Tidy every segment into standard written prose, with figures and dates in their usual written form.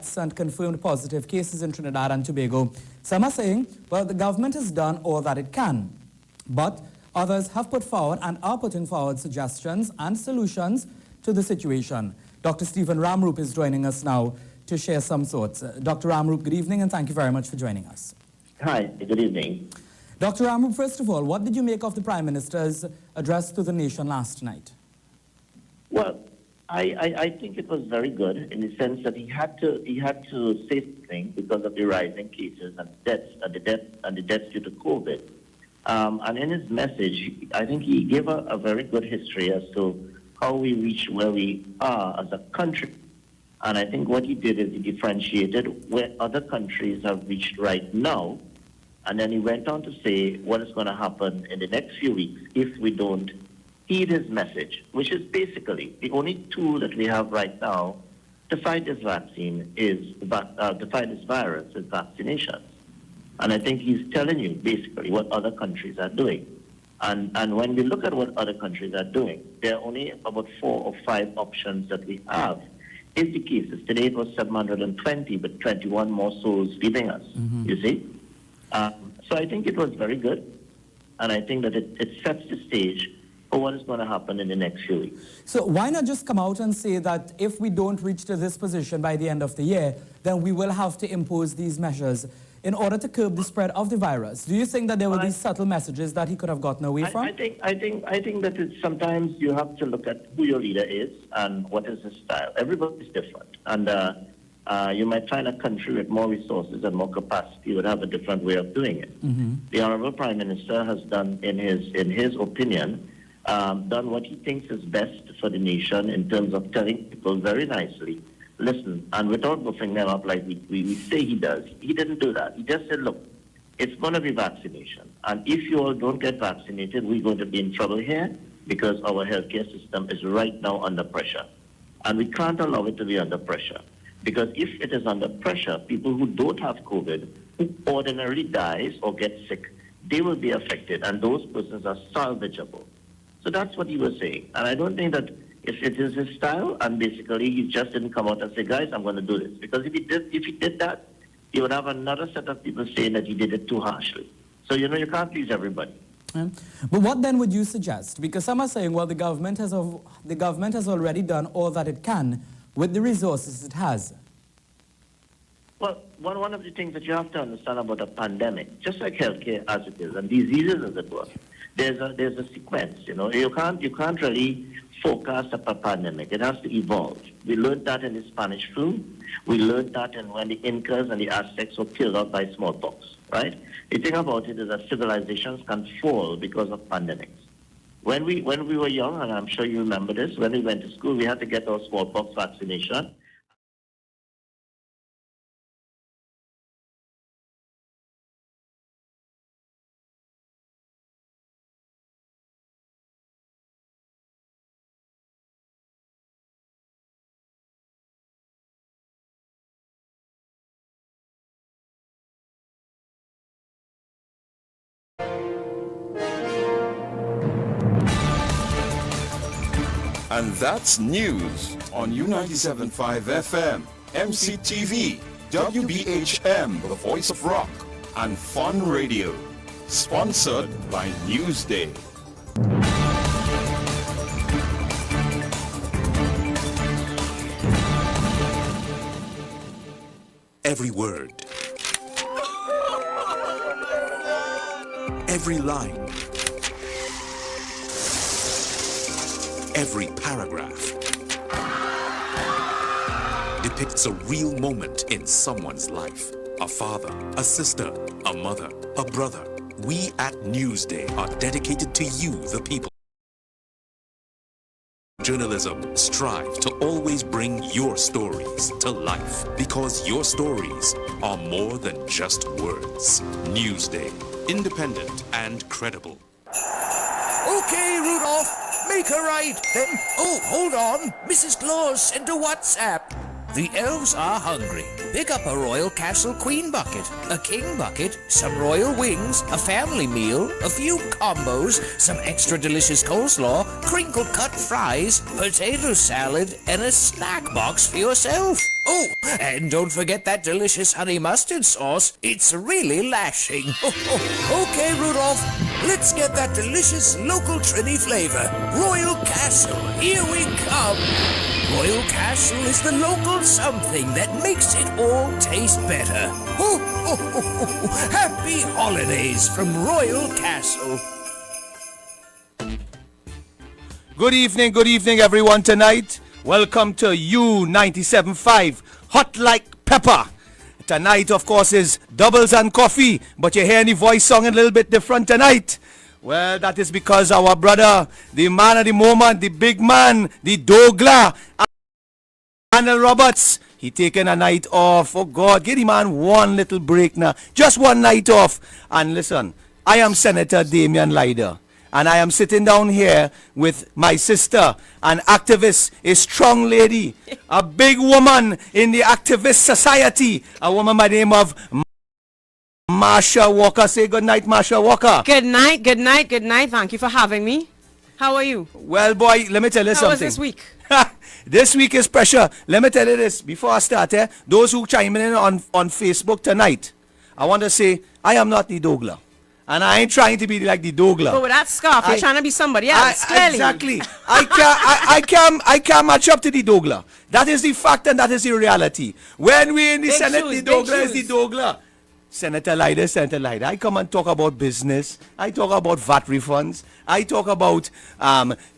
deaths and confirmed positive cases in Trinidad and Tobago. Some are saying, well, the government has done all that it can. But others have put forward and are putting forward suggestions and solutions to the situation. Dr. Stephen Ramroop is joining us now to share some thoughts. Dr. Ramroop, good evening, and thank you very much for joining us. Hi, good evening. Dr. Ramroop, first of all, what did you make of the Prime Minister's address to the nation last night? Well, I think it was very good in the sense that he had to say something because of the rising cases and the deaths due to COVID. And in his message, I think he gave a very good history as to how we reached where we are as a country. And I think what he did is he differentiated where other countries have reached right now. And then he went on to say what is going to happen in the next few weeks if we don't heed his message, which is basically the only tool that we have right now to fight this vaccine to fight this virus is vaccinations. And I think he's telling you basically what other countries are doing. And when we look at what other countries are doing, there are only about 4 or 5 options that we have. In the cases, today it was 720, but 21 more souls leaving us, you see? So I think it was very good. And I think that it sets the stage for what is going to happen in the next few weeks. So why not just come out and say that if we don't reach to this position by the end of the year, then we will have to impose these measures in order to curb the spread of the virus? Do you think that there were these subtle messages that he could have gotten away from? I think that sometimes you have to look at who your leader is and what is his style. Everybody's different. And you might find a country with more resources and more capacity would have a different way of doing it. The Honorable Prime Minister has done, in his opinion, done what he thinks is best for the nation in terms of telling people very nicely, listen, and without buffing them up like we say he does. He didn't do that. He just said, look, it's going to be vaccination. And if you all don't get vaccinated, we're going to be in trouble here because our healthcare system is right now under pressure. And we can't allow it to be under pressure. Because if it is under pressure, people who don't have COVID, who ordinarily dies or get sick, they will be affected. And those persons are salvageable. So that's what he was saying. And I don't think that if it is his style, and basically he just didn't come out and say, guys, I'm going to do this. Because if he did that, he would have another set of people saying that he did it too harshly. So, you can't please everybody. But what then would you suggest? Because some are saying, well, the government has already done all that it can with the resources it has. Well, one of the things that you have to understand about a pandemic, just like healthcare as it is, and diseases as it were, there's a sequence. You can't really forecast a pandemic. It has to evolve. We learned that in the Spanish flu. We learned that when the Incas and the Aztecs were killed out by smallpox. Right? The thing about it is that civilizations can fall because of pandemics. When we were young, and I'm sure you remember this, when we went to school, we had to get our smallpox vaccination. And that's news on U97.5 FM, MCTV, WBHM, The Voice of Rock, and Fun Radio. Sponsored by Newsday. Every word, every line, every paragraph depicts a real moment in someone's life. A father, a sister, a mother, a brother. We at Newsday are dedicated to you, the people. Journalism strive to always bring your stories to life because your stories are more than just words. Newsday, independent and credible. Okay, Rudolph, make a right. Then, oh, hold on. Mrs. Claus sent a WhatsApp. The elves are hungry. Pick up a Royal Castle Queen bucket, a King bucket, some royal wings, a family meal, a few combos, some extra delicious coleslaw, crinkle cut fries, potato salad, and a snack box for yourself. Oh, and don't forget that delicious honey mustard sauce. It's really lashing. Okay, Rudolph, let's get that delicious local Trini flavor. Royal Castle, here we come. Royal Castle is the local something that makes it all taste better. Happy holidays from Royal Castle. Good evening, everyone. Tonight, welcome to U97.5 Hot Like Pepper. Tonight, of course, is doubles and coffee, but you hear the voice song a little bit different tonight. Well, that is because our brother, the man of the moment, the big man, the douglAR, Arnold Roberts, he taking a night off. Oh God, give the man one little break now. Just one night off. And listen, I am Senator Lyder. And I am sitting down here with my sister, an activist, a strong lady, a big woman in the activist society, a woman by the name of Marsha Walker. Say good night, Marsha Walker. Good night, good night, good night. Thank you for having me. How are you? Well, boy, let me tell you something. How was this week? This week is pressure. Let me tell you this before I start. Those who chiming in on Facebook tonight, I want to say I am not the douglAR. And I ain't trying to be like the douglAR. But with that scarf, you're trying to be somebody else, clearly. Exactly. I can't match up to the douglAR. That is the fact and that is the reality. When we in the Big Senate, shoes, the douglAR big is the shoes. douglAR. Senator Lyder. I come and talk about business. I talk about VAT refunds. I talk about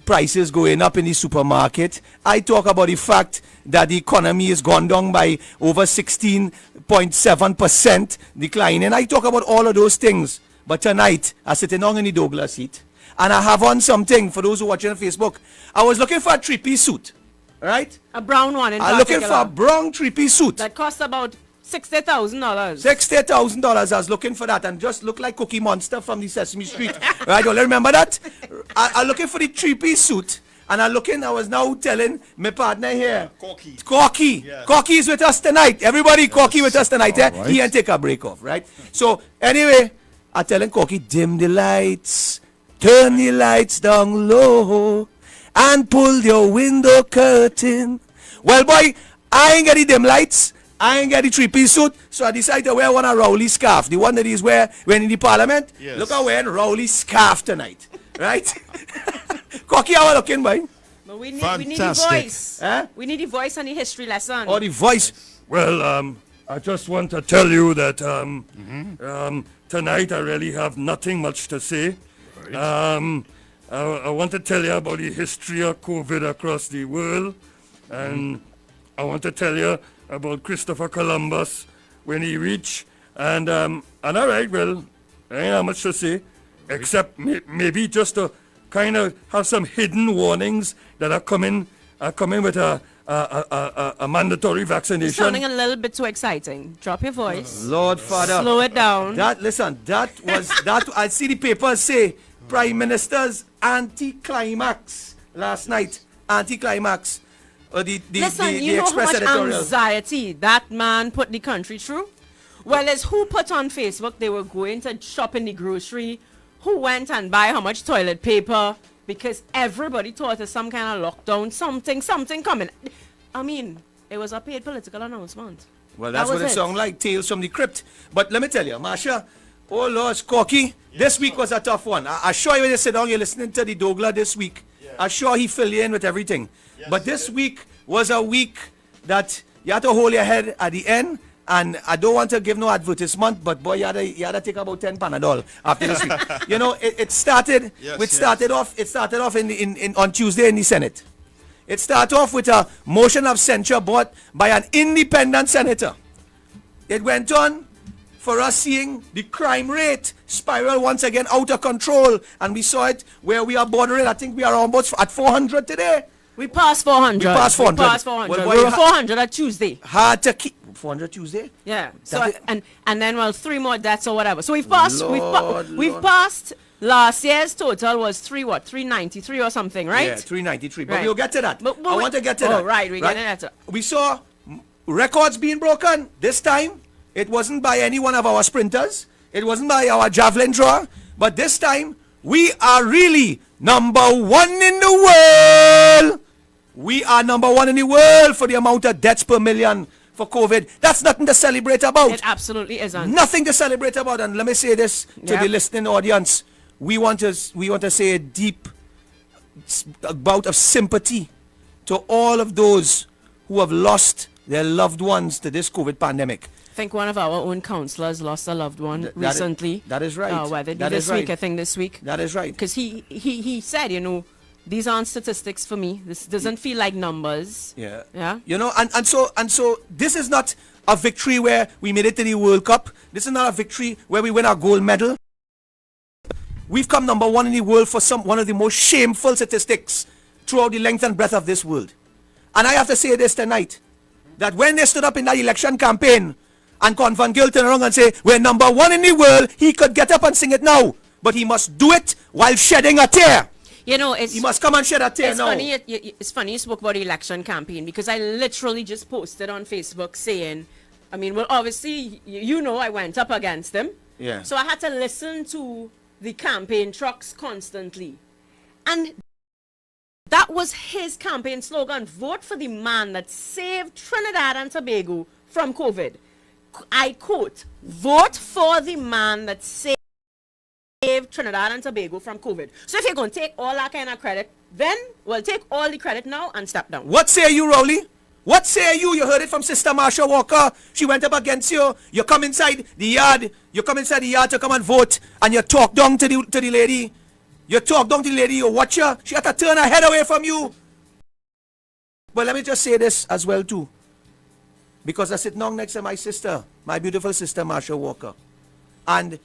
prices going up in the supermarket. I talk about the fact that the economy has gone down by over 16.7% declining. I talk about all of those things. But tonight, I'm sitting down in the douglAR seat, and I have on something, for those who watching on Facebook. I was looking for a three-piece suit, right? A brown one in I'm looking for a brown three-piece suit. that cost about $60,000. $60,000. I was looking for that, and just look like Cookie Monster from the Sesame Street. Right? You all remember that? I'm looking for the three-piece suit, and I was now telling my partner here, Corky. Yeah. Corky is with us tonight. Everybody, Corky with us tonight. Right. He ain't take a break off, right? So anyway, I'm telling Corky, dim the lights, turn the lights down low, and pull your window curtain. Well, boy, I ain't got the dim lights. I ain't got the three-piece suit, so I decided to wear one of Rowley's scarf. The one that he's wear when in the parliament. Yes. Look, I'm wearing Rowley's scarf tonight. Right? Corky, how are you looking, boy? But we need the voice. Huh? We need the voice on the history lesson. Oh, the voice. Well, I just want to tell you that tonight I really have nothing much to say. Right. I want to tell you about the history of COVID across the world, and I want to tell you about Christopher Columbus when he reached, and all right, well, I ain't have much to say, except maybe just to kind of have some hidden warnings that are coming with a mandatory vaccination. It's sounding a little bit too exciting. Drop your voice. Lord Father. Slow it down. That I see the papers say Prime Minister's anti-climax last night. Anti-climax. Listen, you know how much anxiety that man put the country through? Well, it's who put on Facebook they were going to shop in the grocery, who went and buy how much toilet paper, because everybody thought of some kind of lockdown, something coming. I mean, it was a paid political announcement. Well, that's what it sounded like, Tales from the Crypt. But let me tell you, Marsha, oh Lord, Corky, this week was a tough one. I assure you when you sit down, you're listening to the douglAR this week. I'm sure he filled you in with everything. Yes, but this week was a week that you had to hold your head at the end. And I don't want to give no advertisement, but boy, you had to take about 10 Panadol after this week. You know, it started. It started off on Tuesday in the Senate. It started off with a motion of censure brought by an independent senator. It went on for us seeing the crime rate spiral once again out of control, and we saw it where we are bordering. I think we are almost at 400 today. We passed 400. We passed 400. Well, we were 400 at Tuesday. Hard to keep 400 Tuesday. Yeah. So and then 3 more deaths or whatever. So we've passed. We've passed. Last year's total was 393 or something, right? Yeah, 393. But right. we'll get to that. I want to get to that. Oh, right. We're getting that. We saw records being broken. This time, it wasn't by any one of our sprinters. It wasn't by our javelin drawer. But this time, we are really number one in the world. We are number one in the world for the amount of deaths per million for COVID. That's nothing to celebrate about. It absolutely isn't. Nothing to celebrate about. And let me say this to the listening audience. We want to say a deep bout of sympathy to all of those who have lost their loved ones to this COVID pandemic. I think one of our own councillors lost a loved one recently. That is right. Whether That this is week, right. I think this week. That is right. Because he said, these aren't statistics for me. This doesn't feel like numbers. Yeah. Yeah. And so this is not a victory where we made it to the World Cup. This is not a victory where we win our gold medal. We've come number one in the world for one of the most shameful statistics throughout the length and breadth of this world. And I have to say this tonight, that when they stood up in that election campaign and Con Van Gil turned around and say, we're number one in the world, he could get up and sing it now. But he must do it while shedding a tear. He must come and shed a tear now. It's funny you spoke about the election campaign, because I literally just posted on Facebook saying, obviously, I went up against him. Yeah. So I had to listen to the campaign trucks constantly. And that was his campaign slogan: vote for the man that saved Trinidad and Tobago from COVID. I quote, vote for the man that saved Trinidad and Tobago from COVID. So if you're going to take all that kind of credit, then we'll take all the credit now and step down. What say you, Rowley? What say you? You heard it from Sister Marsha Walker. She went up against you. You come inside the yard. You come inside the yard to come and vote, and you talk down to the lady. You talk down to the lady. You watch her. She had to turn her head away from you. But let me just say this as well too, because I sit down next to my sister, my beautiful sister Marsha Walker, and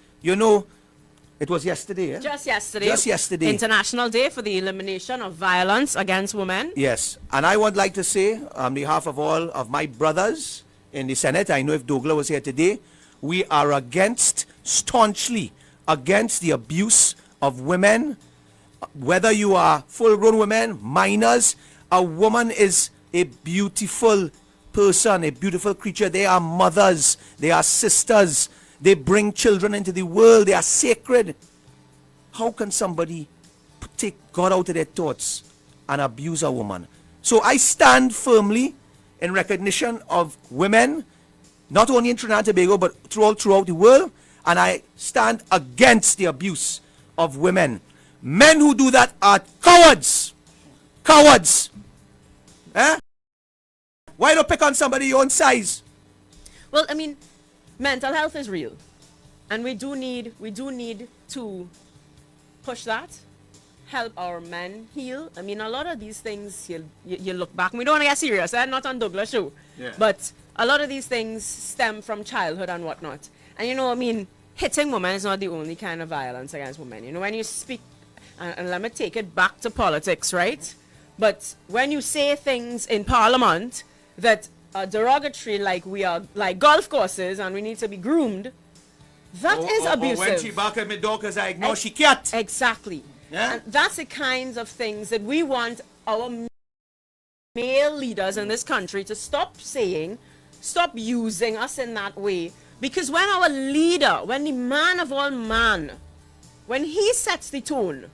it was yesterday. Just yesterday. Just yesterday. International Day for the Elimination of Violence Against Women. Yes. And I would like to say, on behalf of all of my brothers in the Senate, I know if douglAR was here today, we are staunchly against the abuse of women. Whether you are full-grown women, minors, a woman is a beautiful person, a beautiful creature. They are mothers. They are sisters. They bring children into the world. They are sacred. How can somebody take God out of their thoughts and abuse a woman? So I stand firmly in recognition of women, not only in Trinidad and Tobago, but throughout the world. And I stand against the abuse of women. Men who do that are cowards. Cowards. Eh? Why don't pick on somebody your own size? Well, mental health is real, and we do need to push that, help our men heal. A lot of these things, you look back, we don't want to get serious, not on douglAR show, but a lot of these things stem from childhood and whatnot. And hitting women is not the only kind of violence against women. When you speak, and let me take it back to politics, right? But when you say things in Parliament that are derogatory, like we are like golf courses and we need to be groomed, that is abusive. Or when she bark at my dog because I ignore she cat. Exactly. Yeah? And that's the kinds of things that we want our male leaders in this country to stop saying, stop using us in that way. Because when our leader, when the man of all man, when he sets the tone,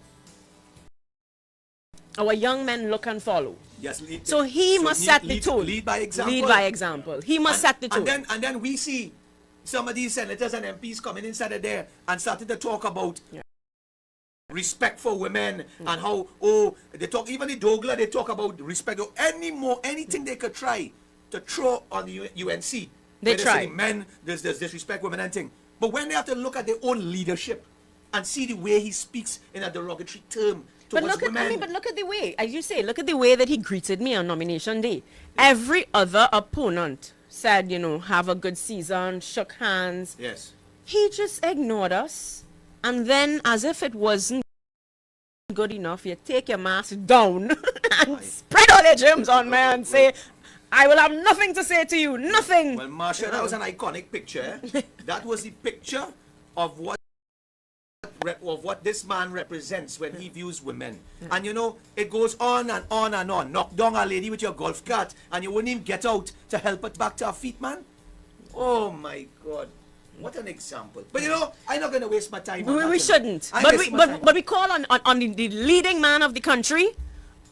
our young men look and follow. Yes, so he must set the tone. Lead by example. Lead by example. He must set the tone. And then we see some of these senators and MPs coming inside of there and starting to talk about respect for women and how, they talk, even the douglAR, they talk about respect or anything they could try to throw on the UNC. They try. Say men, there's disrespect women and thing. But when they have to look at their own leadership and see the way he speaks in a derogatory term, but look at the way, as you say, look at the way that he greeted me on nomination day. Every other opponent said, have a good season, shook hands. Yes. He just ignored us. And then, as if it wasn't good enough, you take your mask down and spread all your germs on me and say, I will have nothing to say to you, nothing. Well, Marsha, that was an iconic picture. That was the picture of what of what this man represents when he views women. And you know, it goes on and on and on. Knock down a lady with your golf cart and you wouldn't even get out to help her back to her feet, man. Oh my God. What an example. But you know, I'm not going to waste my time. We shouldn't. But we call on the leading man of the country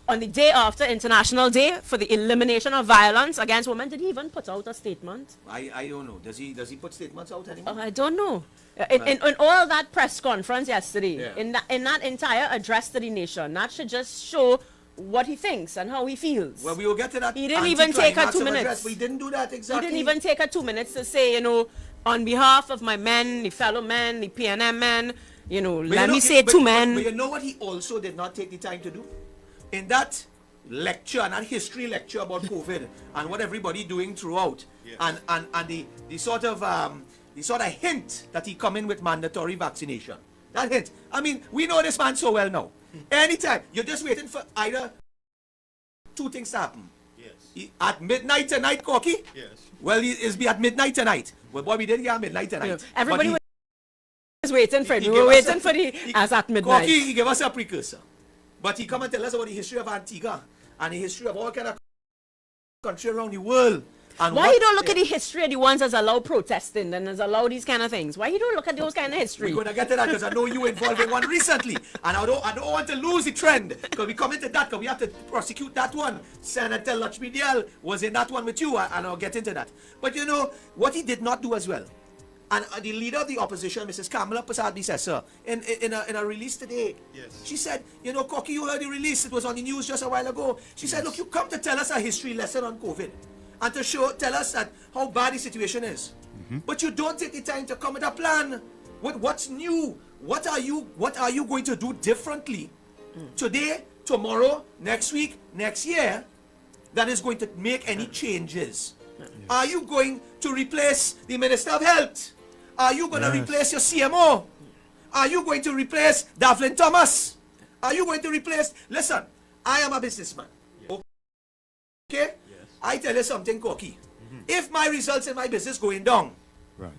on the day after International Day for the elimination of violence against women. Did he even put out a statement? I don't know. Does he put statements out anymore? I don't know. In all that press conference yesterday, in that entire address to the nation, that should just show what he thinks and how he feels. Well, we will get to that. He didn't even take a 2 minutes. We didn't do that exactly. He didn't even take a 2 minutes to say, you know, on behalf of my men, the fellow men, the PNM men, you know, let me say two men. But you know what he also did not take the time to do? In that lecture, and that history lecture about COVID and what everybody doing throughout, and the sort of hint that he come in with mandatory vaccination. That hint. I mean, we know this man so well now. Anytime you're just waiting for either two things to happen. Yes. At midnight tonight, Corky. Yes. Well, it's be at midnight tonight. Well, boy, we didn't get midnight tonight. Yeah. Everybody was waiting for it. We were waiting for the as at midnight. Corky, he gave us a precursor. But he come and tell us about the history of Antigua and the history of all kind of country around the world. And why you don't look at the history of the ones that's allowed protesting and has allowed these kind of things? Why you don't look at those kind of history? We're going to get to that because I know you involved in one recently. And I don't want to lose the trend because we come into that because we have to prosecute that one. Senator Lyder was in that one with you and I'll get into that. But you know, what he did not do as well. And the leader of the opposition, Mrs. Kamala Prasad-Bissessar, in a release today, she said, you know, Corky, you heard the release. It was on the news just a while ago. She said, look, you come to tell us a history lesson on COVID and to tell us that how bad the situation is. But you don't take the time to come with a plan. What's new? What are you going to do differently today, tomorrow, next week, next year that is going to make any changes? Are you going to replace the Minister of Health? Are you going to replace your CMO? Are you going to replace Davlin Thomas? Are you going to replace... Listen, I am a businessman. Okay? Yes. I tell you something, Corky. If my results in my business going down,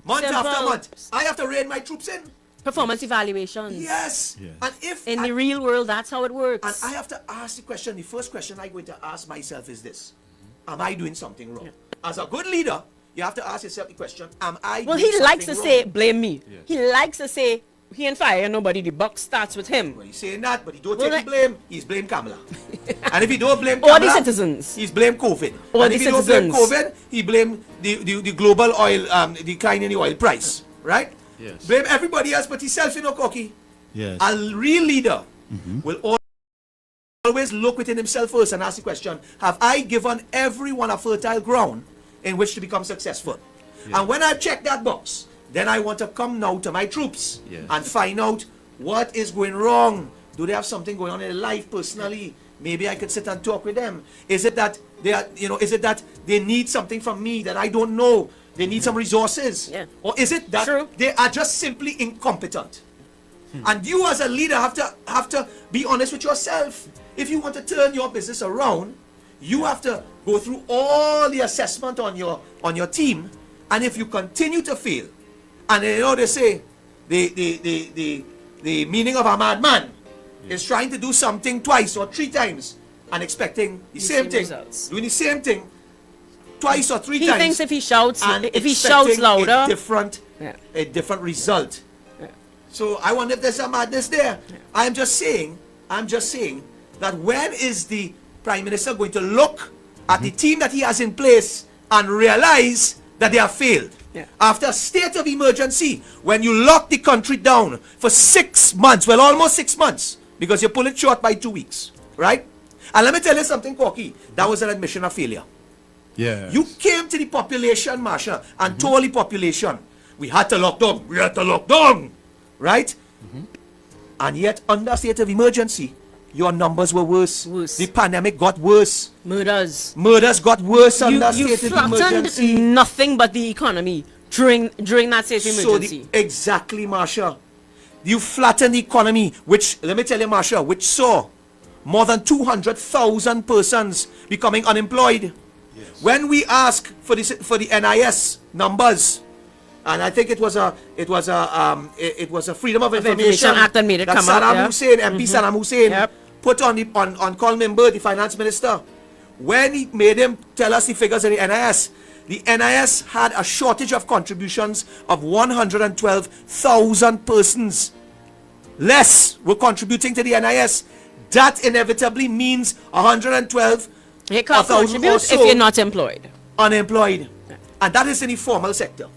month after month, I have to rein my troops in. Performance evaluations. Yes. And if in the real world, that's how it works. And I have to ask the question, the first question I'm going to ask myself is this. Am I doing something wrong? As a good leader, you have to ask yourself the question, am I doing he likes to wrong? say, blame me. Yes. He likes to say, he ain't fire nobody, the buck starts with him. Well, he's saying that, but he don't take the blame. He's blame Kamala. And if he don't blame Kamala, all the citizens. He's blame COVID. All and the if citizens. He don't blame COVID, he blame the global oil, decline in the oil price. Right? Yes. Blame everybody else but himself, you know, Corky. Yes. A real leader will always look within himself first and ask the question, have I given everyone a fertile ground in which to become successful? And when I check that box, then I want to come now to my troops and find out what is going wrong. Do they have something going on in their life personally? Maybe I could sit and talk with them. Is it that they are, is it that they need something from me that I don't know? They need some resources. Or is it that they are just simply incompetent? And you as a leader have to be honest with yourself. If you want to turn your business around, you have to go through all the assessment on your team. And if you continue to fail, and you know they say the meaning of a madman is trying to do something twice or three times and expecting the same thing, doing the same thing twice or three times. He thinks if he shouts louder, a different result. So I wonder if there's a madness there. I'm just saying that when is the Prime Minister going to look at the team that he has in place and realize that they have failed? After a state of emergency, when you lock the country down for 6 months, well, almost 6 months, because you pull it short by 2 weeks, right? And let me tell you something, Corky, that was an admission of failure. Yeah. You came to the population, Marsha, and told the population, we had to lock down, right? And yet, under state of emergency, your numbers were worse. The pandemic got worse. Murders got worse under state of emergency. You flattened nothing but the economy during that state of emergency. Exactly, Marsha. You flattened the economy, which, let me tell you, Marsha, which saw more than 200,000 persons becoming unemployed. Yes. When we ask for the NIS numbers, and I think it was a Freedom of Information Act that made it come Saddam out. Yeah. Hussein, MP Saddam Hussein, Yep. put on Colin Mimber, the finance minister, when he made him tell us the figures of the NIS. The NIS had a shortage of contributions of 112,000 persons. Less were contributing to the NIS. That inevitably means 112 You can't 1,000 contribute or so if you're not employed. unemployed. And that is in the formal sector.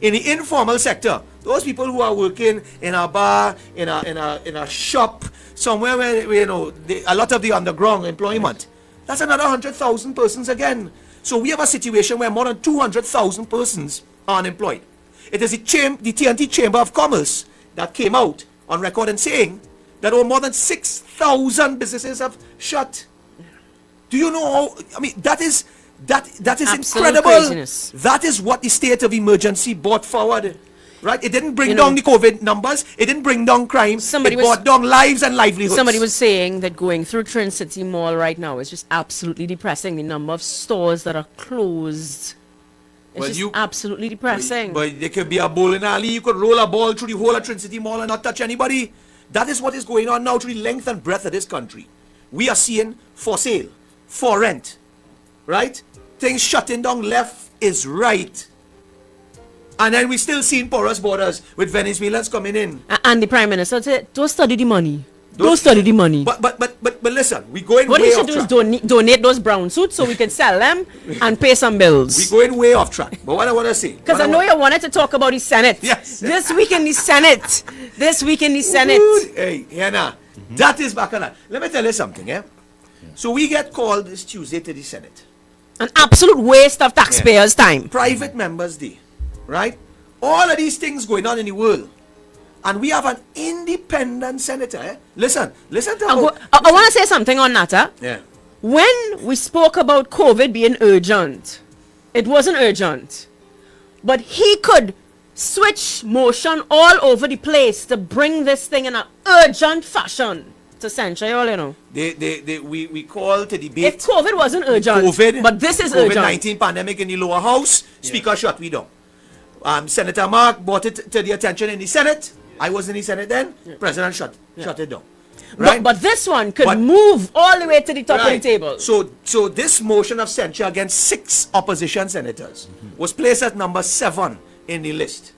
In the informal sector, those people who are working in a bar, in a shop, somewhere where a lot of the underground employment, that's another 100,000 persons again. So we have a situation where more than 200,000 persons are unemployed. It is the TNT Chamber of Commerce that came out on record and saying that more than 6,000 businesses have shut. Do you know how? I mean, that is Absolute incredible. craziness. That is what the state of emergency brought forward. Right? It didn't bring down the COVID numbers. It didn't bring down crime. It brought down lives and livelihoods. Somebody was saying that going through Trin City Mall right now is just absolutely depressing. The number of stores that are closed. It's just absolutely depressing. But there could be a bowling alley. You could roll a ball through the whole of Trin City Mall and not touch anybody. That is what is going on now through the length and breadth of this country. We are seeing for sale, for rent, right? Things shutting down left is right. And then we still seeing porous borders with Venezuelans coming in. And the Prime Minister said, don't study the money. Don't study the money. But listen, we're going what way they off should do track. is donate those brown suits so we can sell them and pay some bills. We're going way off track. But what I want to say. Because I know you wanted to talk about the Senate. Yes. This week in the Senate. This week in the Senate. Ooh, hey, Hannah, that is bacchanal. Let me tell you something, eh? So we get called this Tuesday to the Senate. An absolute waste of taxpayers' time. Private members' day, right? All of these things going on in the world. And we have an independent senator, eh? Listen to I want to say something on that, Yeah. When we spoke about COVID being urgent, it wasn't urgent. But he could switch motion all over the place to bring this thing in an urgent fashion to censure you all, you know. We call to debate. If COVID wasn't urgent, but this is urgent. COVID-19 pandemic in the lower house, Speaker shut we down. Senator Mark brought it to the attention in the Senate. I was in the Senate then. President shut it down. Right? But this one could move all the way to the top of the table. So this motion of censure against 6 opposition senators was placed at number 7 in the list.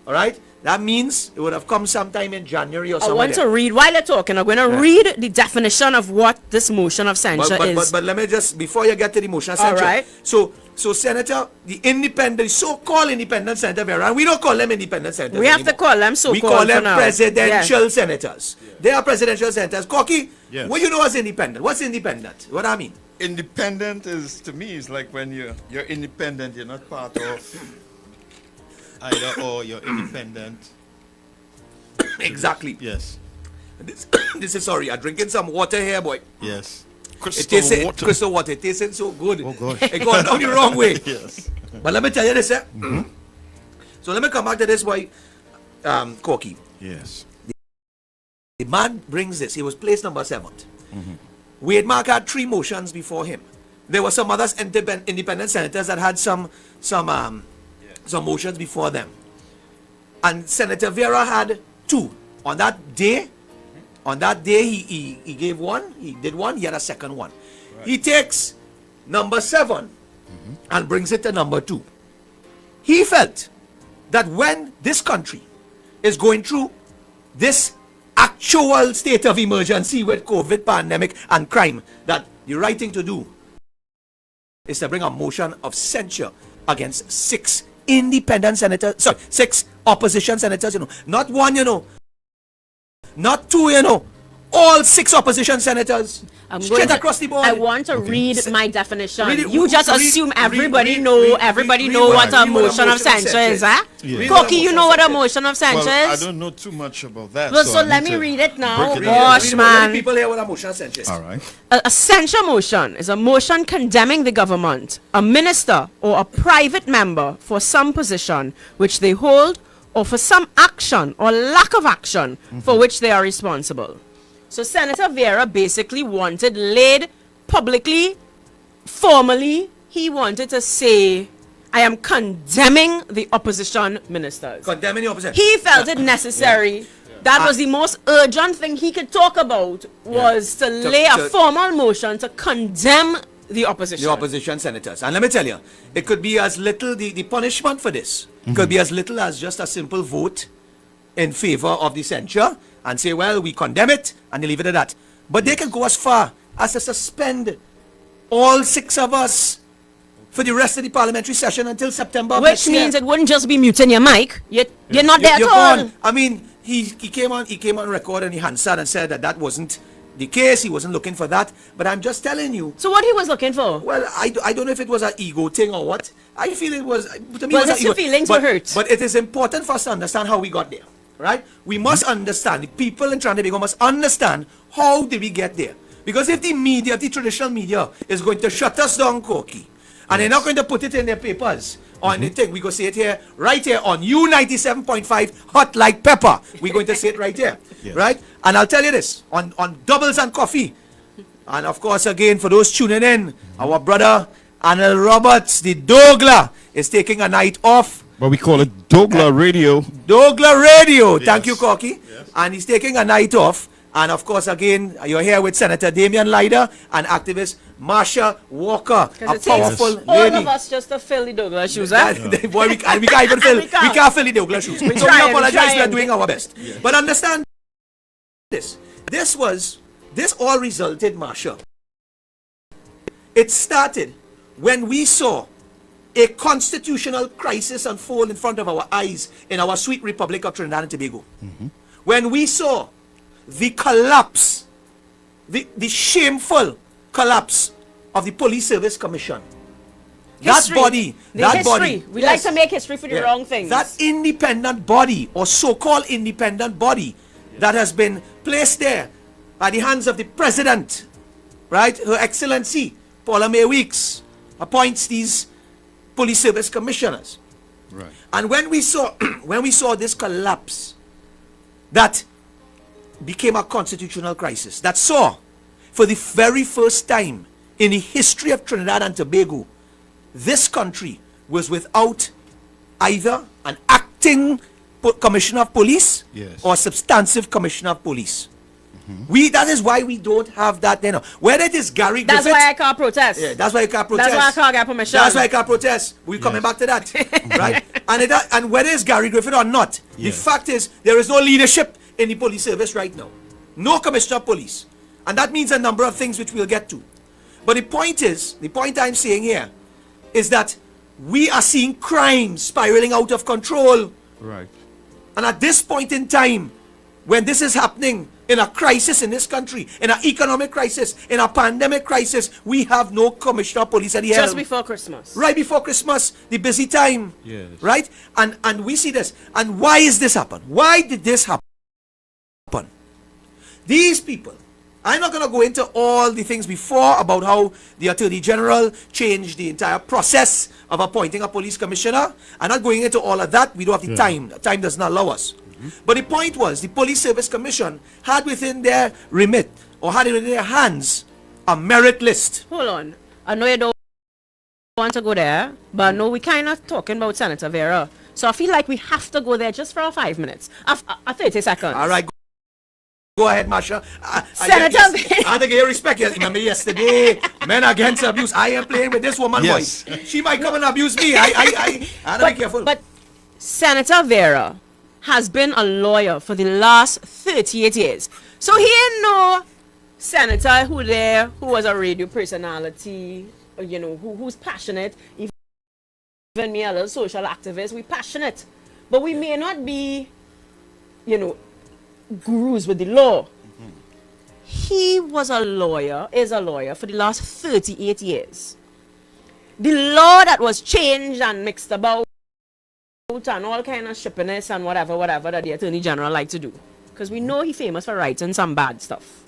All right? That means it would have come sometime in January or something. I want to read, while you're talking, I'm going to read the definition of what this motion of censure is. But let me just, before you get to the motion of censure. All right. So Senator, the so-called independent Senator Brea, and we don't call them independent senators We have anymore. to call them so-called. We call them for now. presidential senators. They are presidential senators. Corky, Yes. what you know as independent? What's independent? What I mean? Independent is, to me, is like when you're independent, you're not part of either or, you're independent. Exactly. Yes. This is sorry. I'm drinking some water here, boy. Yes. It tastes crystal water. It tastes so good. Oh, gosh. It gone down the wrong way. Yes. But let me tell you this, eh? So let me come back to this boy, Corky. Yes. The man brings this. He was placed number 7. Wade Mark had 3 motions before him. There were some other independent senators that had some motions before them. And Senator Vera had 2. On that day, he gave 1. He did 1. He had a second one. Right. He takes number 7 and brings it to number 2. He felt that when this country is going through this actual state of emergency with COVID pandemic and crime, that the right thing to do is to bring a motion of censure against 6 independent senators, 6 opposition senators, not 1, not 2, all 6 opposition senators, straight across the board. I want to read my definition. You just assume everybody know what a motion of censure is, huh? Yeah. Corky, you know what a motion of censure Well, I is? don't know too much about that. Well, so I let need me to read it now. break it down. Gosh, man. People hear what a motion of censure is. All right. A censure motion is a motion condemning the government, a minister, or a private member for some position which they hold or for some action or lack of action for which they are responsible. So Senator Vera basically laid publicly, formally, he wanted to say I am condemning the opposition ministers. Condemning the opposition. He felt it necessary. That was the most urgent thing he could talk about, was to lay a formal motion to condemn the opposition. The opposition senators. And let me tell you, it could be as little, the punishment for this could be as little as just a simple vote in favor of the censure and say, well, we condemn it, and they leave it at that. But they can go as far as to suspend all 6 of us for the rest of the parliamentary session until September. Which means it wouldn't just be muting your mic. You're not there at all. Gone. I mean, he came on record and he answered and said that wasn't the case. He wasn't looking for that. But I'm just telling you. So what he was looking for? Well, I don't know if it was an ego thing or what. I feel it was. To me, well, it was your feelings were hurt. But it is important for us to understand how we got there, right? We must understand. The people in Trinidad and Tobago must understand how did we get there. Because if the media, the traditional media, is going to shut us down, Corky, and they're not going to put it in their papers or anything, we go say it here, right here on U97.5, hot like pepper. We're going to say it right here, right? And I'll tell you this, on Doubles and Coffee, and of course, again, for those tuning in, our brother Anil Roberts, the douglAR, is taking a night off. Well, we call it douglAR Radio. douglAR Radio, thank you, Corky. Yes. And he's taking a night off. And of course, again, you're here with Senator Lyder and activist Marsha Walker, a powerful lady. All of us just to fill the douglAR shoes, Boy, we can't even fill. We can't fill the douglAR shoes. So we apologize. We are doing our best. Yes. But understand this. This all resulted, Marsha. It started when we saw a constitutional crisis unfold in front of our eyes in our sweet Republic of Trinidad and Tobago. When we saw the collapse, the shameful collapse of the Police Service Commission. History. That body. We like to make history for the wrong things. That independent body, or so-called independent body, that has been placed there by the hands of the President, right? Her Excellency, Paula May Weeks, appoints these Police Service Commissioners. Right. And when we saw this collapse, that became a constitutional crisis that saw, for the very first time in the history of Trinidad and Tobago, this country was without either an acting commissioner of police or substantive commissioner of police. That is why we don't have that. Whether it is Gary Griffith. That's why I can't protest. Yeah, that's why I can't protest. That's why I can't get permission. That's why I can't protest. We're coming back to that, right? And whether it's Gary Griffith or not, the fact is there is no leadership in the police service right now. No commissioner of police. And that means a number of things which we'll get to. But the point I'm saying here is that we are seeing crime spiraling out of control. Right. And at this point in time, when this is happening, in a crisis in this country, in an economic crisis, in a pandemic crisis, we have no commissioner of police at the helm. Just before Christmas. Right before Christmas, the busy time. Yes. Right? And we see this. And why is this happen? Why did this happen? These people, I'm not going to go into all the things before about how the Attorney General changed the entire process of appointing a police commissioner. I'm not going into all of that. We don't have the time. Time does not allow us. But the point was, the Police Service Commission had within their remit, or had it in their hands, a merit list. Hold on. I know you don't want to go there, but no, we kind of talking about Senator Vera. So I feel like we have to go there just for 5 minutes. 30 seconds. All right. Go ahead, Marsha. Senator I have to give you respect. Remember yesterday, men against abuse. I am playing with this woman voice. She might come and abuse me. I have to be careful. But Senator Vera has been a lawyer for the last 38 years. So he ain't no senator who was a radio personality, who's passionate. Even me, a little social activist, we passionate. But we may not be, gurus with the law. He is a lawyer for the last 38 years. The law that was changed and mixed about and all kind of shippiness and whatever that the Attorney General like to do. Because we know he's famous for writing some bad stuff.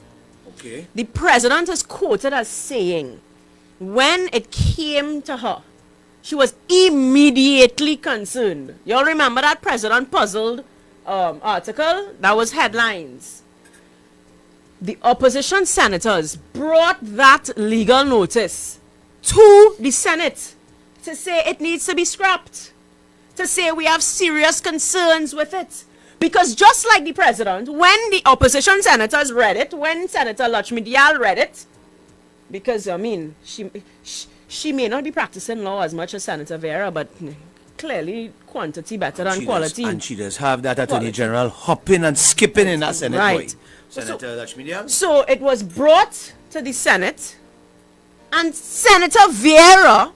Okay. The president is quoted as saying, when it came to her, she was immediately concerned. You all remember that President Puzzled article? That was headlines. The opposition senators brought that legal notice to the Senate to say it needs to be scrapped, to say we have serious concerns with it. Because just like the president, when the opposition senators read it, when Senator Lakshmi Dayal read it, because, I mean, she may not be practicing law as much as Senator Brea, but clearly quantity better than quality. And she does have that Attorney General hopping and skipping in that Senate. Right. Senator Lakshmi Dayal. So it was brought to the Senate, and Senator Brea,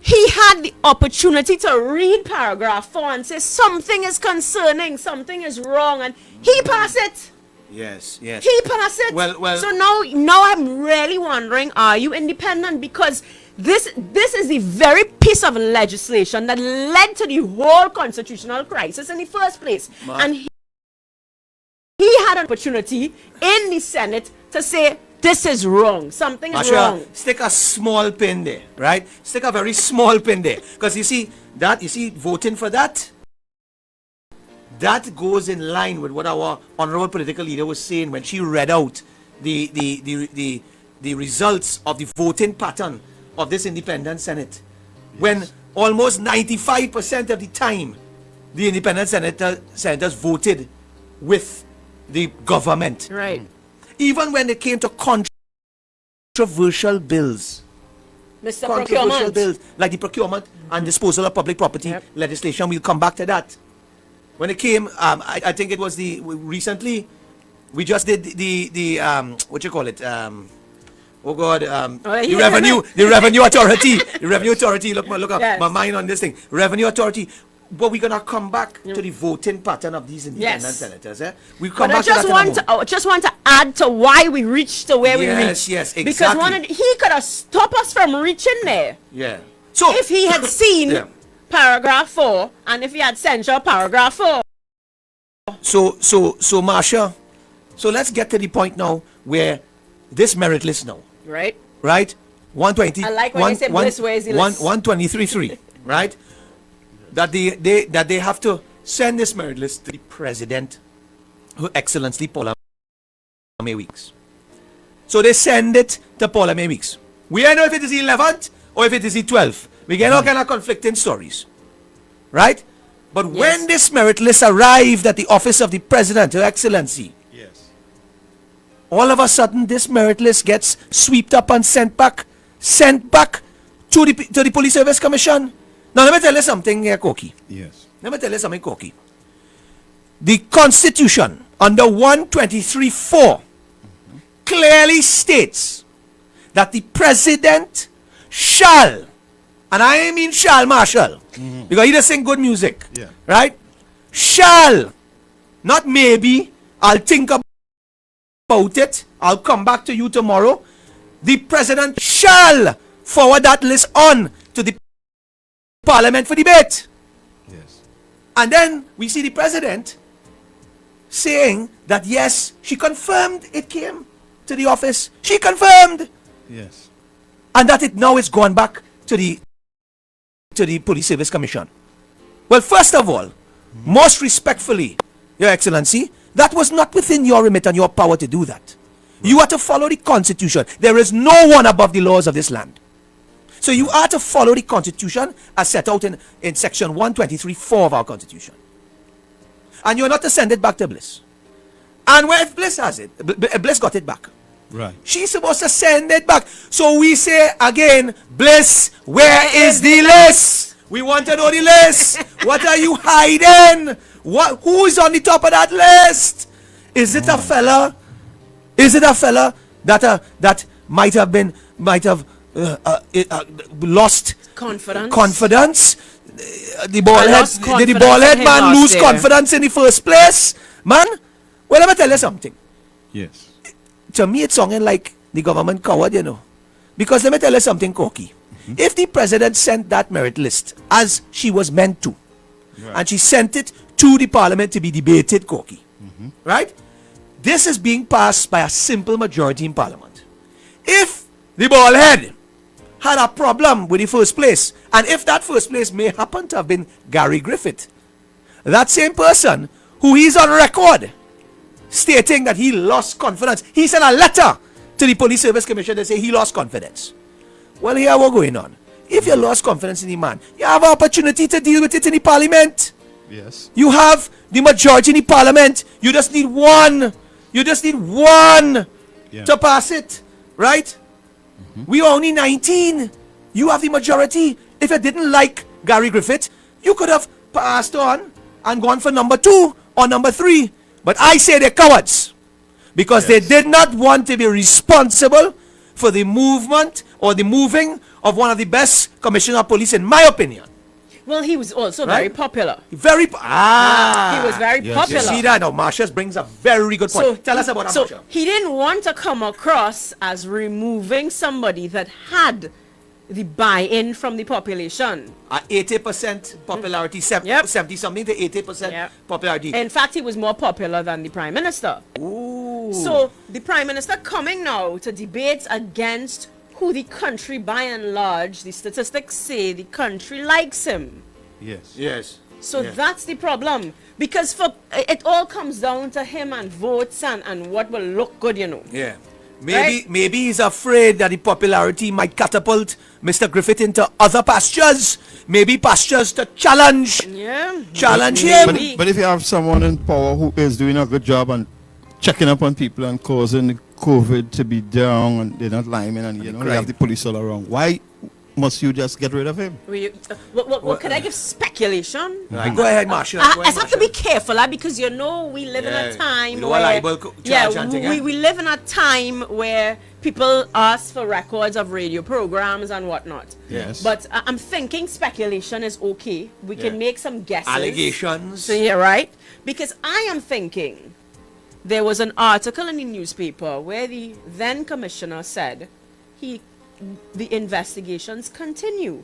he had the opportunity to read paragraph 4 and say something is concerning, something is wrong, and he passed it. Yes, yes. He passed it. Well. So now I'm really wondering, are you independent? Because this is the very piece of legislation that led to the whole constitutional crisis in the first place. And he had an opportunity in the Senate to say, this is wrong. Something is wrong. Stick a small pin there, right? Stick a very small pin there. Because you see, voting for that goes in line with what our honorable political leader was saying when she read out the results of the voting pattern of this independent Senate. Yes. When almost 95% of the time, the independent senators voted with the government. Right. Even when it came to controversial bills. Mr. Controversial Procurement. bills, like the procurement and disposal of public property legislation. We'll come back to that. When it came, I think it was recently, we just did the what you call it? The revenue authority. The revenue authority, look Yes. my mind on this thing. Revenue authority. But we're gonna come back to the voting pattern of these independent senators. We come But back to that in a moment. I just want to add to why we reached to where we reached. Yes, exactly. Because he could have stopped us from reaching there. Yeah. So if he had seen paragraph 4 and if he had censured paragraph 4. So Marsha, so let's get to the point now where this merit list now. Right. 120. I like when you say Bliss, where is the list? 123.3, right? That they have to send this merit list to the President, Her Excellency Paula May Weeks. So they send it to Paula May Weeks. We don't know if it is the 11th or if it is the 12th. We get all kind of conflicting stories, right? But when this merit list arrived at the office of the President, Her Excellency, all of a sudden this merit list gets swept up and sent back to the Police Service Commission. Now let me tell you something here, Koki. Yes. Let me tell you something, Koki. The Constitution under 123.4 clearly states that the President shall, and I mean shall, Marshall, because he does sing good music, right? Shall, not maybe, I'll think about it, I'll come back to you tomorrow. The President shall forward that list on to the Parliament for debate. Yes. And then we see the President saying that yes, she confirmed it came to the office. She confirmed. Yes. And that it now is gone back to the Police Service Commission. Well, first of all, most respectfully, Your Excellency, that was not within your remit and your power to do that. You are to follow the Constitution. There is no one above the laws of this land. So you are to follow the Constitution as set out in section 123.4 of our Constitution. And you are not to send it back to Bliss. And where if Bliss has it, Bliss got it back. Right. She's supposed to send it back. So we say again, Bliss, where is the list? We want to know the list. What are you hiding? Who is on the top of that list? Is it a fella? Is it a fella that might have lost confidence? Did the ball head man lose confidence in the first place? Man, well, let me tell you something. Yes. To me, it's sounding like the government coward, you know. Because let me tell you something, Koki. If the President sent that merit list as she was meant to, and she sent it to the Parliament to be debated, Koki, right? This is being passed by a simple majority in Parliament. If the ball head had a problem with the first place, and if that first place may happen to have been Gary Griffith, that same person who is on record stating that he lost confidence, he sent a letter to the Police Service Commission to say he lost confidence. Well, here what's going on. If you lost confidence in the man, you have an opportunity to deal with it in the parliament. Yes. You have the majority in the parliament. You just need one. You just need one to pass it, right? We are only 19. You have the majority. If you didn't like Gary Griffith, you could have passed on and gone for number 2 or number 3. But I say they're cowards because they did not want to be responsible for the movement or the moving of one of the best commissioner of police, in my opinion. Well, he was also very popular. He was very popular. You see that now? Marsha brings a very good point. Tell us about that, So Marsha. he didn't want to come across as removing somebody that had the buy-in from the population. 80% popularity, 70 something to 80% popularity. In fact, he was more popular than the Prime Minister. Ooh. So the Prime Minister coming now to debate against who the country, by and large, the statistics say the country likes him. Yes. Yes. So that's the problem. Because it all comes down to him and votes and what will look good, you know. Yeah. Maybe he's afraid that the popularity might catapult Mr. Griffith into other pastures. Maybe pastures to challenge him. But if you have someone in power who is doing a good job and checking up on people and causing the COVID to be down and they're not lying and you have the police all around, why must you just get rid of him? Can I give speculation? Right, go ahead, Marsha. I have to be careful because we live in a time where we live in a time where people ask for records of radio programs and whatnot. Yes. But I'm thinking speculation is okay. We can make some guesses. Allegations. So yeah, right? Because I am thinking there was an article in the newspaper where the then commissioner said the investigations continue.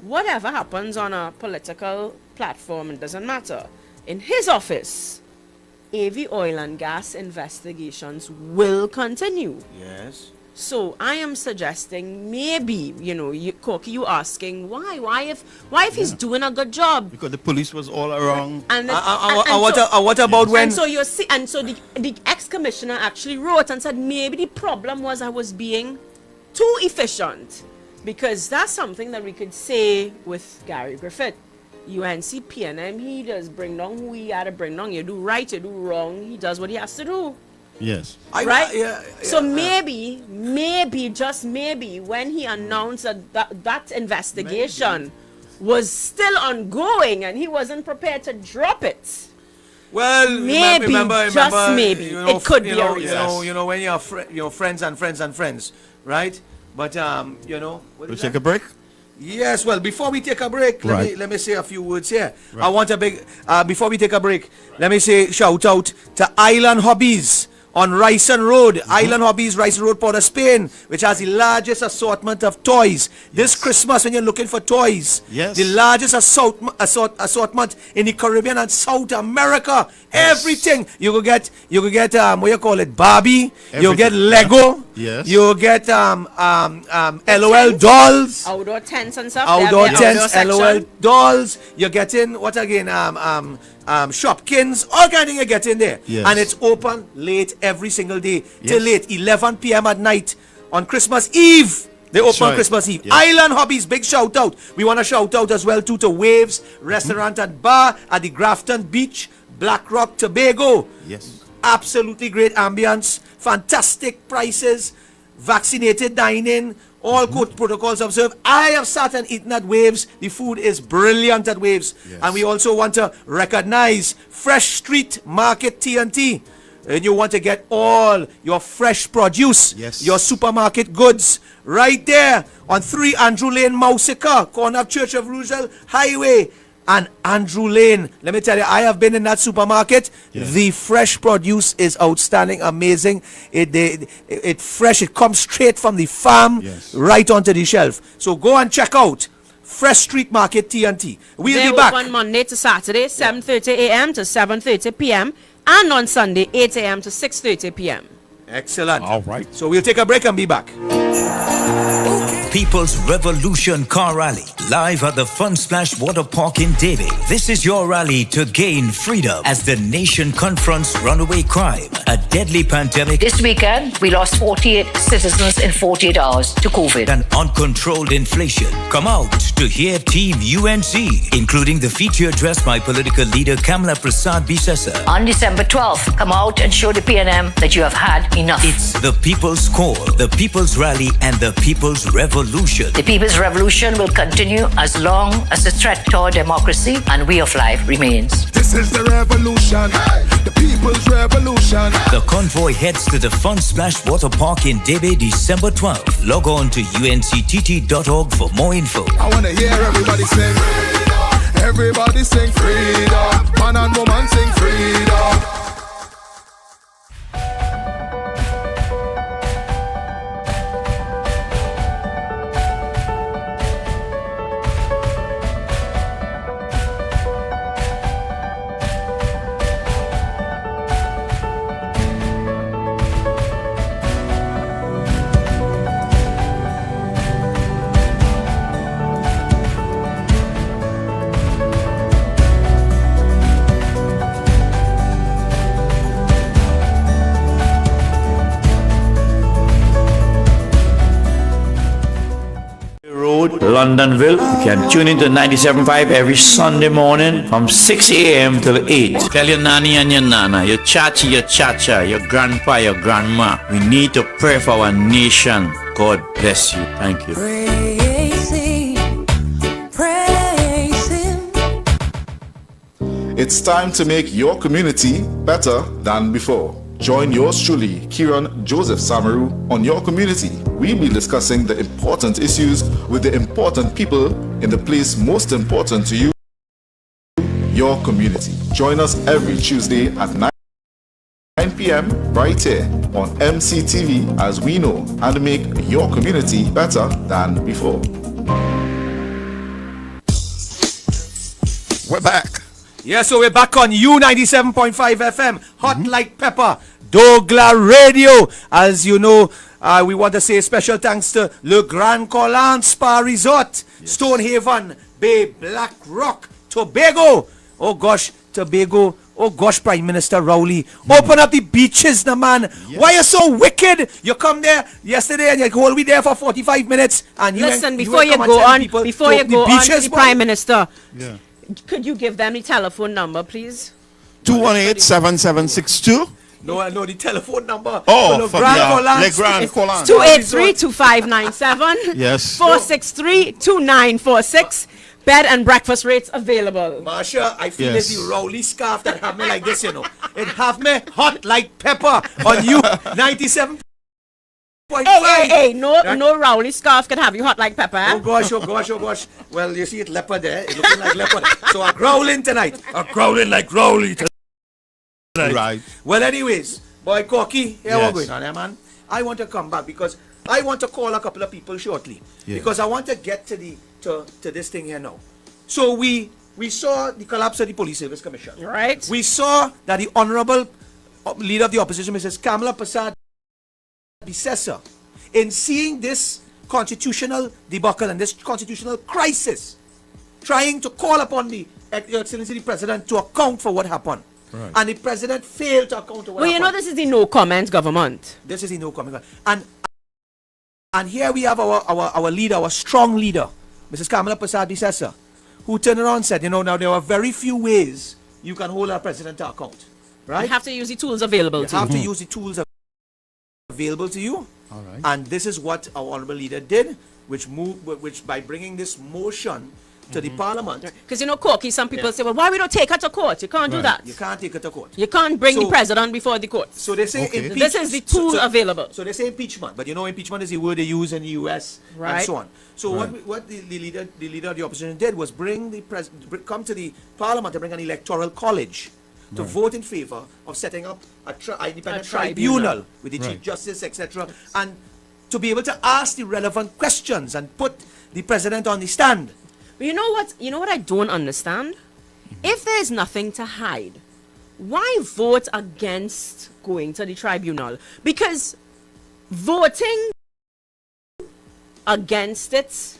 Whatever happens on a political platform, it doesn't matter. In his office, AV oil and gas investigations will continue. Yes. So I am suggesting maybe, Corky, you asking why if he's doing a good job? Because the police was all around. What about when? And so the ex-commissioner actually wrote and said maybe the problem was I was being too efficient, because that's something that we could say with Gary Griffith. UNC PNM, he does bring down who he had to bring down. You do right, you do wrong, he does what he has to do. Yes. Right? So maybe, just maybe, when he announced that investigation was still ongoing and he wasn't prepared to drop it. Well, maybe, remember, just maybe, it could be a reason. You know, when you have friends and friends and friends, right? But We'll take a break. Yes. Well, before we take a break, let me say a few words here. Right. I want before we take a break, let me say shout out to Island Hobbies on Ryson Road, Island Hobbies, Ryson Road, Port of Spain, which has the largest assortment of toys. This Christmas, when you're looking for toys, the largest assortment in the Caribbean and South America. Everything you could get, what you call it, Barbie. You'll get Lego. Yes. You'll get LOL dolls. Outdoor tents and stuff. Outdoor tents, LOL dolls. You're getting what again? Shopkins, all kind of thing you get in there. Yes. And it's open late every single day till late, 11 p.m. at night on Christmas Eve. They open on Christmas Eve. Yes. Island Hobbies, big shout out. We want to shout out as well to Waves Restaurant and Bar at the Grafton Beach, Black Rock, Tobago. Yes. Absolutely great ambience, fantastic prices, vaccinated dining, all code protocols observed. I have sat and eaten at Waves. The food is brilliant at Waves. Yes. And we also want to recognize Fresh Street Market TNT. And you want to get all your fresh produce, your supermarket goods, right there on 3 Andrew Lane, Mausika, corner of Church of Roosevelt Highway and Andrew Lane. Let me tell you, I have been in that supermarket. Yes. The fresh produce is outstanding, amazing. It fresh. It comes straight from the farm right onto the shelf. So go and check out Fresh Street Market TNT. We'll be back. Open Monday to Saturday, 7:30 a.m. to 7:30 p.m. and on Sunday, 8 a.m. to 6:30 p.m. Excellent. All right. So we'll take a break and be back. People's Revolution Car Rally, live at the Fun Splash Water Park in Davie. This is your rally to gain freedom as the nation confronts runaway crime, a deadly pandemic. This weekend, we lost 48 citizens in 48 hours to COVID. And uncontrolled inflation. Come out to hear Team UNC, including the feature address by political leader Kamala Prasad Bisesa. On December 12th, come out and show the PNM that you have had enough. It's the People's Call, the People's Rally, and the People's Revolution. The People's Revolution will continue as long as the threat to our democracy and way of life remains. This is the revolution, the People's Revolution. The convoy heads to the Fun Splash Water Park in Davie, December 12th. Log on to unctt.org for more info. I want to hear everybody sing freedom. Everybody sing freedom. Man and woman sing freedom. Londonville. You can tune into 97.5 every Sunday morning from 6 a.m. till 8. Tell your nanny and your nana, your chachi, your chacha, your grandpa, your grandma. We need to pray for our nation. God bless you. Thank you. Praise him, praise him. It's time to make your community better than before. Join yours truly, Kieran Joseph Samaru, on Your Community. We'll be discussing the important issues with the important people in the place most important to you, your community. Join us every Tuesday at 9 p.m. right here on MCTV as we know and make your community better than before. We're back. Yeah, so we're back on U97.5 FM, hot like pepper, douglAR Radio. As you know, we want to say special thanks to Le Grand Collant Spa Resort, Stonehaven, Bay, Black Rock, Tobago. Oh gosh, Tobago. Oh gosh, Prime Minister Rowley. Open up the beaches, the man. Yes. Why are you so wicked? You come there yesterday and you hold me there for 45 minutes. And listen, before you go on, to the Prime Minister. Yeah. Could you give them the telephone number, please? 218-7762. No, the telephone number. Oh, Le Grand Collant. 283-2597. Yes. 463-2946. Bed and breakfast rates available. Marsha, I feel it's the Rowley scarf that have me like this, you know. It have me hot like pepper on you. 97. Hey, no Rowley scarf can have you hot like pepper. Oh gosh. Well, you see it leopard there. It looking like leopard. So I'm growling tonight. I'm growling like Rowley tonight. Right. Well, anyways, boy Corky, here we're going on, man. I want to come back because I want to call a couple of people shortly. Yeah. Because I want to get to this thing here now. So we saw the collapse of the Police Service Commission. Right. We saw that the Honorable Leader of the Opposition, Mrs. Kamala Prasad Bisesa, in seeing this constitutional debacle and this constitutional crisis, trying to call upon the Excellency the President to account for what happened. Right. And the President failed to account for what happened. Well, you know, this is the no comment government. This is the no comment government. And here we have our leader, our strong leader, Mrs. Kamala Prasad Bisesa, who turned around and said, you know, now there are very few ways you can hold our President to account. Right? You have to use the tools available to you. You have to use the tools available to you. All right. And this is what our honorable leader did, which by bringing this motion to the Parliament. Because, you know, Corky, some people say, well, why we don't take her to court? You can't do that. You can't take her to court. You can't bring the President before the court. So they say this is the tool available. So they say impeachment, but you know impeachment is the word they use in the US and so on. So what the leader of the opposition did was come to the Parliament to bring an electoral college to vote in favor of setting up a independent tribunal with the Chief Justice, etc., and to be able to ask the relevant questions and put the President on the stand. But you know what I don't understand? If there's nothing to hide, why vote against going to the tribunal? Because voting against it,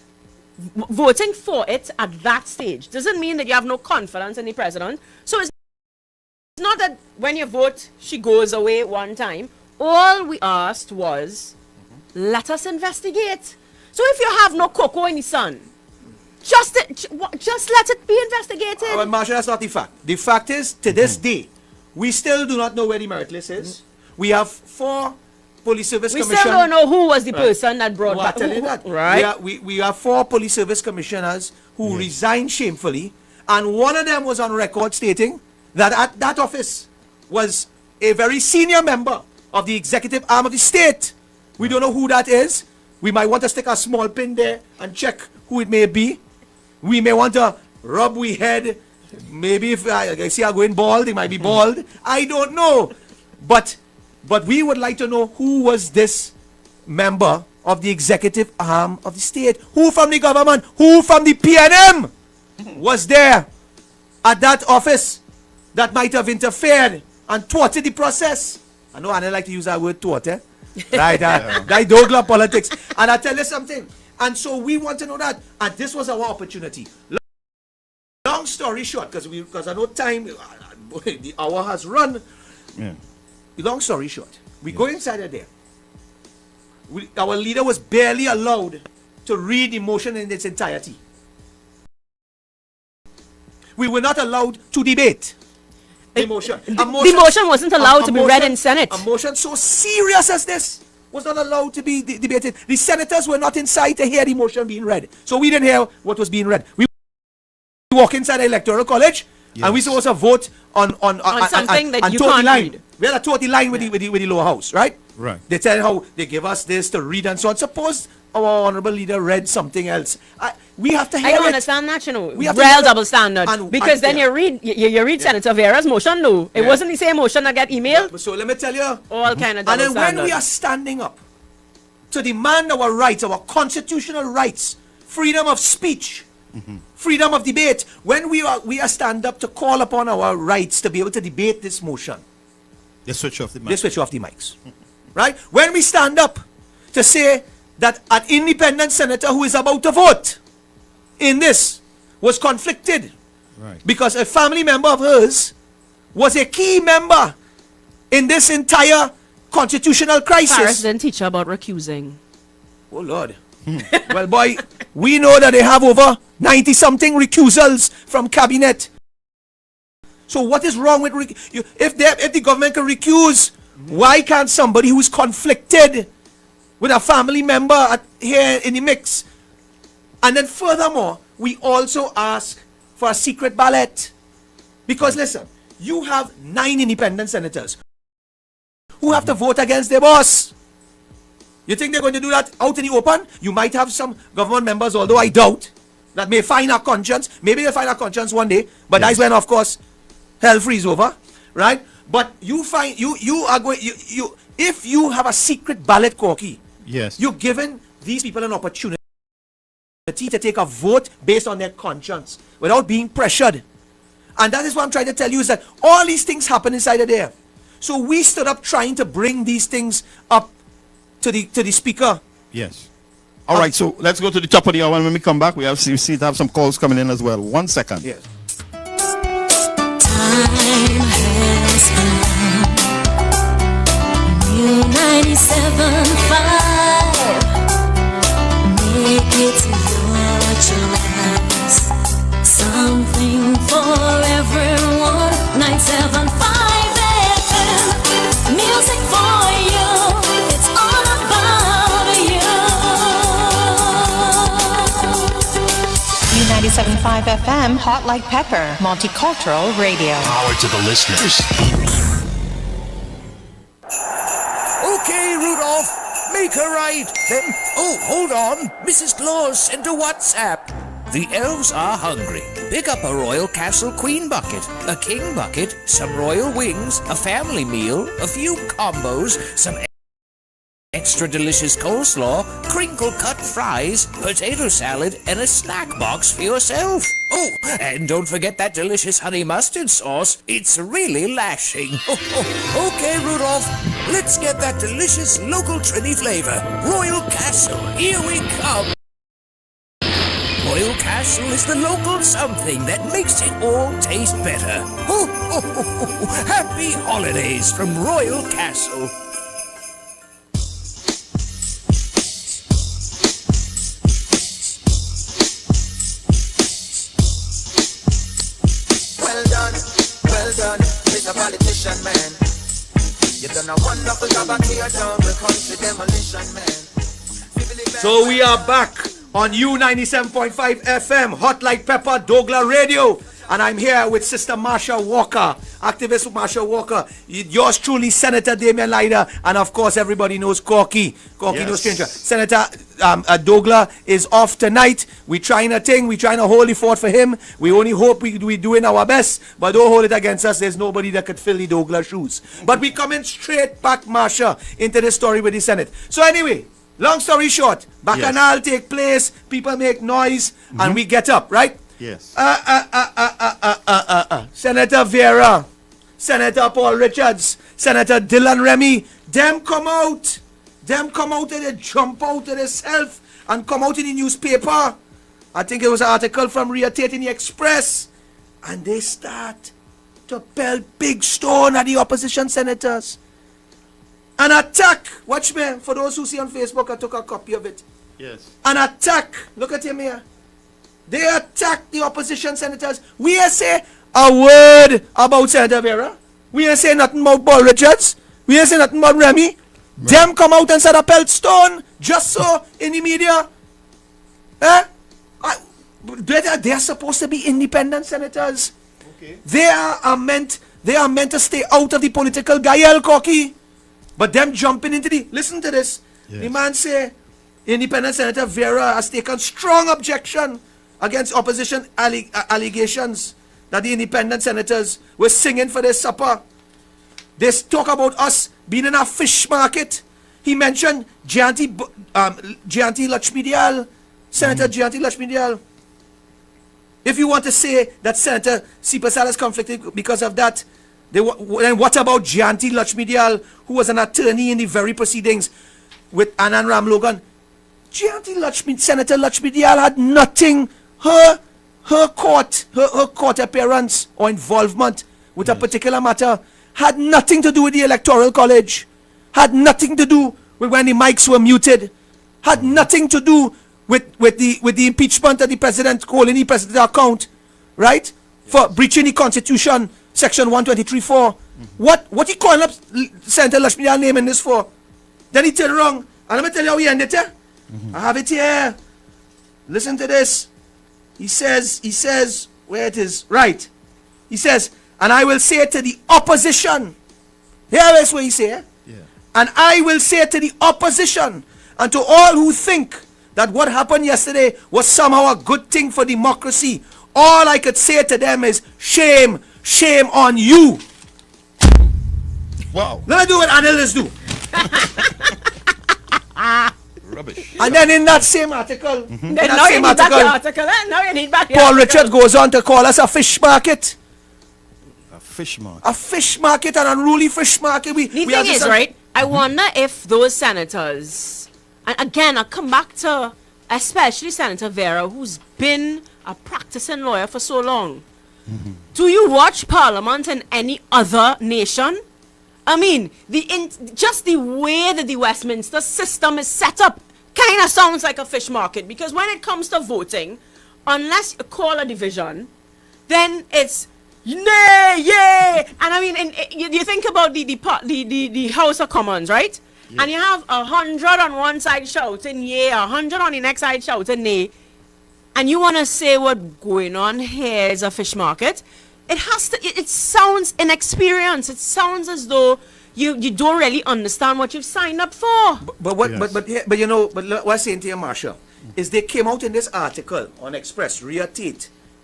voting for it at that stage doesn't mean that you have no confidence in the president. So it's not that when you vote, she goes away one time. All we asked was, let us investigate. So if you have no cocoa in the sun, just let it be investigated. Well, Marsha, that's not the fact. The fact is, to this day, we still do not know where the merit list is. We have 4 police service We commissioners. still don't know who was the person that brought Well, back. I tell you that. Right? We have 4 police service commissioners who resigned shamefully, and one of them was on record stating that at that office was a very senior member of the executive arm of the state. We don't know who that is. We might want to stick a small pin there and check who it may be. We may want to rub we head. Maybe if I see her going bald, it might be bald. I don't know. But we would like to know who was this member of the executive arm of the state. Who from the government, who from the PNM was there at that office that might have interfered and thwarted the process. I know I don't like to use that word thwart, eh? Right, that douglAR politics. And I tell you something. And so we want to know that. And this was our opportunity. Long story short, because I know time, the hour has run. Yeah. Long story short, we go inside of there. Our leader was barely allowed to read the motion in its entirety. We were not allowed to debate the motion. The motion wasn't allowed to be read in Senate. A motion so serious as this was not allowed to be debated. The senators were not inside to hear the motion being read. So we didn't hear what was being read. We walk inside the electoral college and we supposed to vote on something that you toe the can't line. read. We had a toe the line with the lower house, right? Right. They tell how they give us this to read and so on. Suppose our honorable leader read something else. We have to hear I don't it. understand that, you know. We have to Real hear it. double standard. Because then you read Senator Vera's motion, no. It wasn't the same motion that get emailed. So let me tell you. All kind of double And then standard. when we are standing up to demand our rights, our constitutional rights, freedom of speech, freedom of debate, when we are stand up to call upon our rights to be able to debate this motion, They switch off the mic. they switch off the mics. Right? When we stand up to say that an independent senator who is about to vote in this was conflicted Right. because a family member of hers was a key member in this entire constitutional Paris crisis. didn't teach her about recusing. Oh Lord. Well, boy, we know that they have over 90-something recusals from cabinet. So what is wrong with if the government can recuse, why can't somebody who's conflicted with a family member here in the mix? And then furthermore, we also ask for a secret ballot. Because listen, you have 9 independent senators who have to vote against their boss. You think they're going to do that out in the open? You might have some government members, although I doubt, that may find a conscience. Maybe they'll find a conscience one day, but that's when, of course, hell freeze over, right? But you find you are going if you have a secret ballot, Corky, Yes. you're giving these people an opportunity to take a vote based on their conscience without being pressured. And that is what I'm trying to tell you, is that all these things happen inside of there. So we stood up trying to bring these things up to the speaker. Yes. All right, so let's go to the top of the hour, and when we come back, we have some calls coming in as well. 1 second. Yes. Time has come. New 97.5. Make it your choice. Something for everyone. 97.5 FM. Music for you. It's all about you. 97.5 FM, Hot Like Pepper, Multicultural Radio. Power to the listeners. Okay, Rudolph, make her right. Then, oh, hold on. Mrs. Claus sent a WhatsApp. The elves are hungry. Pick up a Royal Castle Queen bucket, a King bucket, some royal wings, a family meal, a few combos, some extra delicious coleslaw, crinkle cut fries, potato salad, and a snack box for yourself. Oh, and don't forget that delicious honey mustard sauce. It's really lashing. Okay, Rudolph, let's get that delicious local Trini flavor. Royal Castle, here we come. Royal Castle is the local something that makes it all taste better. Happy holidays from Royal Castle. Well done, Mr. Politician Man. You've done a wonderful job at tear down the country demolition, man. So we are back on U97.5 FM, Hot Like Pepper, douglAR Radio. And I'm here with Sister Marsha Walker, activist Marsha Walker. Yours truly, Senator Damian Lyder. And of course, everybody knows Corky. Corky, no stranger. Senator douglAR is off tonight. We're trying a thing. We're trying to hold the fort for him. We only hope we're doing our best. But don't hold it against us. There's nobody that could fill the douglAR shoes. But we coming straight back, Marsha, into the story with the Senate. So anyway, long story short, Bacchanal take place, people make noise, and we get up, right? Yes. Senator Vera, Senator Paul Richards, Senator Dylan Remy, them come out and they jump out of themselves and come out in the newspaper. I think it was an article from Brea in the Express, and they start to pelt big stone at the opposition senators. An attack, watch me, for those who see on Facebook, I took a copy of it. Yes. An attack, look at him here. They attack the opposition senators. We ain't say a word about Senator Vera. We ain't say nothing about Paul Richards. We ain't say nothing about Remy. Right. Them come out and said a pelt stone just so in the media. They are supposed to be independent senators. Okay. They are meant to stay out of the political guile, Corky. But them jumping into the, listen to this. Yes. The man say, Independent Senator Vera has taken strong objection against opposition allegations that the independent senators were singing for their supper. They talk about us being in a fish market. He mentioned Jayanti Lakshmidiyal, Senator Jayanti Lakshmidiyal. If you want to say that Senator Sipasal is conflicted because of that, then what about Jayanti Lakshmidiyal, who was an attorney in the very proceedings with Anand Ram Logan? Senator Lakshmidiyal had nothing. Her court appearance or involvement with a particular matter had nothing to do with the Electoral College, had nothing to do with when the mics were muted, had nothing to do with the impeachment of the president, holding the president's account, right? For breaching the Constitution, Section 123(4). What he calling up Senator Lakshmidiyal name in this for? Then he turned wrong. And let me tell you how he ended it. I have it here. Listen to this. He says, where it is, right. He says, and I will say to the opposition. Here is what he said. Yeah. And I will say to the opposition and to all who think that what happened yesterday was somehow a good thing for democracy, all I could say to them is, shame, shame on you. Wow. Let me do what analysts do. Rubbish. And then in that same article, Paul Richards goes on to call us a fish market. A fish market. A fish market, an unruly fish market. The thing is, right, I wonder if those senators, and again, I come back to especially Senator Vera, who's been a practicing lawyer for so long. Do you watch Parliament in any other nation? I mean, just the way that the Westminster system is set up kind of sounds like a fish market, because when it comes to voting, unless you call a division, then it's nay, yay. And I mean, you think about the House of Commons, right? Yeah. And you have 100 on one side shouting yay, 100 on the next side shouting nay, and you want to say what's going on here is a fish market. It sounds inexperienced. It sounds as though you don't really understand what you've signed up for. But what I'm saying to you, Marsha, is they came out in this article on Express, Brea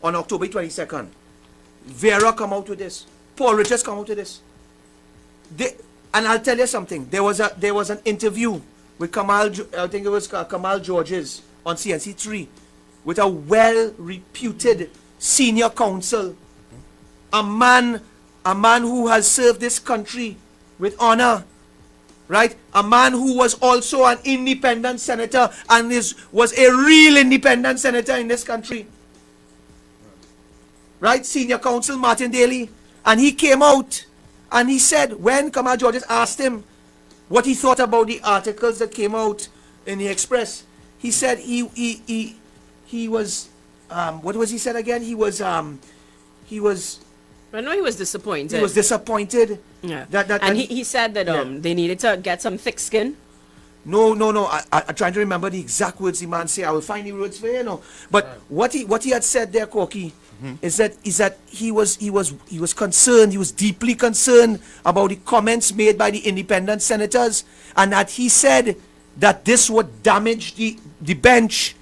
on October 22nd. Vera come out with this. Paul Richards come out with this. And I'll tell you something. There was an interview with I think it was Kamal Georges on CNC3, with a well-reputed senior counsel, a man who has served this country with honor, right? A man who was also an independent senator and was a real independent senator in this country, right? Senior counsel Martin Daly, and he came out and he said, when Kamal Georges asked him what he thought about the articles that came out in the Express, he said he was what was he said again? He was I know he was disappointed. He was disappointed. Yeah. And he said that they needed to get some thick skin. No. I'm trying to remember the exact words the man said. I will find the words for you, But what he had said there, Corky, is that he was concerned. He was deeply concerned about the comments made by the independent senators, and that he said that this would damage the bench,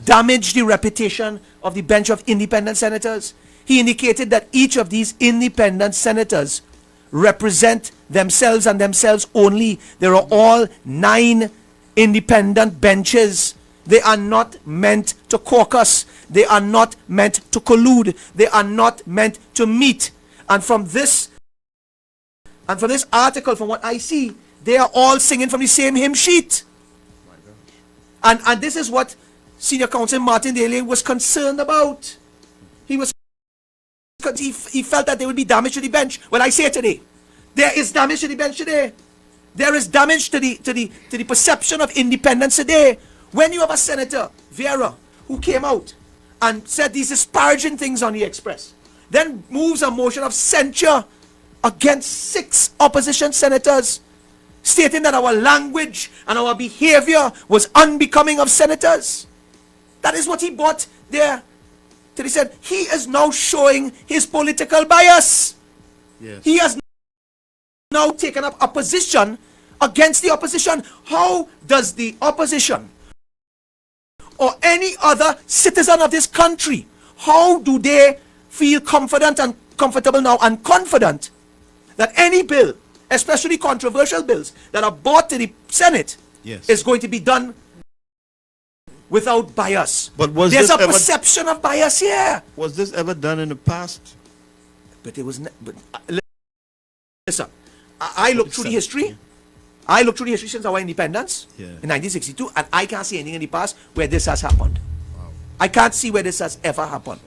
damage the reputation of the bench of independent senators. He indicated that each of these independent senators represent themselves and themselves only. There are all 9 independent benches. They are not meant to caucus. They are not meant to collude. They are not meant to meet. And from this article, from what I see, they are all singing from the same hymn sheet. And this is what Senior Counsel Martin Daly was concerned about. He felt that there would be damage to the bench. Well, I say today, there is damage to the bench today. There is damage to the perception of independence today. When you have a Senator, Vera, who came out and said these disparaging things on the Express, then moves a motion of censure against 6 opposition senators, stating that our language and our behavior was unbecoming of senators. That is what he brought there. Till he said he is now showing his political bias. Yes. He has now taken up a position against the opposition. How does the opposition or any other citizen of this country, how do they feel confident and comfortable now and confident that any bill, especially controversial bills that are brought to the Senate, is going to be done without bias? But there's a perception of bias here. Was this ever done in the past? But it was. Listen, I looked through the history. I looked through the history since our independence in 1962, and I can't see anything in the past where this has happened. Wow. I can't see where this has ever happened.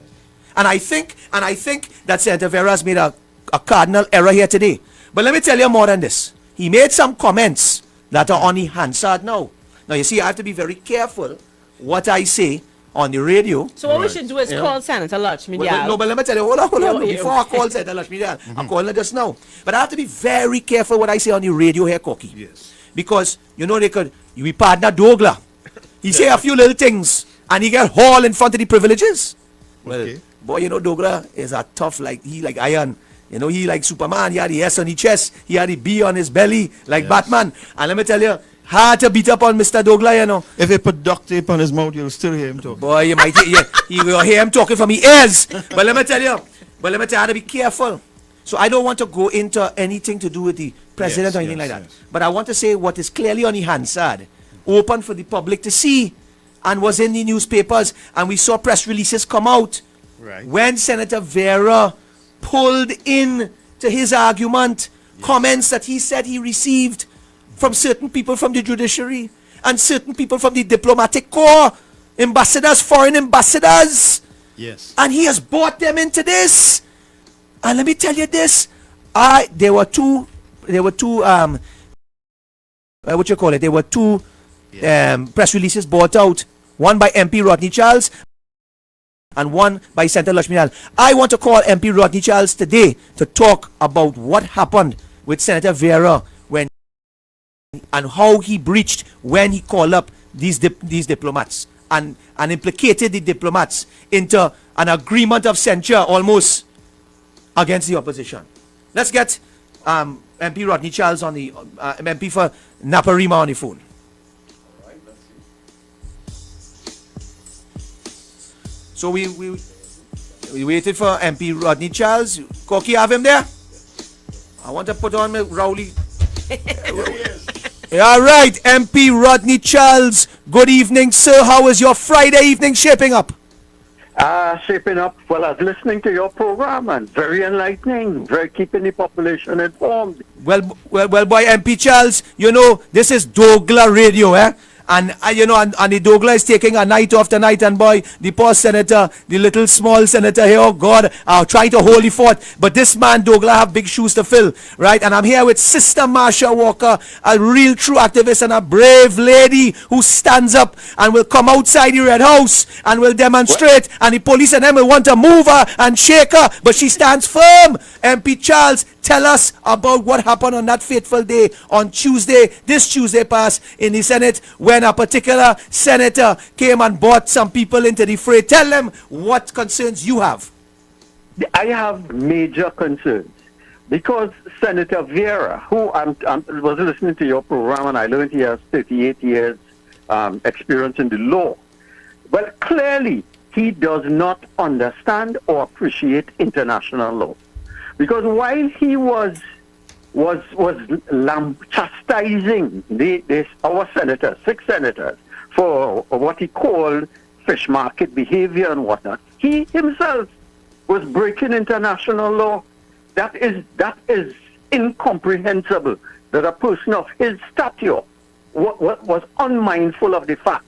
And I think that Senator Vera has made a cardinal error here today. But let me tell you more than this. He made some comments that are on the Hansard now. Now you see, I have to be very careful what I say on the radio. So what we should do is call Senator Lakshmi Dayal. No, but let me tell you, hold on. Before I call Senator Lakshmi Dayal, I'm calling her just now. But I have to be very careful what I say on the radio here, Corky. Yes. Because, you be partner douglAR. He say a few little things, and he get hauled in front of the privileges. Well, boy, douglAR is a tough, he like iron. He like Superman. He had the S on his chest. He had the B on his belly, like Batman. And let me tell you, hard to beat up on Mr. douglAR, If he put duct tape on his mouth, you'll still hear him talk. Boy, you might you will hear him talking from his ears. But let me tell you, I have to be careful. So I don't want to go into anything to do with the president or anything like that. But I want to say what is clearly on the Hansard, open for the public to see, and was in the newspapers, and we saw press releases come out. Right. When Senator Vera pulled in to his argument comments that he said he received from certain people from the judiciary and certain people from the diplomatic corps, ambassadors, foreign ambassadors. Yes. And he has brought them into this. And let me tell you this. There were two press releases brought out. One by MP Rodney Charles and one by Senator Lakshmi Dayal. I want to call MP Rodney Charles today to talk about what happened with Senator Vera and how he breached when he called up these diplomats and implicated the diplomats into an agreement of censure almost against the opposition. Let's get MP Rodney Charles on the MP for Naparima on the phone. So we waited for MP Rodney Charles. Corky, have him there? I want to put on my Rowley. All right, MP Rodney Charles. Good evening, sir. How is your Friday evening shaping up? Shaping up, well, I was listening to your program and very enlightening, very keeping the population informed. Well, boy, MP Charles, you know, this is douglAR radio, eh? And you know, and the douglAR is taking a night off tonight, and boy, the poor senator, the little small senator here, oh God, I'll try to hold the fort. But this man, douglAR, have big shoes to fill, right? And I'm here with Sister Marsha Walker, a real true activist and a brave lady who stands up and will come outside the Red House and will demonstrate. And the police and them will want to move her and shake her, but she stands firm. MP Charles, tell us about what happened on that fateful day on Tuesday, this Tuesday past in the Senate, when a particular senator came and brought some people into the fray. Tell them what concerns you have. I have major concerns because Senator Brea, who I was listening to your program and I learned he has 38 years experience in the law. But clearly, he does not understand or appreciate international law. Because while he was chastising our senators, 6 senators, for what he called fish market behavior and whatnot, he himself was breaking international law. That is incomprehensible that a person of his stature was unmindful of the fact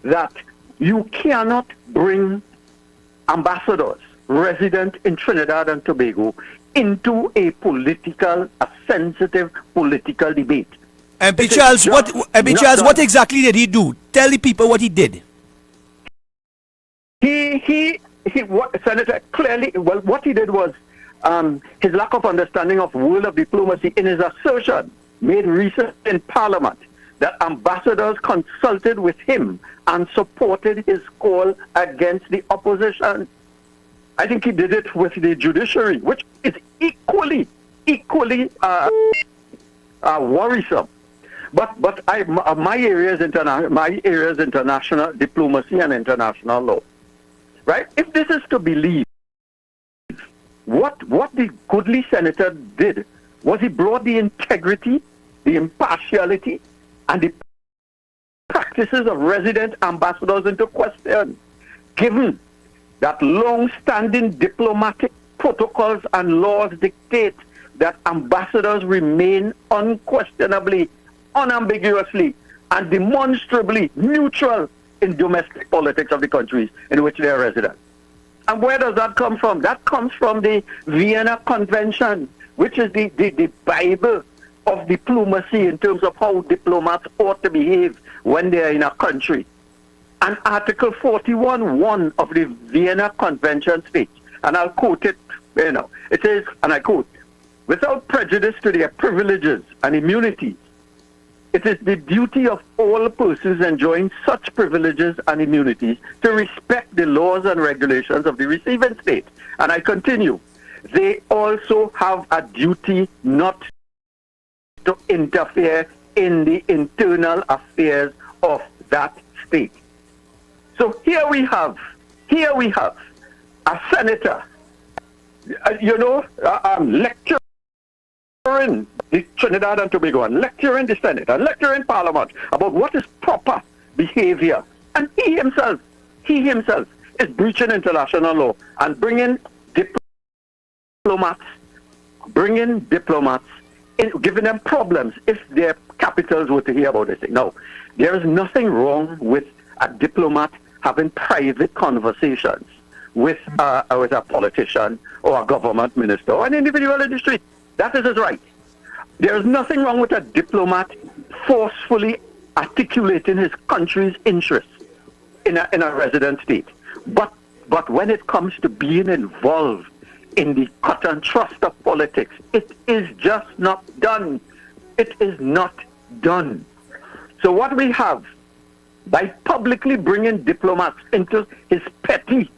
that you cannot bring ambassadors resident in Trinidad and Tobago into a sensitive political debate. MP Charles, what exactly did he do? Tell the people what he did. Senator, clearly, well, what he did was his lack of understanding of world of diplomacy in his assertion made recent in Parliament that ambassadors consulted with him and supported his call against the opposition. I think he did it with the Judiciary, which is equally worrisome. But my area is international diplomacy and international law, right? If this is to believe, what the goodly senator did was he brought the integrity, the impartiality, and the practices of resident ambassadors into question, given that long-standing diplomatic protocols and laws dictate that ambassadors remain unquestionably, unambiguously, and demonstrably neutral in domestic politics of the countries in which they are resident. And where does that come from? That comes from the Vienna Convention, which is the Bible of diplomacy in terms of how diplomats ought to behave when they are in a country. And Article 41(1) of the Vienna Convention states, and I'll quote it, it says, and I quote, "Without prejudice to their privileges and immunities, it is the duty of all persons enjoying such privileges and immunities to respect the laws and regulations of the receiving state." And I continue, "They also have a duty not to interfere in the internal affairs of that state." So here we have a senator, lecturing the Trinidad and Tobago, and lecturing the Senate, and lecturing Parliament about what is proper behavior. And he himself is breaching international law and bringing diplomats, giving them problems if their capitals were to hear about this thing. Now, there is nothing wrong with a diplomat having private conversations with a politician or a government minister or an individual in the street. That is his right. There is nothing wrong with a diplomat forcefully articulating his country's interests in a resident state. But when it comes to being involved in the cut and thrust of politics, it is just not done. It is not done. So what we have, by publicly bringing diplomats into his petty,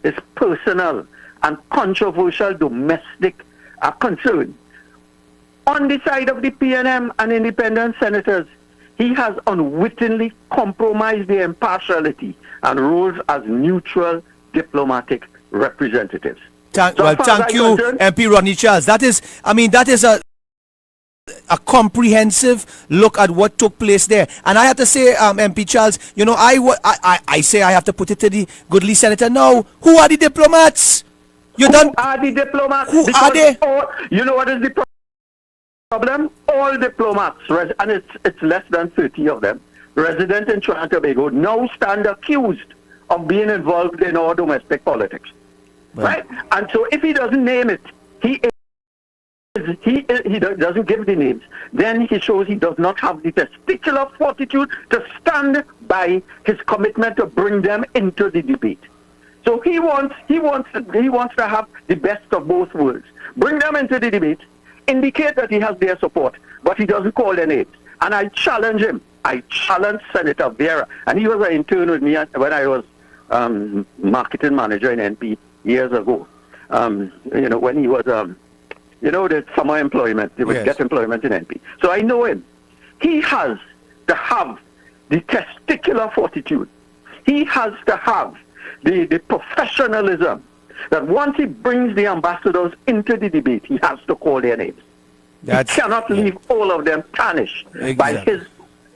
his personal and controversial domestic concern, on the side of the PNM and independent senators, he has unwittingly compromised their impartiality and roles as neutral diplomatic representatives. Thank you, MP Rodney Charles. That is a a comprehensive look at what took place there. And I have to say, MP Charles, you know, I say I have to put it to the goodly senator now. Who are the diplomats? Who are the diplomats? Who are they? You know what is the problem? All diplomats, and it's less than 30 of them, resident in Trinidad and Tobago, now stand accused of being involved in our domestic politics. Right? And so if he doesn't name it, he doesn't give the names, then he shows he does not have the testicular fortitude to stand by his commitment to bring them into the debate. So he wants to have the best of both worlds. Bring them into the debate, indicate that he has their support, but he doesn't call their names. And I challenge him. I challenge Senator Brea, and he was an intern with me when I was marketing manager in NP years ago. You know, when he was the summer employment, they would get employment in NP. So I know him. He has to have the testicular fortitude. He has to have the professionalism that once he brings the ambassadors into the debate, he has to call their names. He cannot leave all of them tarnished by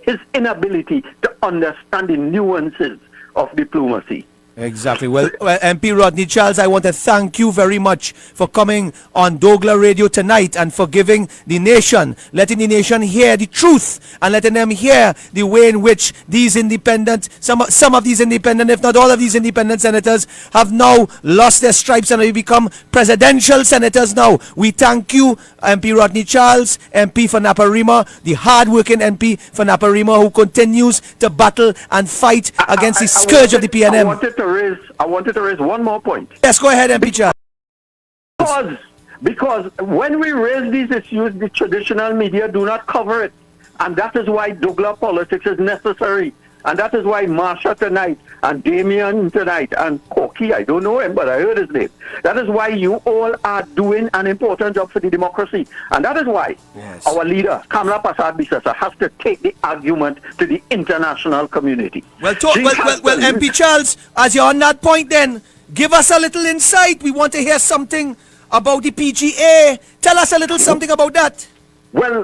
his inability to understand the nuances of diplomacy. Exactly. Well, MP Rodney Charles, I want to thank you very much for coming on douglAR Radio tonight and for giving the nation, letting the nation hear the truth and letting them hear the way in which these independent, some of these independent, if not all of these independent senators have now lost their stripes and have become presidential senators now. We thank you, MP Rodney Charles, MP for Naparima, the hard-working MP for Naparima who continues to battle and fight against the scourge of the PNM. I wanted to raise one more point. Yes, go ahead, MP Charles. Because when we raise these issues, the traditional media do not cover it. And that is why douglAR politics is necessary. And that is why Marsha tonight, and Damien tonight, and Corky, I don't know him, but I heard his name. That is why you all are doing an important job for the democracy. And that is why our leader, Kamala Persad-Bissessar, has to take the argument to the international community. Well, MP Charles, as you're on that point then, give us a little insight. We want to hear something about the PGA. Tell us a little something about that. Well,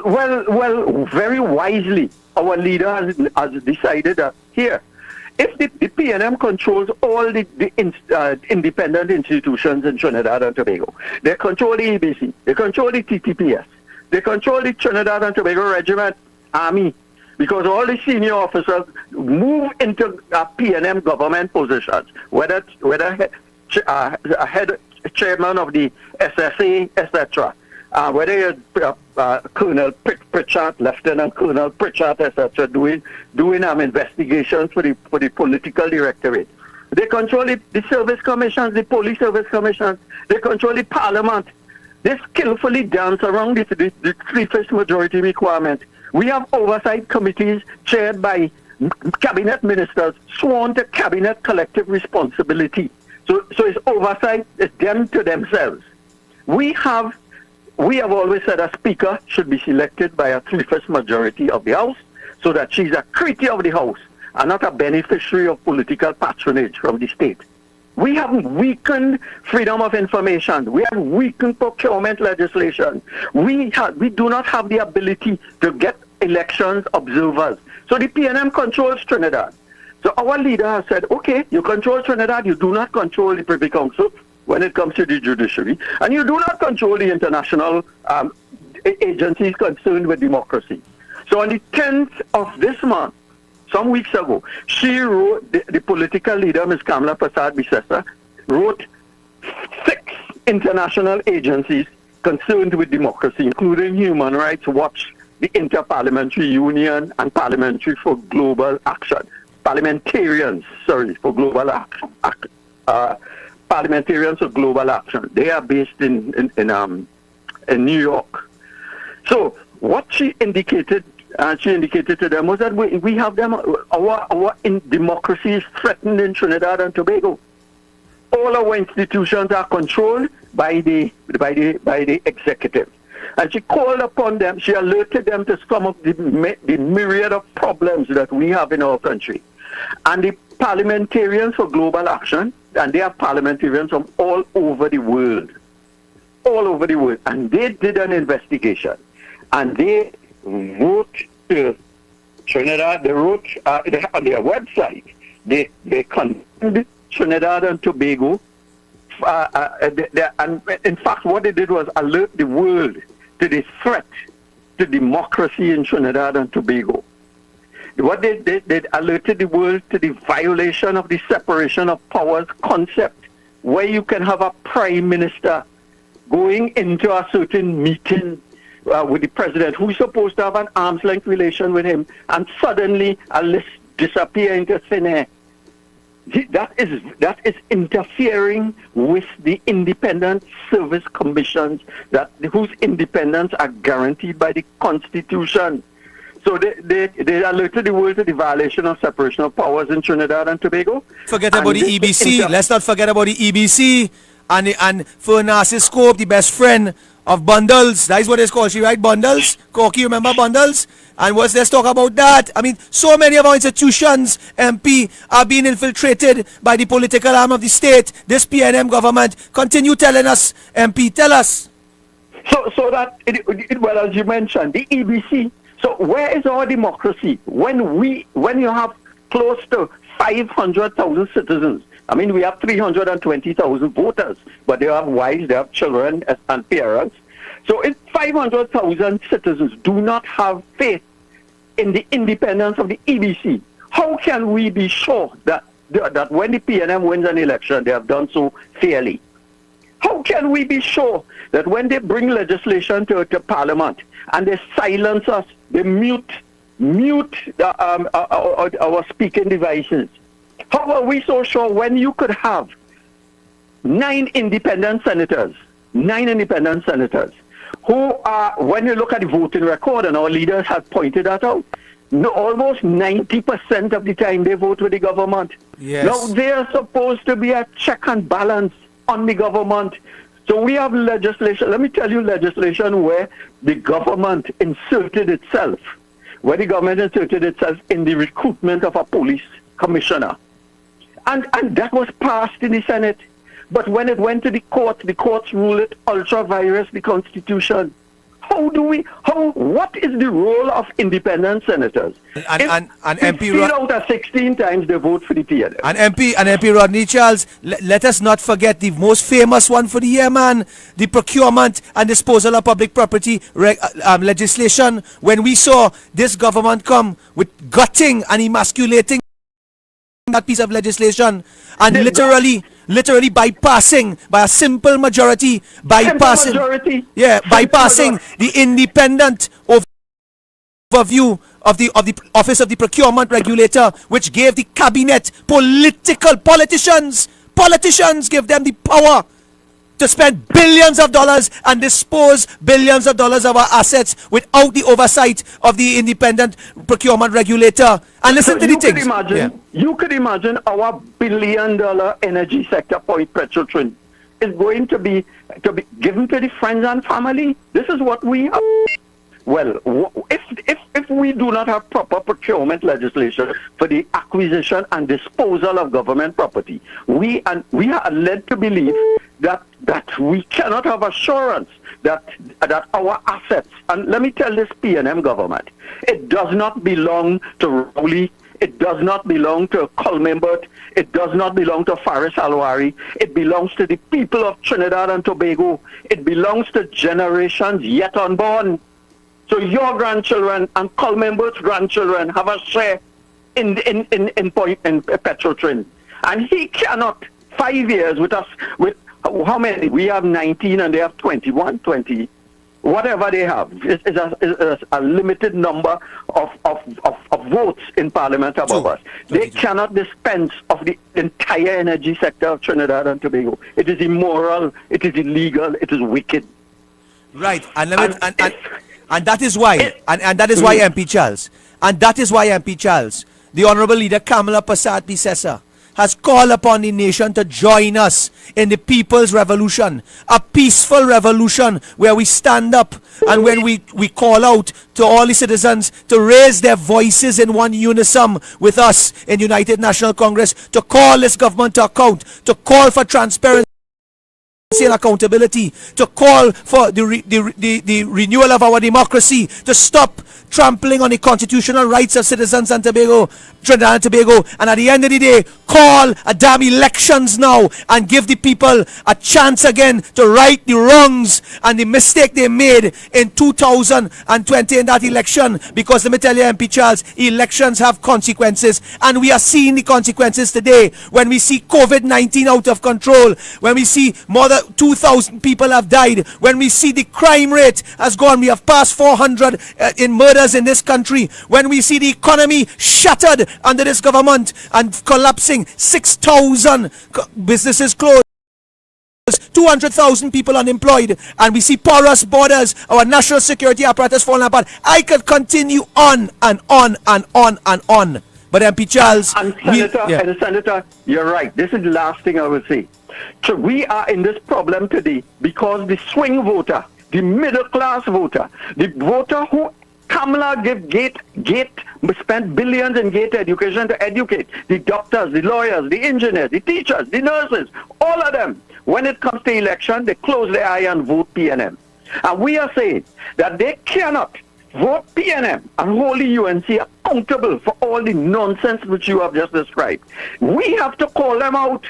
very wisely, our leader has decided that here, if the PNM controls all the independent institutions in Trinidad and Tobago, they control the EBC, they control the TTPS, they control the Trinidad and Tobago Regiment Army, because all the senior officers move into PNM government positions, whether head chairman of the SSA, etc. Whether you're Colonel Pritchard, Lieutenant Colonel Pritchard, etc., doing investigations for the political directorate. They control the service commissions, the police service commissions. They control the parliament. They skillfully dance around the 3/5 majority requirement. We have oversight committees chaired by cabinet ministers sworn to cabinet collective responsibility. So it's oversight, it's them to themselves. We have always said a speaker should be selected by a 3/5 majority of the House so that she's a critic of the House and not a beneficiary of political patronage from the state. We have weakened freedom of information. We have weakened procurement legislation. We do not have the ability to get elections observers. So the PNM controls Trinidad. So our leader has said, okay, you control Trinidad, you do not control the Privy Council when it comes to the judiciary, and you do not control the international agencies concerned with democracy. So on the 10th of this month, some weeks ago, she wrote, the political leader, Ms. Kamala Persad-Bissessar, wrote 6 international agencies concerned with democracy, including Human Rights Watch, the Inter-Parliamentary Union, and Parliamentarians for Global Action. Parliamentarians for Global Action. They are based in New York. So what she indicated to them was that we have them. Our democracy is threatened in Trinidad and Tobago. All our institutions are controlled by the executive. And she called upon them. She alerted them to some of the myriad of problems that we have in our country. And the Parliamentarians for Global Action, and they are parliamentarians from all over the world. And they did an investigation. and they wrote to Trinidad. They wrote on their website. They condemned Trinidad and Tobago. And in fact, what they did was alert the world to the threat to democracy in Trinidad and Tobago. What they alerted the world to the violation of the separation of powers concept, where you can have a prime minister going into a certain meeting with the president, who's supposed to have an arm's length relation with him, and suddenly a list disappear into thin air. That is interfering with the independent service commissions whose independence are guaranteed by the Constitution. So they alerted the world to the violation of separation of powers in Trinidad and Tobago. Forget about the EBC. Let's not forget about the EBC and Furnas's Scope, the best friend of Bundles. That is what it's called. She right? Bundles? Corky, remember Bundles? And let's talk about that. I mean, so many of our institutions, MP, are being infiltrated by the political arm of the state. This PNM government. Continue telling us, MP, tell us. So that, well, as you mentioned, the EBC. So where is our democracy? When you have close to 500,000 citizens, I mean, we have 320,000 voters, but they have wives, they have children and parents. So if 500,000 citizens do not have faith in the independence of the EBC, how can we be sure that when the PNM wins an election, they have done so fairly? How can we be sure that when they bring legislation to Parliament and they silence us, they mute our speaking devices? How are we so sure when you could have 9 independent senators who are, when you look at the voting record, and our leaders have pointed that out, almost 90% of the time they vote with the government. Yes. Now they are supposed to be a check and balance on the government. So we have legislation, let me tell you, legislation where the government inserted itself in the recruitment of a police commissioner. And that was passed in the Senate. But when it went to the courts ruled it ultra-virus the Constitution. What is the role of independent senators? And MP 15 out of 16 times they vote for the PNM. And MP Rodney Charles, let us not forget the most famous one for the year, man, the procurement and disposal of public property legislation. When we saw this government come with gutting and emasculating that piece of legislation and literally bypassing by a simple majority, bypassing the independent overview of the Office of the Procurement Regulator, which gave the cabinet politicians give them the power to spend billions of dollars and dispose billions of dollars of our assets without the oversight of the independent procurement regulator. And listen to the things. You could imagine our $1 billion energy sector, Point Petrotrin, is going to be given to the friends and family. This is what we have. Well, if we do not have proper procurement legislation for the acquisition and disposal of government property, we are led to believe that we cannot have assurance that our assets, and let me tell this PNM government, it does not belong to Rowley, it does not belong to Colmembert, it does not belong to Faris Alwari, it belongs to the people of Trinidad and Tobago, it belongs to generations yet unborn. So your grandchildren and Colmembert's grandchildren have a share in Petrotrin. And he cannot, 5 years with us, with how many? We have 19 and they have 21, 20, whatever they have. It's a limited number of votes in Parliament above us. They cannot dispense of the entire energy sector of Trinidad and Tobago. It is immoral, it is illegal, it is wicked. Right, and that is why, and that is why MP Charles, the Honorable Leader Kamala Prasad Pisesa, has called upon the nation to join us in the people's revolution, a peaceful revolution where we stand up and when we call out to all the citizens to raise their voices in one unison with us in United National Congress, to call this government to account, to call for transparency. and accountability, to call for the renewal of our democracy, to stop trampling on the constitutional rights of citizens in Trinidad and Tobago, and at the end of the day, call a damn elections now and give the people a chance again to right the wrongs and the mistake they made in 2020 in that election. Because let me tell you, MP Charles, elections have consequences, and we are seeing the consequences today when we see COVID-19 out of control, when we see more than 2,000 people have died, when we see the crime rate has gone, we have passed 400 in murders in this country, when we see the economy shattered under this government and collapsing, 6,000 businesses closed, 200,000 people unemployed, and we see porous borders, our national security apparatus falling apart. I could continue on and on and on and on. But MP Charles, and Senator, you're right. This is the last thing I will say. So we are in this problem today because the swing voter, the middle class voter, the voter who Kamala spent billions in gate education to educate the doctors, the lawyers, the engineers, the teachers, the nurses, all of them. When it comes to election, they close their eye and vote PNM. And we are saying that they cannot vote PNM and hold the UNC accountable for all the nonsense which you have just described. We have to call them out.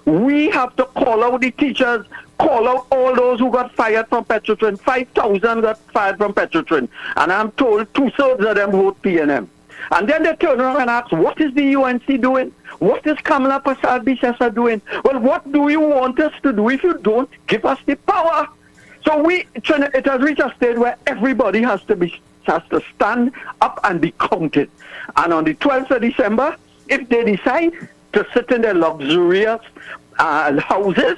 We have to call out the teachers, call out all those who got fired from Petrotrin. 5,000 got fired from Petrotrin. And I'm told 2/3 of them vote PNM. And then they turn around and ask, what is the UNC doing? What is Kamala Prasad-Bisesa doing? Well, what do you want us to do if you don't give us the power? So it has reached a stage where everybody has to stand up and be counted. And on the 12th of December, if they decide to sit in their luxurious houses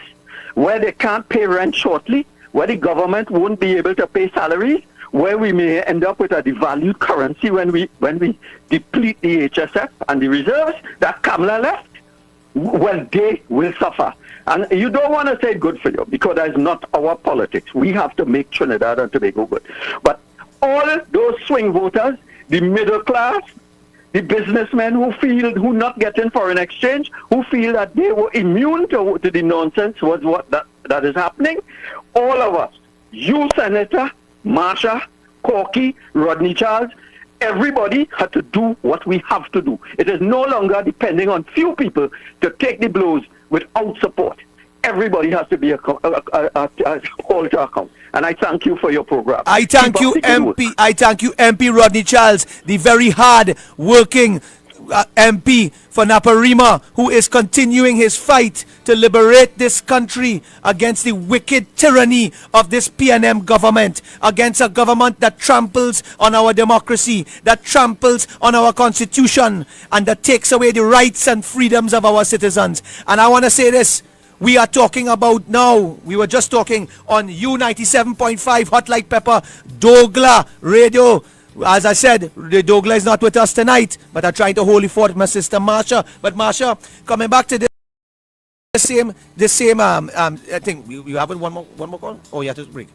where they can't pay rent shortly, where the government won't be able to pay salaries, where we may end up with a devalued currency when we deplete the HSF and the reserves that Kamala left, well, they will suffer. And you don't want to say good for you, because that is not our politics. We have to make Trinidad and Tobago good. But all those swing voters, the middle class, the businessmen who not getting foreign exchange, who feel that they were immune to the nonsense that is happening, all of us, you, Senator, Marsha, Corky, Rodney Charles, everybody had to do what we have to do. It is no longer depending on few people to take the blows without support. Everybody has to be called to account. And I thank you for your program. I thank you, MP Rodney Charles, the very hard working MP for Naparima, who is continuing his fight to liberate this country against the wicked tyranny of this PNM government, against a government that tramples on our democracy, that tramples on our constitution, and that takes away the rights and freedoms of our citizens. And I want to say this. We are talking about now, we were just talking on U97.5 Hot Like Pepper, douglAR Radio. As I said, the douglAR is not with us tonight, but I'm trying to hold it forth, my sister Marsha. But Marsha, coming back to the same, I think we have one more call? Oh, yeah, just break.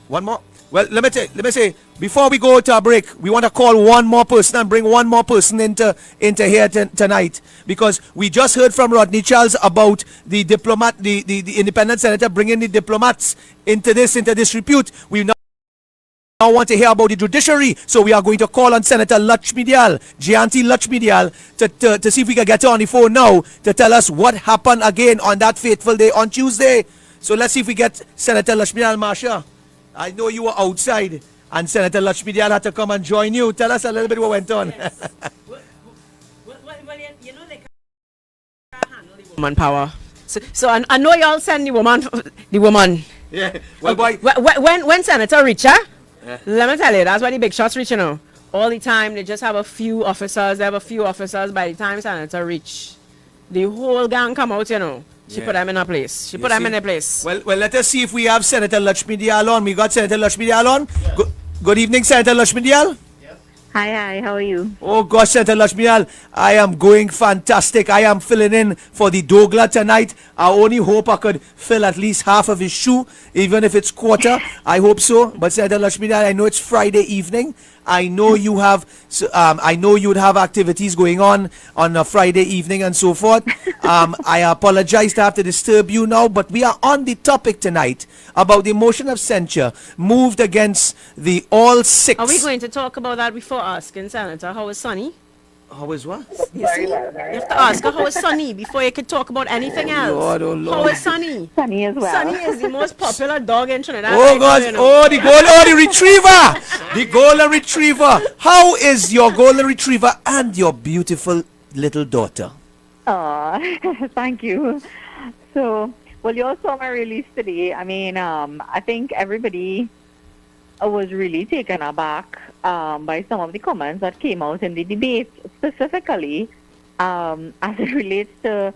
One more? Well, let me say, before we go to a break, we want to call one more person and bring one more person into here tonight, because we just heard from Rodney Charles about the diplomat, the independent senator bringing the diplomats into this repute. We now want to hear about the judiciary, so we are going to call on Senator Jayanti Lakshmidyal to see if we can get her on the phone now to tell us what happened again on that fateful day on Tuesday. So let's see if we get Senator Lakshmidyal. Marsha, I know you were outside, and Senator Lakshmidyal had to come and join you. Tell us a little bit what went on. Yes. well, you know, they can't handle the woman power. So I know y'all send the woman. Yeah. Well, boy. When Senator Richa, let me tell you, that's why the big shots reach, you know. All the time, they just have a few officers. They have a few officers. By the time Senator reach, the whole gang come out, you know. She put them in a place. She put them in a place. Well, let us see if we have Senator Lakshmidyal on. We got Senator Lakshmidyal on. Yeah. Good evening, Senator Lakshmidyal. Yes. Hi, how are you? Oh gosh, Senator Lashmial, I am going fantastic. I am filling in for the douglAR tonight. I only hope I could fill at least half of his shoe, even if it's quarter. I hope so. But Senator Lashmial, I know it's Friday evening. I know you have, I know you'd have activities going on a Friday evening and so forth. I apologize to have to disturb you now, but we are on the topic tonight about the motion of censure moved against the all six. Are we going to talk about that before asking Senator how is Sonny? How is what? You see, you have to ask her how is Sonny before you could talk about anything else. Lord, oh Lord. How is Sonny? Sonny as well. Sonny is the most popular dog in Trinidad. Oh God! Oh, the retriever, the golden retriever. How is your golden retriever and your beautiful little daughter? Oh, thank you. So, well, you all saw my release today. I mean, I think everybody was really taken aback by some of the comments that came out in the debate, specifically as it relates to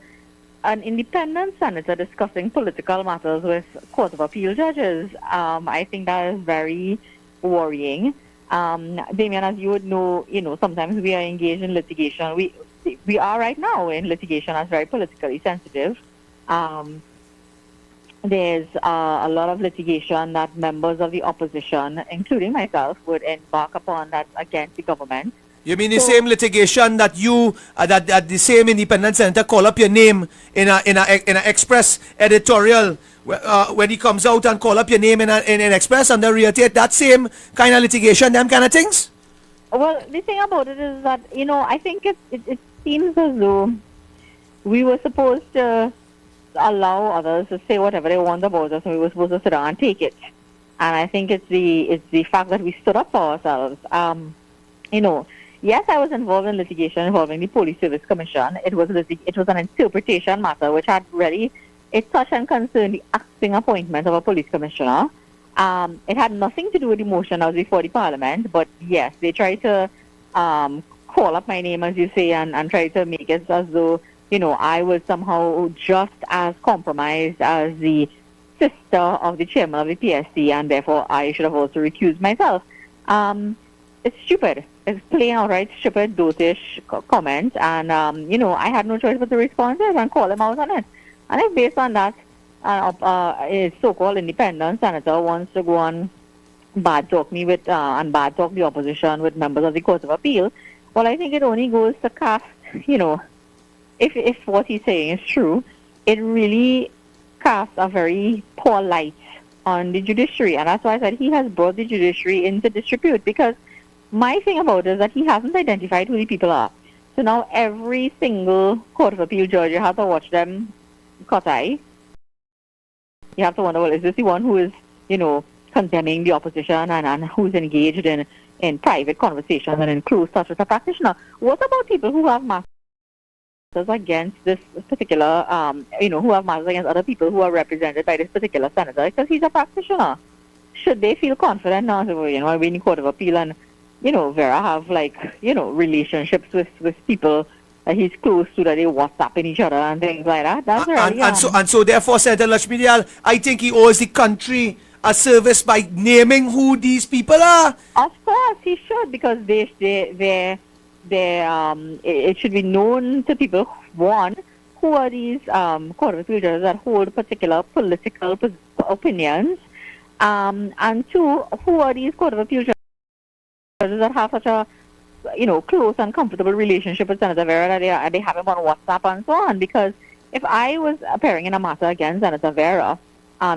an independent senator discussing political matters with Court of Appeal judges. I think that is very worrying. Damien, as you would know, sometimes we are engaged in litigation. We are right now in litigation that's very politically sensitive. There's a lot of litigation that members of the opposition, including myself, would embark upon that against the government. You mean the same litigation that you that the same independent senator call up your name in a express editorial when he comes out and call up your name in an express and then reiterate that same kind of litigation, them kind of things? Well, the thing about it is that I think it seems as though we were supposed to allow others to say whatever they want about us, and we were supposed to sit down and take it. And I think it's the fact that we stood up for ourselves. Yes, I was involved in litigation involving the Police Service Commission. It was an interpretation matter which had really touched and concerned the acting appointment of a police commissioner. It had nothing to do with the motion that was before the Parliament, but yes, they tried to call up my name, as you say, and try to make it as though I was somehow just as compromised as the sister of the chairman of the PSC, and therefore I should have also recused myself. It's stupid. It's plain outright stupid, dotish comment, and I had no choice but to respond to it and call him out on it. And if based on that, a so-called independent senator wants to go on bad talk me with and bad talk the opposition with members of the Court of Appeal, well, I think it only goes to cast, if what he's saying is true, it really casts a very poor light on the judiciary. And that's why I said he has brought the judiciary into disrepute, because my thing about it is that he hasn't identified who the people are. So now every single Court of Appeal judge, you have to watch them cut eye. You have to wonder, well, is this the one who is, condemning the opposition and who's engaged in private conversations and in close touch with a practitioner? What about people who have matters against this particular, who have matters against other people who are represented by this particular senator because he's a practitioner? Should they feel confident now, we in the Court of Appeal and, Vera have relationships with people that he's close to, that they WhatsApping each other and things like that? That's really and so therefore, Senator Lashmial, I think he owes the country a service by naming who these people are. Of course, he should, because it should be known to people, one, who are these Court of Appeal judges that hold particular political opinions, and two, who are these Court of Appeal judges that have such a close and comfortable relationship with Senator Vera that they have him on WhatsApp and so on. Because if I was appearing in a matter against Senator Vera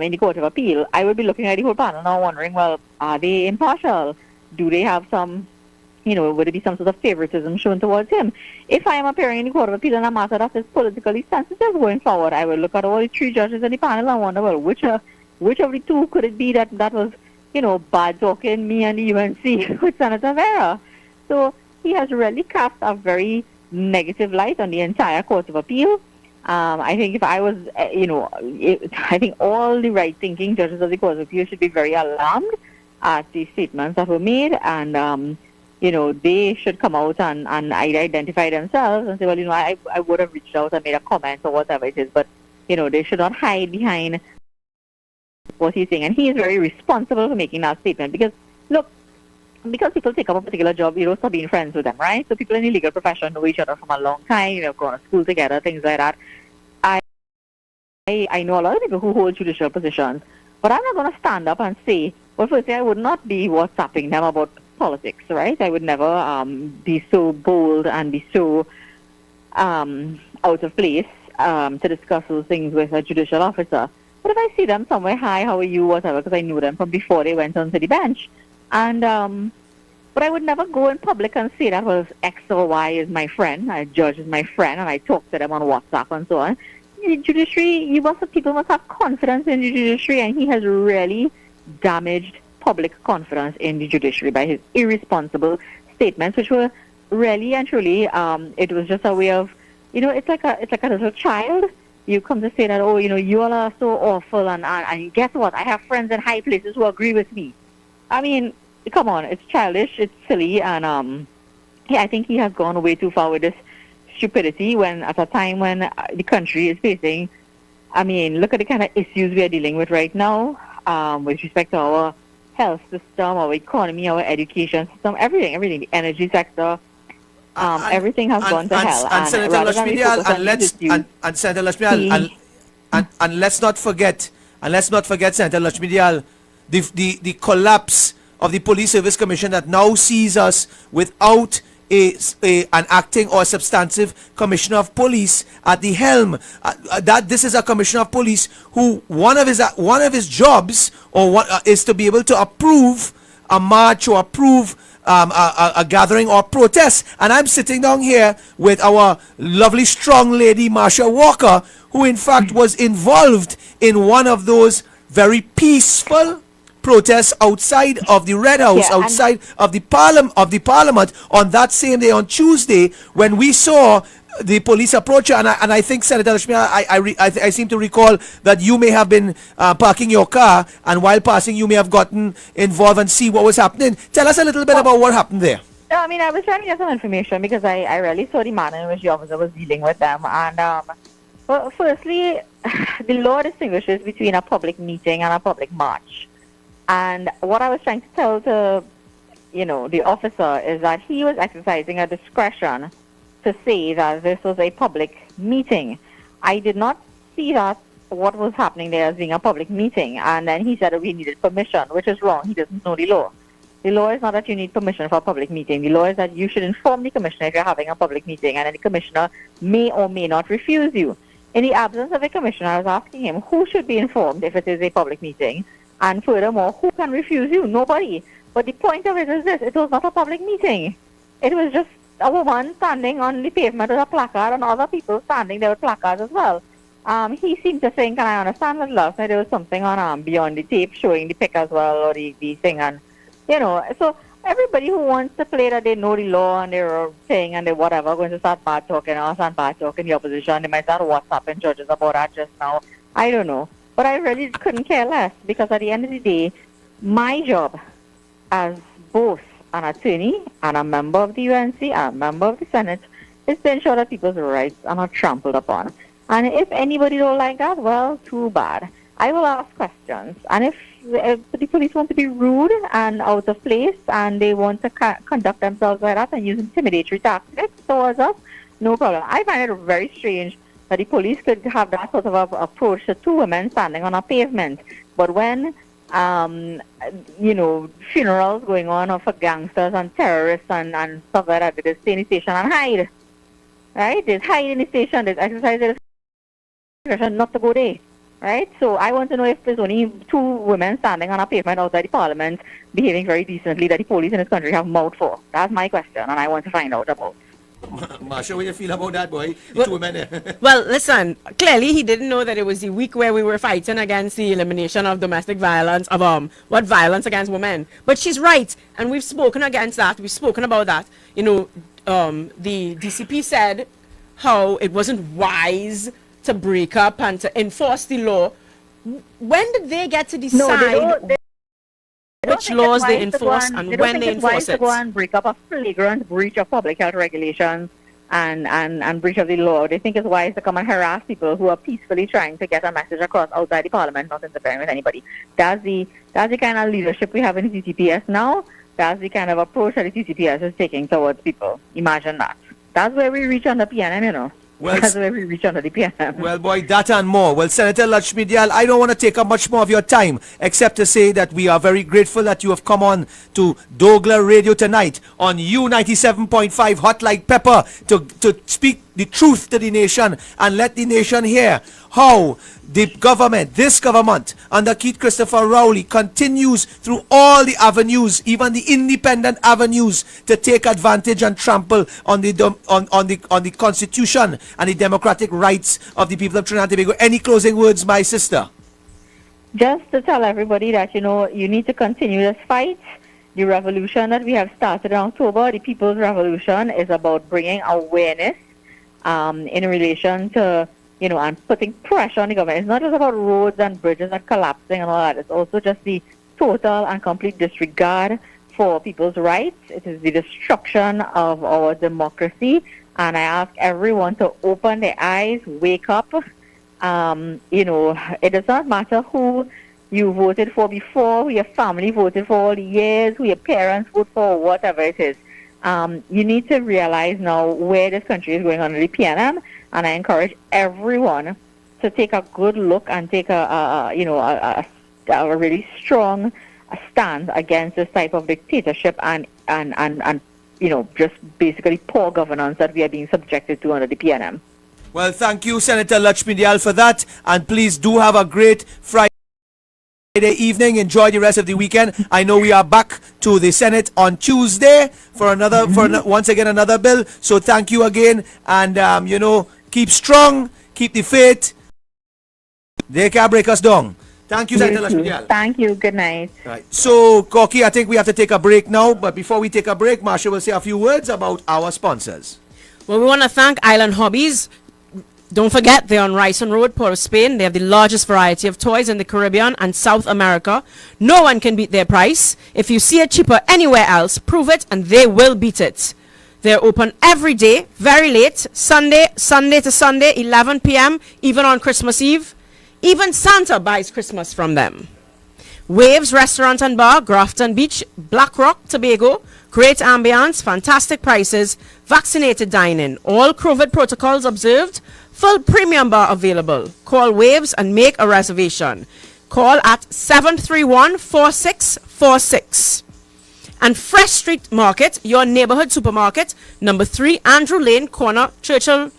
in the Court of Appeal, I would be looking at the whole panel now wondering, well, are they impartial? Do they have some, would it be some sort of favoritism shown towards him? If I am appearing in the Court of Appeal in a matter that is politically sensitive going forward, I will look at all the three judges in the panel and wonder, well, which of the two could it be that was, bad talking me and the UNC with Senator Vera? So he has really cast a very negative light on the entire Court of Appeal. I think if I was, I think all the right-thinking judges of the Court of Appeal should be very alarmed at the statements that were made, and, they should come out and identify themselves and say, well, I would have reached out and made a comment or whatever it is, but, they should not hide behind what he's saying. And he is very responsible for making that statement, because, look, because people take up a particular job, you don't stop being friends with them, right? So people in the legal profession know each other from a long time, going to school together, things like that. I know a lot of people who hold judicial positions, but I'm not going to stand up and say, well, firstly, I would not be WhatsApping them about politics, right? I would never be so bold and be so out of place to discuss those things with a judicial officer. But if I see them somewhere, hi, how are you, whatever, because I knew them from before they went onto the bench. And but I would never go in public and say that, well, X or Y is my friend, a judge is my friend, and I talk to them on WhatsApp and so on. The judiciary, people must have confidence in the judiciary, and he has really damaged public confidence in the judiciary by his irresponsible statements, which were really and truly, it was just a way of, it's like a little child. You come to say that, oh, you all are so awful, and guess what? I have friends in high places who agree with me. I mean, come on, it's childish, it's silly, and I think he has gone way too far with this stupidity when at a time when the country is facing, look at the kind of issues we are dealing with right now with respect to our health system, our economy, our education system, everything, the energy sector. Everything has gone to hell. And Senator Lashmidiyal, and let's not forget, Senator Lashmidiyal, the collapse of the Police Service Commission that now sees us without an acting or substantive commissioner of police at the helm. That this is a commissioner of police who one of his jobs is to be able to approve a march or approve a gathering or protest. And I'm sitting down here with our lovely strong lady Marsha Walker, who in fact was involved in one of those very peaceful protests outside of the Red House, outside of the Parliament on that same day, on Tuesday, when we saw the police approach her. And I think, Senator Lashmidiyal, I seem to recall that you may have been parking your car, and while passing you may have gotten involved and see what was happening. Tell us a little bit about what happened there. No, I was trying to get some information because I really saw the manner in which the officer was dealing with them. And well, firstly, the law distinguishes between a public meeting and a public march. And what I was trying to tell to, the officer is that he was exercising a discretion to say that this was a public meeting. I did not see that what was happening there as being a public meeting. And then he said that we needed permission, which is wrong. He doesn't know the law. The law is not that you need permission for a public meeting. The law is that you should inform the commissioner if you're having a public meeting, and then the commissioner may or may not refuse you. In the absence of a commissioner, I was asking him who should be informed if it is a public meeting. And furthermore, who can refuse you? Nobody. But the point of it is this: it was not a public meeting. It was just a woman standing on the pavement with a placard and other people standing there with placards as well. He seemed to think, and I understand that last night there was something on Beyond the Tape showing the pic as well, or the thing. And, so everybody who wants to play that they know the law and they're saying and they whatever, going to start bad talking or start bad talking the opposition. They might start WhatsApping judges about that just now. I don't know. But I really couldn't care less, because at the end of the day, my job as both an attorney and a member of the UNC and a member of the Senate is to ensure that people's rights are not trampled upon. And if anybody don't like that, well, too bad. I will ask questions. And if the police want to be rude and out of place and they want to conduct themselves like that and use intimidatory tactics towards us, no problem. I find it very strange that the police could have that sort of approach to two women standing on a pavement. But when, funerals going on for gangsters and terrorists and stuff like that, they just stay in the station and hide. Right? They hide in the station, they exercise their discretion not to go there. Right? So I want to know if there's only two women standing on a pavement outside the Parliament behaving very decently that the police in this country have mouth for. That's my question, and I want to find out about. Marsha, what do you feel about that, boy? Two women. Well, listen, clearly he didn't know that it was the week where we were fighting against the elimination of domestic violence, of violence against women. But she's right, and we've spoken against that. We've spoken about that. The DCP said how it wasn't wise to break up and to enforce the law. When did they get to decide which laws they enforce and when they enforce it? To go and break up a flagrant breach of public health regulations and breach of the law. They think it's wise to come and harass people who are peacefully trying to get a message across outside the Parliament, not interfering with anybody. That's the kind of leadership we have in the CCPS now. That's the kind of approach that the TCPS is taking towards people. Imagine that. That's where we reach on the PNM, you know. Well, that's where we reach under the PNM. Well, boy, that and more. Well, Senator Lakshmi Dayal, I don't want to take up much more of your time, except to say that we are very grateful that you have come on to douglAR Radio tonight on U97.5 Hot Like Pepper to speak the truth to the nation and let the nation hear how the government, this government, under Keith Christopher Rowley, continues through all the avenues, even the independent avenues, to take advantage and trample on the Constitution and the democratic rights of the people of Trinidad and Tobago. Any closing words, my sister? Just to tell everybody that, you need to continue this fight. The revolution that we have started in October, the People's Revolution, is about bringing awareness in relation to, and putting pressure on the government. It's not just about roads and bridges and collapsing and all that. It's also just the total and complete disregard for people's rights. It is the destruction of our democracy. And I ask everyone to open their eyes, wake up. It does not matter who you voted for before, who your family voted for all the years, who your parents voted for, whatever it is. You need to realize now where this country is going under the PNM, and I encourage everyone to take a good look and take a really strong stand against this type of dictatorship and just basically poor governance that we are being subjected to under the PNM. Well, thank you, Senator Lakshmi Dayal, for that, and please do have a great Friday evening. Enjoy the rest of the weekend. I know we are back to the Senate on Tuesday for once again another bill. So thank you again, and keep strong, keep the faith. They can't break us down. Thank you, Senator Lakshmi Dayal. Thank you. Good night. Right. So, Corky, I think we have to take a break now. But before we take a break, Marsha will say a few words about our sponsors. Well, we want to thank Island Hobbies. Don't forget, they're on Ryson Road, Port of Spain. They have the largest variety of toys in the Caribbean and South America. No one can beat their price. If you see it cheaper anywhere else, prove it and they will beat it. They're open every day, very late, Sunday to Sunday, 11 p.m., even on Christmas Eve. Even Santa buys Christmas from them. Waves Restaurant and Bar, Grafton Beach, Black Rock, Tobago. Great ambience, fantastic prices, vaccinated dining, all COVID protocols observed, full premium bar available. Call Waves and make a reservation. Call at 731-4646. And Fresh Street Market, your neighborhood supermarket, number 3, Andrew Lane, corner Churchill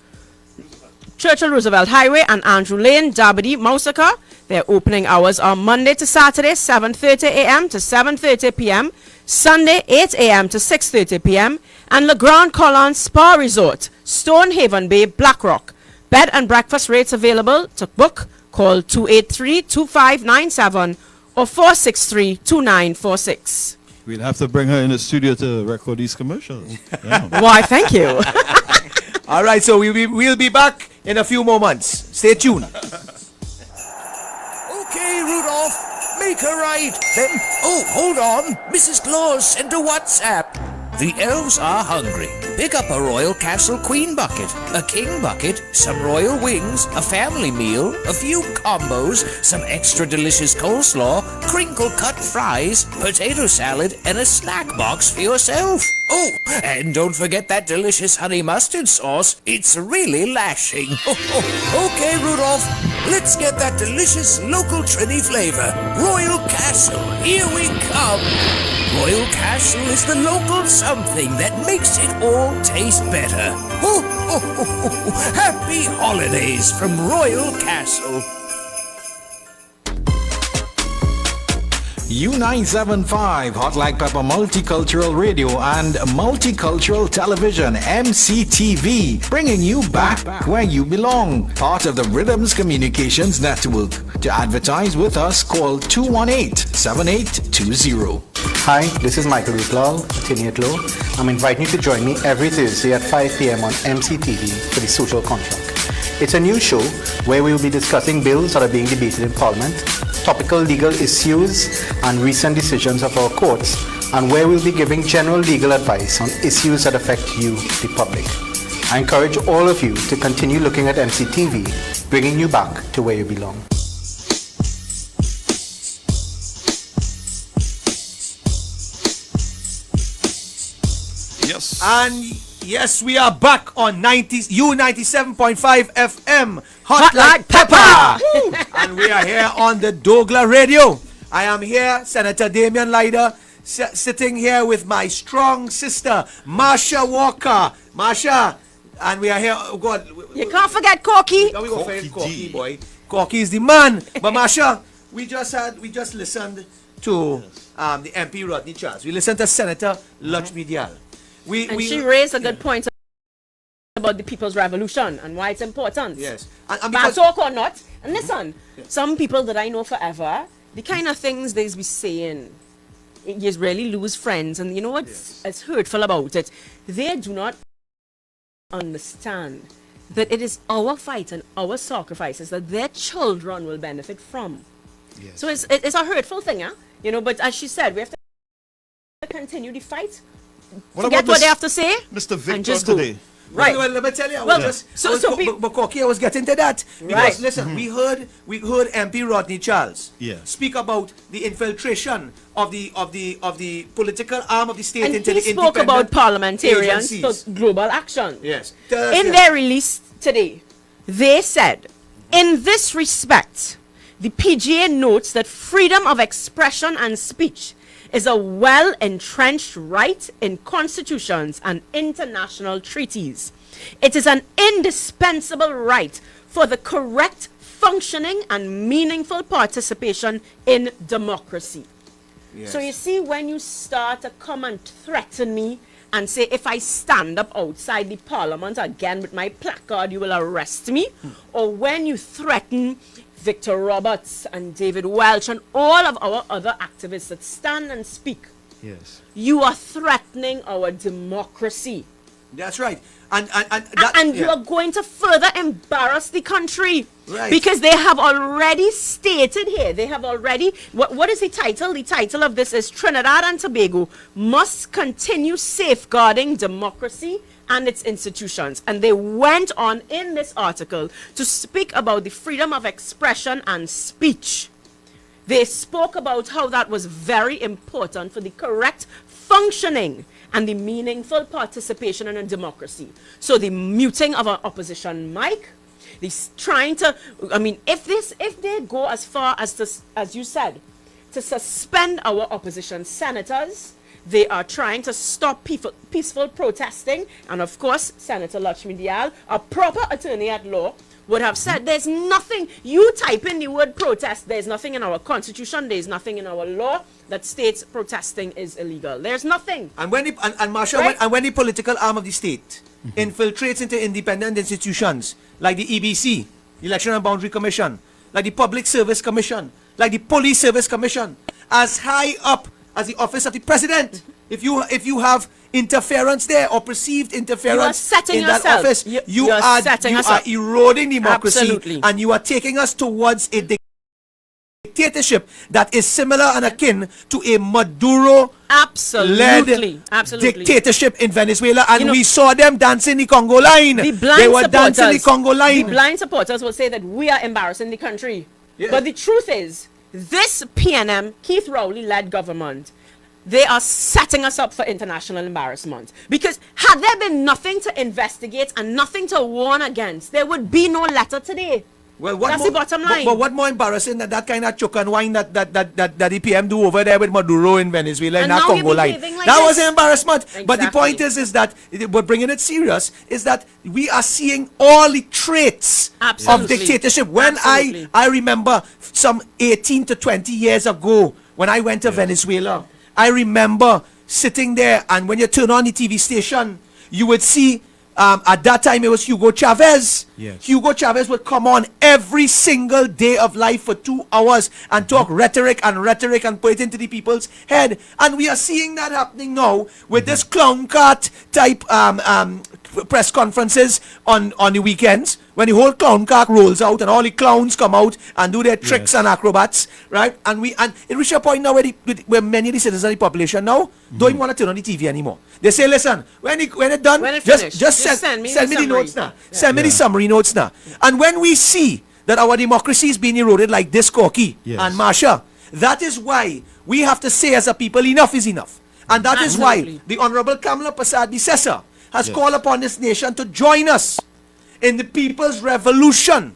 Roosevelt Highway and Andrew Lane, Dabadi, Mausaka. Their opening hours are Monday to Saturday, 7:30 a.m. to 7:30 p.m., Sunday, 8 a.m. to 6:30 p.m., and Le Grand Colon Spa Resort, Stonehaven Bay, Blackrock. Bed and breakfast rates available. To book, call 283-2597 or 463-2946. We'll have to bring her in the studio to record these commercials. Yeah. Why, thank you. All right, so we'll be back in a few more months. Stay tuned. Okay, Rudolph, make her right. Then, hold on. Mrs. Claus sent a WhatsApp. The elves are hungry. Pick up a Royal Castle Queen bucket, a King bucket, some royal wings, a family meal, a few combos, some extra delicious coleslaw, crinkle cut fries, potato salad, and a snack box for yourself. Oh, and don't forget that delicious honey mustard sauce. It's really lashing. Okay, Rudolph, let's get that delicious local Trini flavor. Royal Castle, here we come. Royal Castle is the local something that makes it all taste better. Happy holidays from Royal Castle. U975 Hot Like Pepper Multicultural Radio and Multicultural Television MCTV, bringing you back where you belong. Part of the Rhythms Communications Network. To advertise with us, call 218-7820. Hi, this is Michael Rutlal, Attorney Law. I'm inviting you to join me every Thursday at 5 p.m. on MCTV for the Social Contract. It's a new show where we will be discussing bills that are being debated in Parliament, topical legal issues and recent decisions of our courts, and where we'll be giving general legal advice on issues that affect you, the public. I encourage all of you to continue looking at MCTV, bringing you back to where you belong. Yes. And yes, we are back on U97.5 FM. Hot like pepper. And we are here on the douglAR radio. I am here, Senator Damian Lyder, sitting here with my strong sister, Marsha Walker. Marsha, and we are here. Oh God, you can't forget Corky. No, we go forget Corky, boy. Corky is the man. But Marsha, we just listened to the MP Rodney Charles. We listened to Senator Lyder. She raised a good point about the People's Revolution and why it's important. Yes. And talk or not. And listen, some people that I know forever, the kind of things they be saying, you really lose friends. And you know what's hurtful about it? They do not understand that it is our fight and our sacrifices that their children will benefit from. Yes. So it's a hurtful thing, you know, but as she said, we have to continue the fight. Forget what they have to say. Mr. Victor and just today. Go. Right. Well, let me tell you, but Corky, I was getting to that. Because listen, we heard MP Rodney Charles speak about the infiltration of the political arm of the state into the independent spoke about parliamentarians for global action. Yes. In their release today, they said, in this respect, the PGA notes that freedom of expression and speech is a well-entrenched right in constitutions and international treaties. It is an indispensable right for the correct functioning and meaningful participation in democracy. Yes. So you see, when you start to come and threaten me and say, if I stand up outside the parliament again with my placard, you will arrest me, or when you threaten Victor Roberts and David Welch and all of our other activists that stand and speak. Yes. You are threatening our democracy. That's right. And you are going to further embarrass the country. Right. Because they have already stated here, they have already, what is the title? The title of this is Trinidad and Tobago must continue safeguarding democracy and its institutions. And they went on in this article to speak about the freedom of expression and speech. They spoke about how that was very important for the correct functioning and the meaningful participation in a democracy. So the muting of an opposition mic, this trying to, I mean, if they go as far as to, as you said, to suspend our opposition senators, they are trying to stop peaceful protesting. And of course, Senator Lyder, a proper attorney at law, would have said, there's nothing, you type in the word protest, there's nothing in our constitution, there's nothing in our law that states protesting is illegal. There's nothing. And when Marsha, right? when the political arm of the state infiltrates into independent institutions like the EBC, Election and Boundary Commission, like the Public Service Commission, like the Police Service Commission, as high up as the office of the president, if you have interference there or perceived interference in that office, you are eroding democracy. Absolutely. And you are taking us towards a dictatorship that is similar and akin to a Maduro led dictatorship in Venezuela, and we saw them dancing the Congo line. They were dancing the Congo line. The blind supporters will say that we are embarrassing the country. Yes. But the truth is, this PNM, Keith Rowley-led government, they are setting us up for international embarrassment. Because had there been nothing to investigate and nothing to warn against, there would be no letter today. Well, that's the bottom line. But what more embarrassing than that kind of choke and wine that the PM do over there with Maduro in Venezuela in that Congo line? That was an embarrassment. Exactly. But the point is that we're bringing it serious, is that we are seeing all the traits of dictatorship. When I remember some 18 to 20 years ago when I went to Venezuela, I remember sitting there, and when you turn on the TV station, you would see at that time it was Hugo Chavez. Yes. Hugo Chavez would come on every single day of life for 2 hours and talk rhetoric and put it into the people's head. And we are seeing that happening now with this clown cart type press conferences on the weekends, when the whole clown cart rolls out and all the clowns come out and do their tricks and acrobats, right? And it reaches a point now where many of the citizens of the population now don't even want to turn on the TV anymore. They say, listen, when it's done, just send me the notes now. Send me the summary notes now. And when we see that our democracy is being eroded like this, Corky and Marsha, that is why we have to say as a people, enough is enough. And that is Absolutely. why the Honorable Kamala Prasad Bisesa has Yes. called upon this nation to join us in the people's revolution.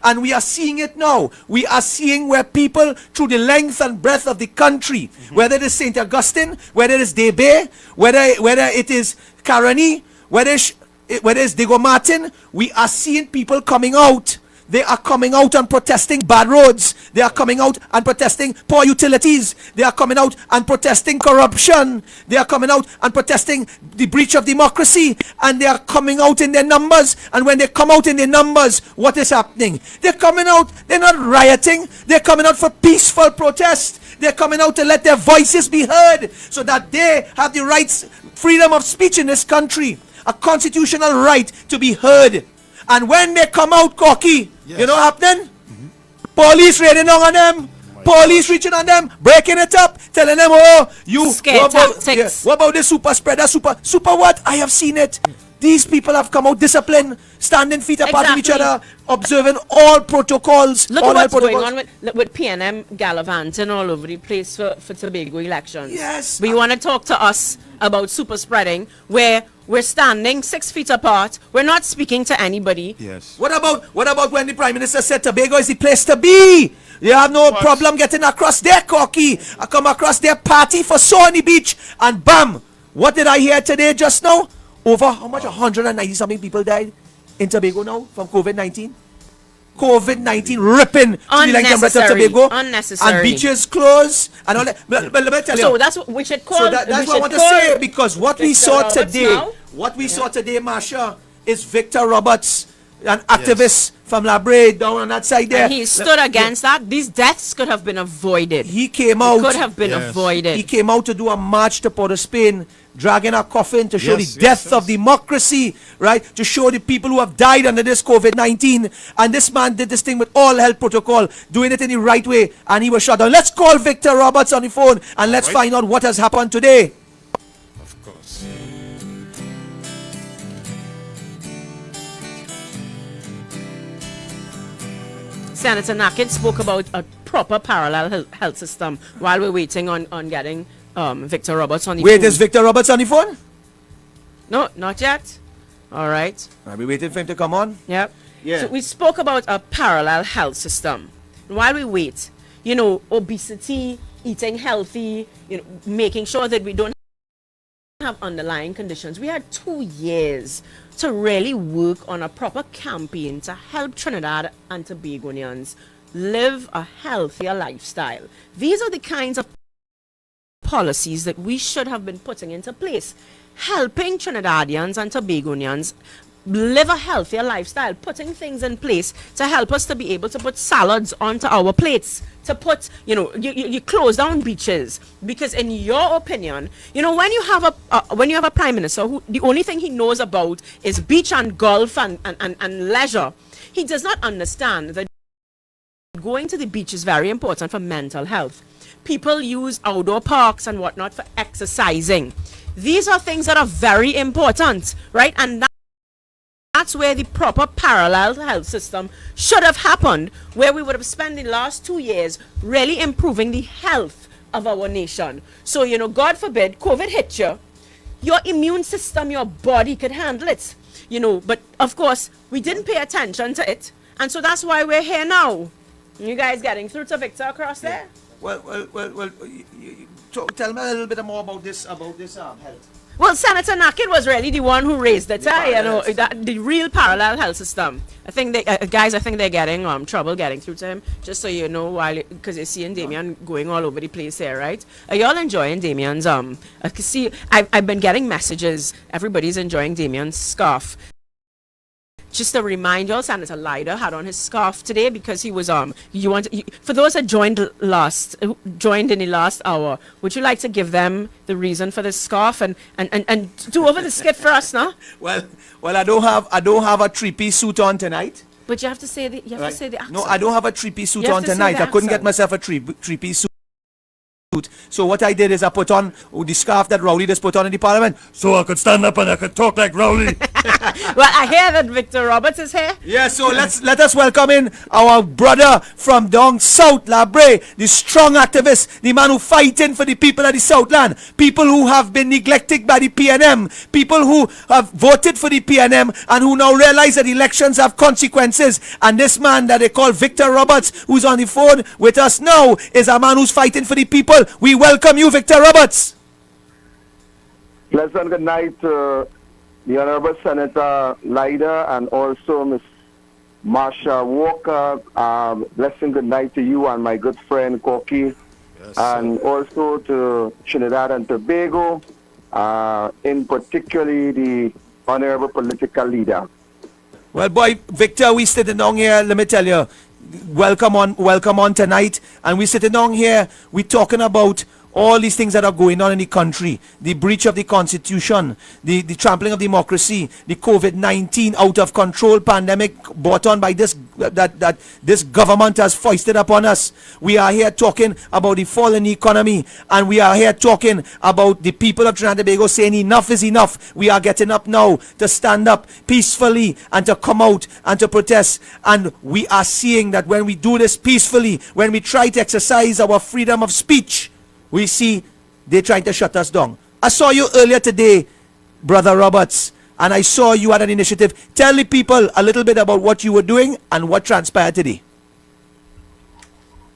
And we are seeing it now. We are seeing where people, through the length and breadth of the country, whether it is St. Augustine, whether it is Debe, whether it is Caroni, whether it's Diego Martin, we are seeing people coming out. They are coming out and protesting bad roads. They are coming out and protesting poor utilities. They are coming out and protesting corruption. They are coming out and protesting the breach of democracy. And they are coming out in their numbers. And when they come out in their numbers, what is happening? They're coming out, they're not rioting. They're coming out for peaceful protest. They're coming out to let their voices be heard so that they have the rights, freedom of speech in this country. A constitutional right to be heard. And when they come out cocky, you know what happening? Police raiding on them, police reaching on them, breaking it up, telling them, oh, you, Scare tactics. what about the super spreader, super what? I have seen it. These people have come out disciplined, standing feet apart from each other, observing all protocols. Look all at what's health going protocols. on with PNM gallivanting all over the place for Tobago elections. Yes. But you want to talk to us about super spreading, where we're standing 6 feet apart. We're not speaking to anybody. Yes. What about when the Prime Minister said Tobago is the place to be? You have no problem getting across their cocky. I come across their party for Sony Beach, and bam! What did I hear today just now? Over how much? 190 something people died in Tobago now from COVID-19. COVID-19 ripping to the length and breadth of Tobago. Unnecessary. And beaches closed and all that. But let me tell you. So that's what we should call. So that's what I want to say, because what we saw today, Marsha, is Victor Roberts, an activist from La Brea down on that side there. And he stood against that. These deaths could have been avoided. He came out. Could have been avoided. He came out to do a march to Port of Spain, dragging a coffin to show the death of democracy, right? To show the people who have died under this COVID-19. And this man did this thing with all health protocol, doing it in the right way, and he was shot down. Let's call Victor Roberts on the phone and let's find out what has happened today. Of course. Senator Nakid spoke about a proper parallel health system while we're waiting on getting Victor Roberts on the phone. Wait, is Victor Roberts on the phone? No, not yet. All right. Are we waiting for him to come on? Yep. Yeah. So we spoke about a parallel health system. And while we wait, obesity, eating healthy, making sure that we don't have underlying conditions. We had 2 years to really work on a proper campaign to help Trinidad and Tobagonians live a healthier lifestyle. These are the kinds of policies that we should have been putting into place, helping Trinidadians and Tobagonians live a healthier lifestyle, putting things in place to help us to be able to put salads onto our plates, to put, you close down beaches, because in your opinion, when you have a prime minister who the only thing he knows about is beach and golf and leisure, he does not understand that going to the beach is very important for mental health. People use outdoor parks and whatnot for exercising. These are things that are very important, right? And that's where the proper parallel health system should have happened, where we would have spent the last 2 years really improving the health of our nation. So, God forbid, COVID hit you, your immune system, your body could handle it, but of course, we didn't pay attention to it. And so that's why we're here now. You guys getting through to Victor across there? Well, tell me a little bit more about this health. Well, Senator Nakid was really the one who raised it, the real parallel health system. I think they're getting trouble getting through to him, just so you know, because you're seeing Damien going all over the place here, right? Are y'all enjoying Damien's, I've been getting messages, everybody's enjoying Damien's scarf. Just to remind y'all, Senator Lyder had on his scarf today because he was for those that joined in the last hour, would you like to give them the reason for this scarf and do over the skit for us now? Well, I don't have a three-piece suit on tonight. But you have to say the accent. No, I don't have a three-piece suit on tonight. I couldn't get myself a three-piece suit. So what I did is I put on the scarf that Rowley just put on in the parliament. So I could stand up and I could talk like Rowley. Well, I hear that Victor Roberts is here. Yeah, so let us welcome in our brother from down south, Brea, the strong activist, the man who fighting for the people of the Southland, people who have been neglected by the PNM, people who have voted for the PNM and who now realize that elections have consequences. And this man that they call Victor Roberts, who's on the phone with us now, is a man who's fighting for the people. We welcome you, Victor Roberts. Pleasant good night to the Honorable Senator Lyder and also Miss Marsha Walker. Blessing good night to you and my good friend Corky. Yes, and also to Trinidad and Tobago, in particularly the Honorable Political Leader. Well, boy, Victor, we sitting down here, let me tell you, welcome on tonight. And we sitting down here, we talking about all these things that are going on in the country, the breach of the constitution, the trampling of democracy, the COVID-19 out of control pandemic brought on by this that this government has foisted upon us. We are here talking about the fall in the economy, and we are here talking about the people of Trinidad and Tobago saying enough is enough. We are getting up now to stand up peacefully and to come out and to protest. And we are seeing that when we do this peacefully, when we try to exercise our freedom of speech, we see they're trying to shut us down. I saw you earlier today, Brother Roberts, and I saw you had an initiative. Tell the people a little bit about what you were doing and what transpired today.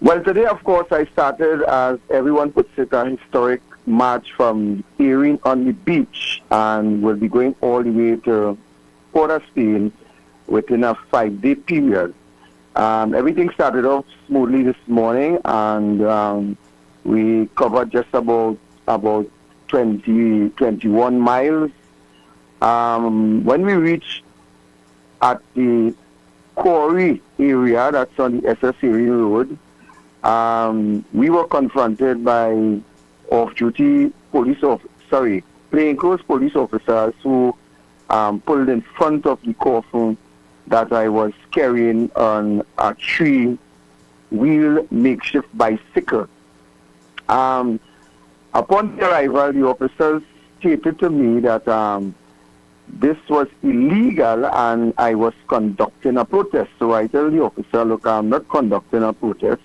Well, today, of course, I started, as everyone puts it, a historic march from Erin on the beach, and we'll be going all the way to Port of Spain within a 5-day period. Everything started off smoothly this morning, and we covered just about 21 miles. When we reached at the quarry area, that's on the SS Road, we were confronted by off-duty plainclothes police officers who pulled in front of the coffin that I was carrying on a 3-wheel makeshift bicycle. Upon the arrival, the officers stated to me that this was illegal and I was conducting a protest. So I tell the officer, look, I'm not conducting a protest.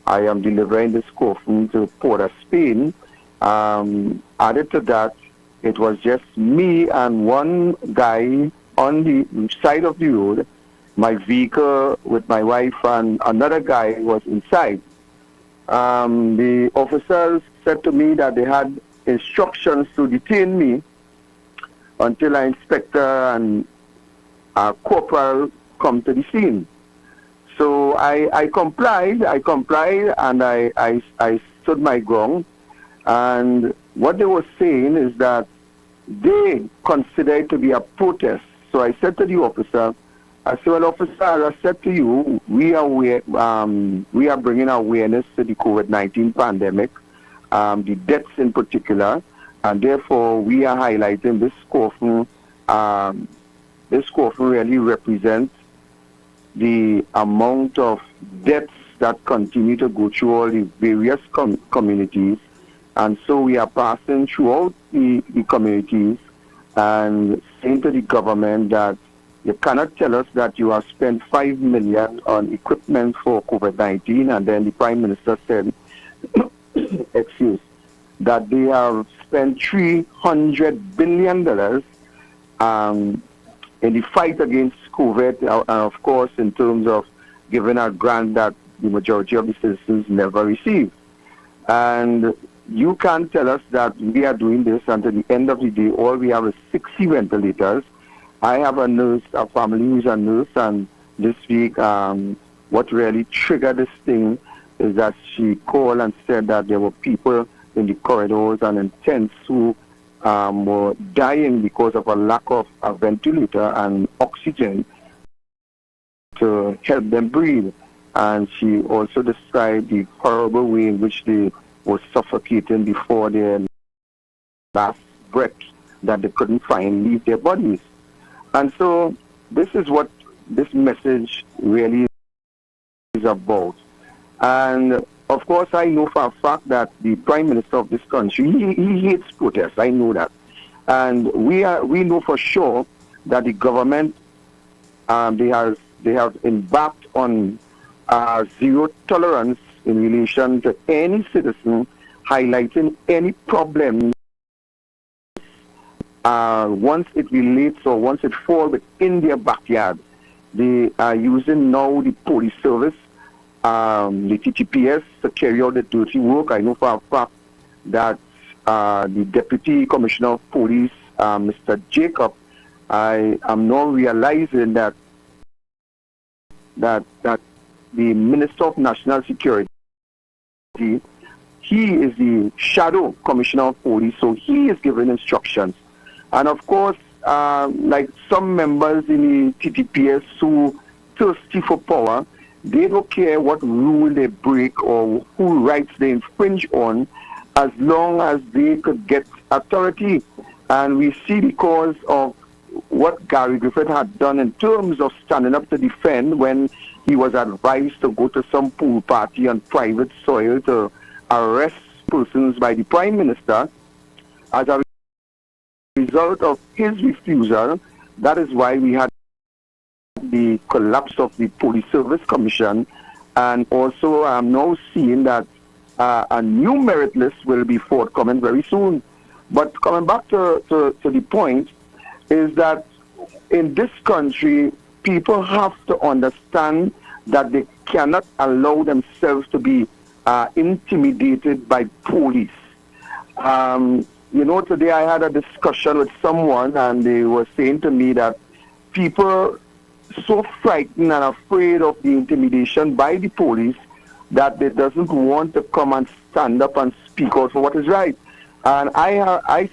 I am delivering this coffin to Port of Spain. Added to that, it was just me and one guy on the side of the road. My vehicle with my wife and another guy was inside. The officers said to me that they had instructions to detain me until an inspector and a corporal come to the scene. So I complied, and I stood my ground. And what they were saying is that they consider it to be a protest. So I said to the officer, I said, well, officer, I said to you, we are bringing awareness to the COVID-19 pandemic, the deaths in particular, and therefore we are highlighting this coffin. This coffin really represents the amount of deaths that continue to go through all the various communities. And so we are passing throughout the communities and saying to the government that you cannot tell us that you have spent $5 million on equipment for COVID-19, and then the Prime Minister said, that they have spent $300 billion in the fight against COVID, and of course in terms of giving a grant that the majority of the citizens never received. And you can't tell us that we are doing this, and at the end of the day, all we have is 60 ventilators. I have a nurse, a family who's a nurse, and this week, what really triggered this thing is that she called and said that there were people in the corridors and in tents who were dying because of a lack of a ventilator and oxygen to help them breathe. And she also described the horrible way in which they were suffocating before their last breath that they couldn't find leave their bodies. And so this is what this message really is about. And of course, I know for a fact that the Prime Minister of this country, he hates protests. I know that. And we know for sure that the government they have embarked on zero tolerance in relation to any citizen highlighting any problem once it relates or once it falls within their backyard. They are using now the police service, the TTPS, to carry out the dirty work. I know for a fact that the Deputy Commissioner of Police, Mr. Jacob, I am now realizing that the Minister of National Security, he is the shadow Commissioner of Police, so he is giving instructions. And of course, like some members in the TTPS who thirsty for power, they don't care what rule they break or who rights they infringe on, as long as they could get authority. And we see because of what Gary Griffith had done in terms of standing up to defend when he was advised to go to some pool party on private soil to arrest persons by the Prime Minister. As a result of his refusal, that is why we had the collapse of the Police Service Commission, and also I'm now seeing that a new merit list will be forthcoming very soon. But coming back to the point is that in this country, people have to understand that they cannot allow themselves to be intimidated by police. You know, today I had a discussion with someone and they were saying to me that people so frightened and afraid of the intimidation by the police that they doesn't want to come and stand up and speak out for what is right. And I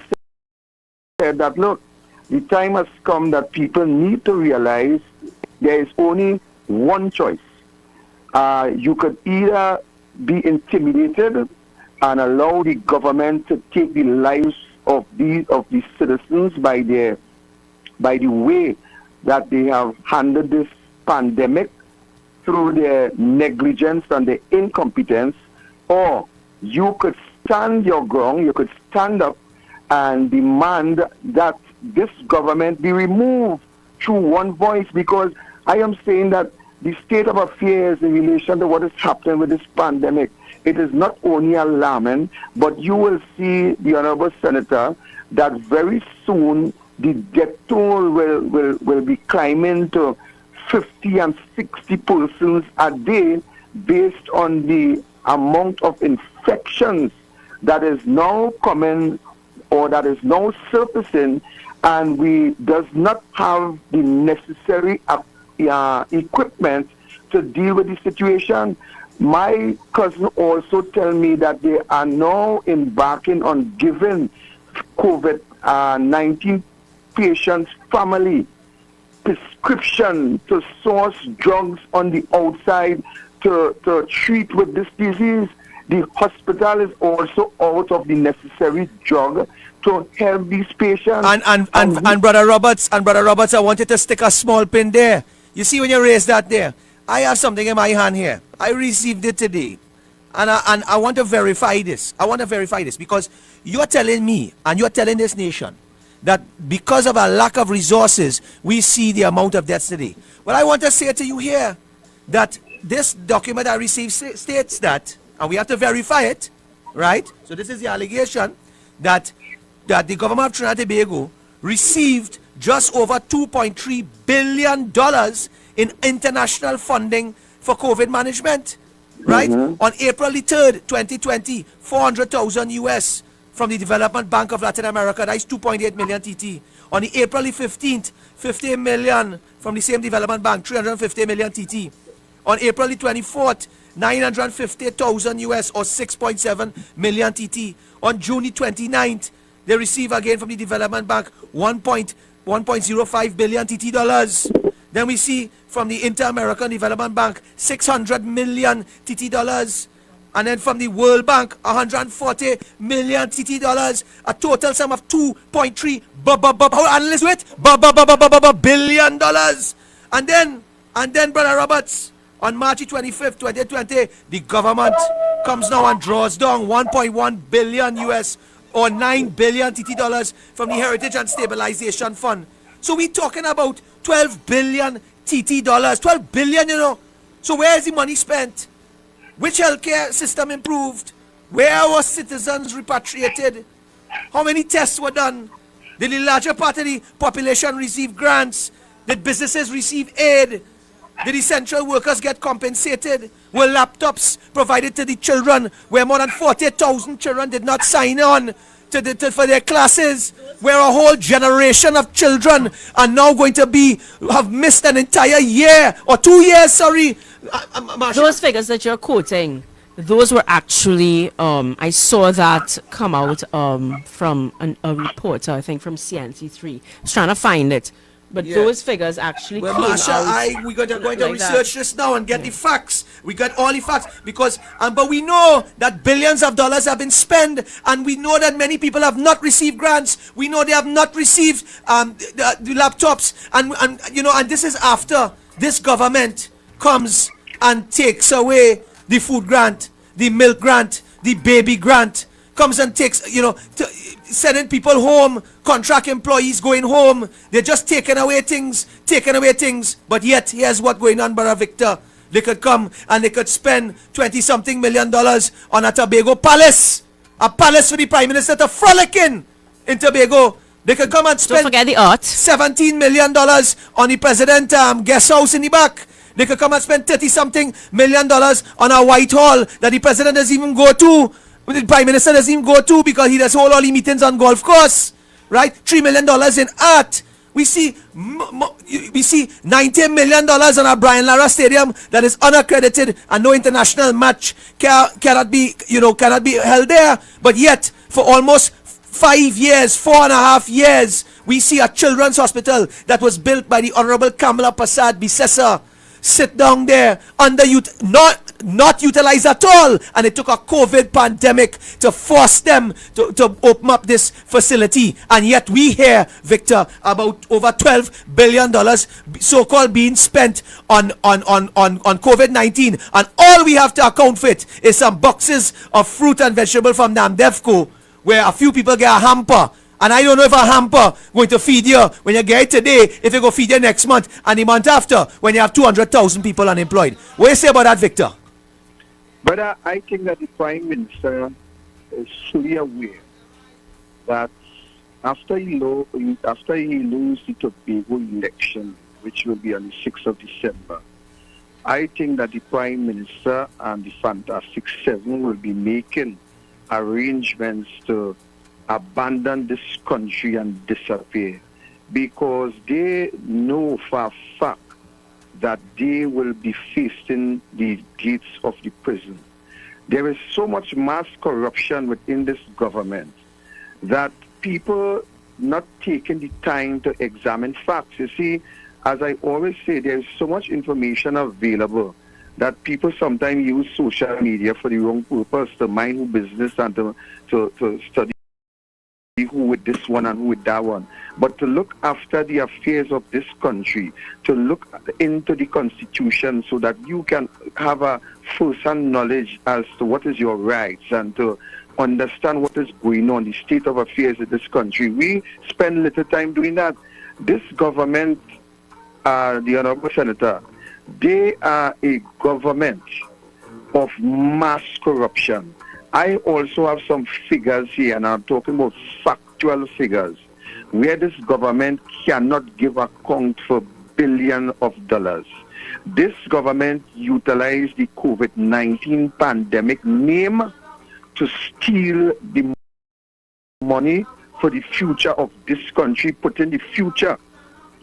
said that, look, the time has come that people need to realize there is only one choice. You could either be intimidated and allow the government to take the lives of these citizens by the way that they have handled this pandemic through their negligence and their incompetence, or you could stand your ground, you could stand up and demand that this government be removed through one voice, because I am saying that the state of affairs in relation to what is happening with this pandemic, it is not only alarming, but you will see, the Honorable Senator, that very soon the death toll will be climbing to 50 and 60 persons a day based on the amount of infections that is now coming or that is now surfacing, and we does not have the necessary equipment to deal with the situation. My cousin also tell me that they are now embarking on giving COVID-19 patients' family prescription to source drugs on the outside to treat with this disease. The hospital is also out of the necessary drug to help these patients. And Brother Roberts, I wanted to stick a small pin there. You see when you raise that there, I have something in my hand here. I received it today. And I want to verify this. I want to verify this because you're telling me and you're telling this nation that because of a lack of resources, we see the amount of deaths today. Well, I want to say to you here that this document I received states that, and we have to verify it, right? So this is the allegation that the government of Trinidad and Tobago received just over $2.3 billion in international funding for COVID management, right? On April the 3rd, 2020, 400,000 US from the Development Bank of Latin America, that is 2.8 million TT. On the April the 15th, 50 million from the same development bank, 350 million TT. On April the 24th, 950,000 US or 6.7 million TT. On June the 29th, they receive again from the development bank 1.05 billion TT dollars. Then we see from the Inter-American Development Bank 600 million TT dollars. And then from the World Bank 140 million TT dollars. A total sum of 2.3 billion dollars. And then Brother Roberts, on March 25th, 2020, the government comes now and draws down 1.1 billion US or 9 billion TT dollars from the Heritage and Stabilization Fund. So we talking about 12 billion TT dollars, 12 billion, you know. So where is the money spent? Which healthcare system improved? Where were citizens repatriated? How many tests were done? Did the larger part of the population receive grants? Did businesses receive aid? Did essential workers get compensated? Were laptops provided to the children where more than 40,000 children did not sign on for their classes? Where a whole generation of children are now going to have missed an entire year or 2 years, sorry. Those figures that you're quoting, those were actually, I saw that come out from a reporter, I think from CNC3. I was trying to find it. But those figures actually came out. We're going to research this now and get the facts. We got all the facts because, but we know that billions of dollars have been spent, and we know that many people have not received grants. We know they have not received the laptops, and this is after this government comes and takes away the food grant, the milk grant, the baby grant, comes and takes, sending people home, contract employees going home. They're just taking away things. But yet, here's what's going on, Brother Victor. They could come and they could spend $20-something million on a Tobago palace. A palace for the Prime Minister to frolic in Tobago. They could come and spend Don't forget the art. $17 million on the President guest house in the back. They could come and spend $30-something million on a Whitehall that the President doesn't even go to. The Prime Minister doesn't even go to because he does hold all the meetings on golf course, right? $3 million in art. We see $90 million on a Brian Lara Stadium that is unaccredited and no international match cannot be held there. But yet, for almost 5 years, 4.5 years, we see a children's hospital that was built by the Honorable Kamala Prasad Bisesa sit down there not utilized at all, and it took a COVID pandemic to force them to open up this facility. And yet we hear, Victor, about over $12 billion so-called being spent on COVID-19, and all we have to account for it is some boxes of fruit and vegetable from Namdevco, where a few people get a hamper. And I don't know if a hamper going to feed you when you get it today, if it go feed you next month and the month after when you have 200,000 people unemployed. What do you say about that, Victor? But I think that the Prime Minister is fully aware that after he loses the Tobago election, which will be on the 6th of December, I think that the Prime Minister and the Fantastic Seven will be making arrangements to abandon this country and disappear, because they know for a fact that they will be facing the gates of the prison. There is so much mass corruption within this government that people not taking the time to examine facts. You see, as I always say, there is so much information available that people sometimes use social media for the wrong purpose, to mind who business and to study who with this one and who with that one. But to look after the affairs of this country, to look into the Constitution so that you can have a first-hand knowledge as to what is your rights and to understand what is going on, the state of affairs in this country. We spend little time doing that. This government, the Honorable Senator, they are a government of mass corruption. I also have some figures here, and I'm talking about factual figures, where this government cannot give account for billions of dollars. This government utilized the COVID-19 pandemic name to steal the money for the future of this country, putting the future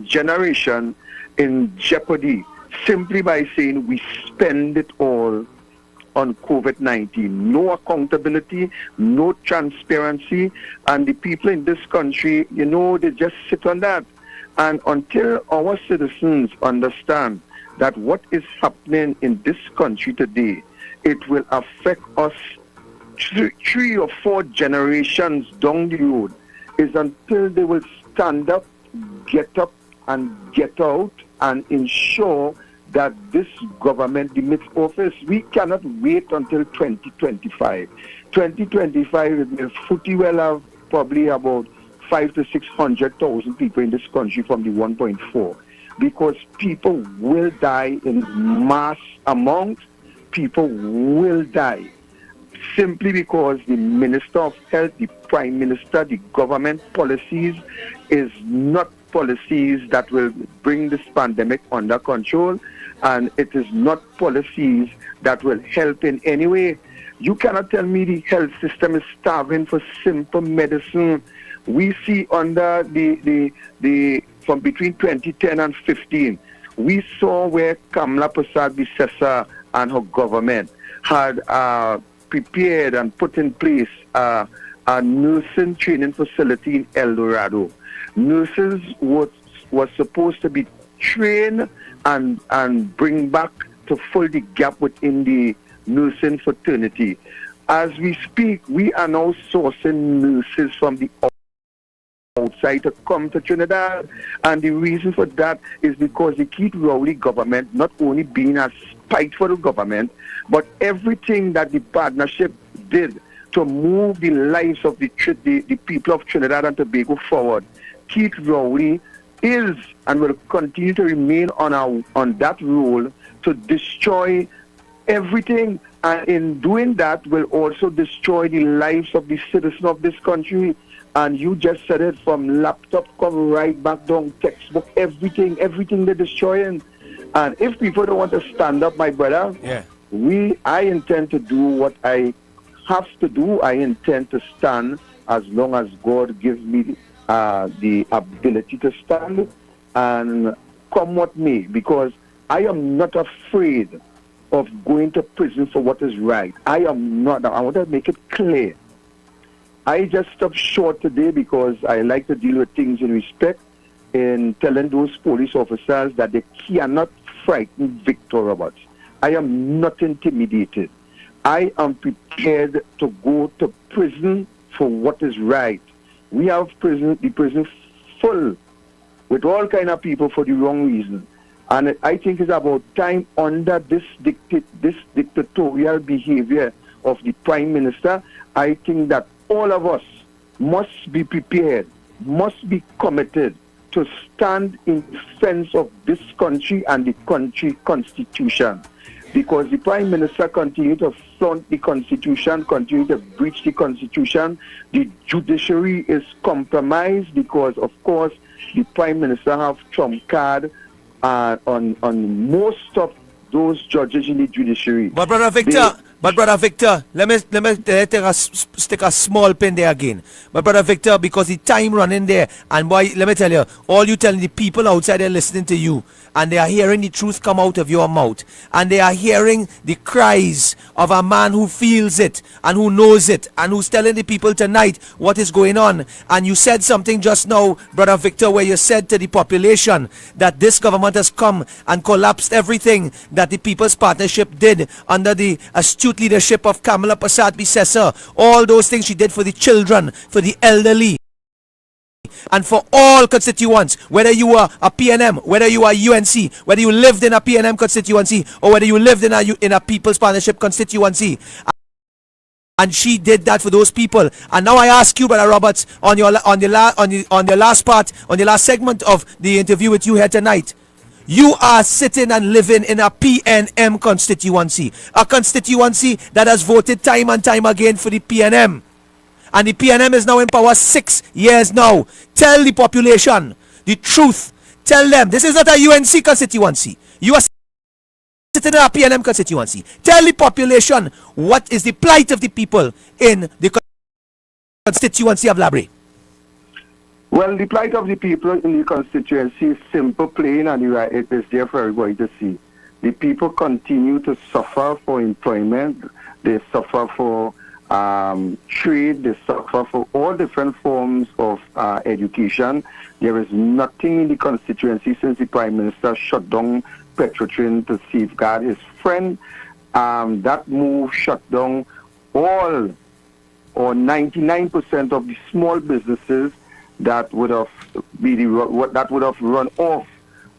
generation in jeopardy, simply by saying we spend it all on COVID-19. No accountability, no transparency, and the people in this country, they just sit on that. And until our citizens understand that what is happening in this country today, it will affect us 3 or 4 generations down the road, is until they will stand up, and get out and ensure that this government demits office. We cannot wait until 2025. 2025 will footy well have probably about 5 to 600,000 people in this country from the 1.4, because people will die in mass amounts. People will die simply because the Minister of Health, the Prime Minister, the government policies is not policies that will bring this pandemic under control, and it is not policies that will help in any way. You cannot tell me the health system is starving for simple medicine. We see under the from between 2010 and 15, we saw where Kamala Persad-Bissessar and her government had prepared and put in place a nursing training facility in El Dorado. Nurses was supposed to be trained and bring back to fill the gap within the nursing fraternity. As we speak, we are now sourcing nurses from the outside to come to Trinidad, and the reason for that is because the Keith Rowley government not only being a spiteful government, but everything that the partnership did to move the lives of the people of Trinidad and Tobago forward. Keith Rowley is and will continue to remain on that role to destroy everything, and in doing that will also destroy the lives of the citizens of this country. And you just said it, from laptop come right back down, textbook, everything they're destroying. And if people don't want to stand up, my brother, I intend to do what I have to do. I intend to stand as long as God gives me the ability to stand, and come what may, because I am not afraid of going to prison for what is right. I am not. I want to make it clear. I just stopped short today because I like to deal with things in respect, in telling those police officers that they cannot frighten Victor Roberts. I am not intimidated. I am prepared to go to prison for what is right. We have the prison full with all kind of people for the wrong reason. And I think it's about time, under this dictatorial behavior of the Prime Minister, I think that all of us must be prepared, must be committed to stand in defense of this country and the country constitution. Because the Prime Minister continues to flaunt the Constitution, continue to breach the Constitution. The Judiciary is compromised because, of course, the Prime Minister have trump card on most of those judges in the Judiciary. But Brother Victor, let me stick a small pin there again. But Brother Victor, because the time running there, and boy, let me tell you, all you telling the people outside there listening to you, and they are hearing the truth come out of your mouth, and they are hearing the cries of a man who feels it and who knows it and who's telling the people tonight what is going on. And you said something just now, Brother Victor, where you said to the population that this government has come and collapsed everything that the People's Partnership did under the astute leadership of Kamala Persad-Bissessar. All those things she did for the children, for the elderly, and for all constituents, whether you were a PNM, whether you are UNC, whether you lived in a PNM constituency, or whether you lived in a People's Partnership constituency. And she did that for those people. And now I ask you, Brother Roberts, on the last segment of the interview with you here tonight, you are sitting and living in a PNM constituency, a constituency that has voted time and time again for the PNM. And the PNM is now in power 6 years now. Tell the population the truth. Tell them this is not a UNC constituency. You are sitting in a PNM constituency. Tell the population what is the plight of the people in the constituency of Brea. Well, the plight of the people in the constituency is simple, plain, and it is there for everybody to see. The people continue to suffer for employment. They suffer for trade. They suffer for all different forms of education. There is nothing in the constituency since the Prime Minister shut down Petrotrin to safeguard his friend. That move shut down all or 99% of the small businesses that would have run off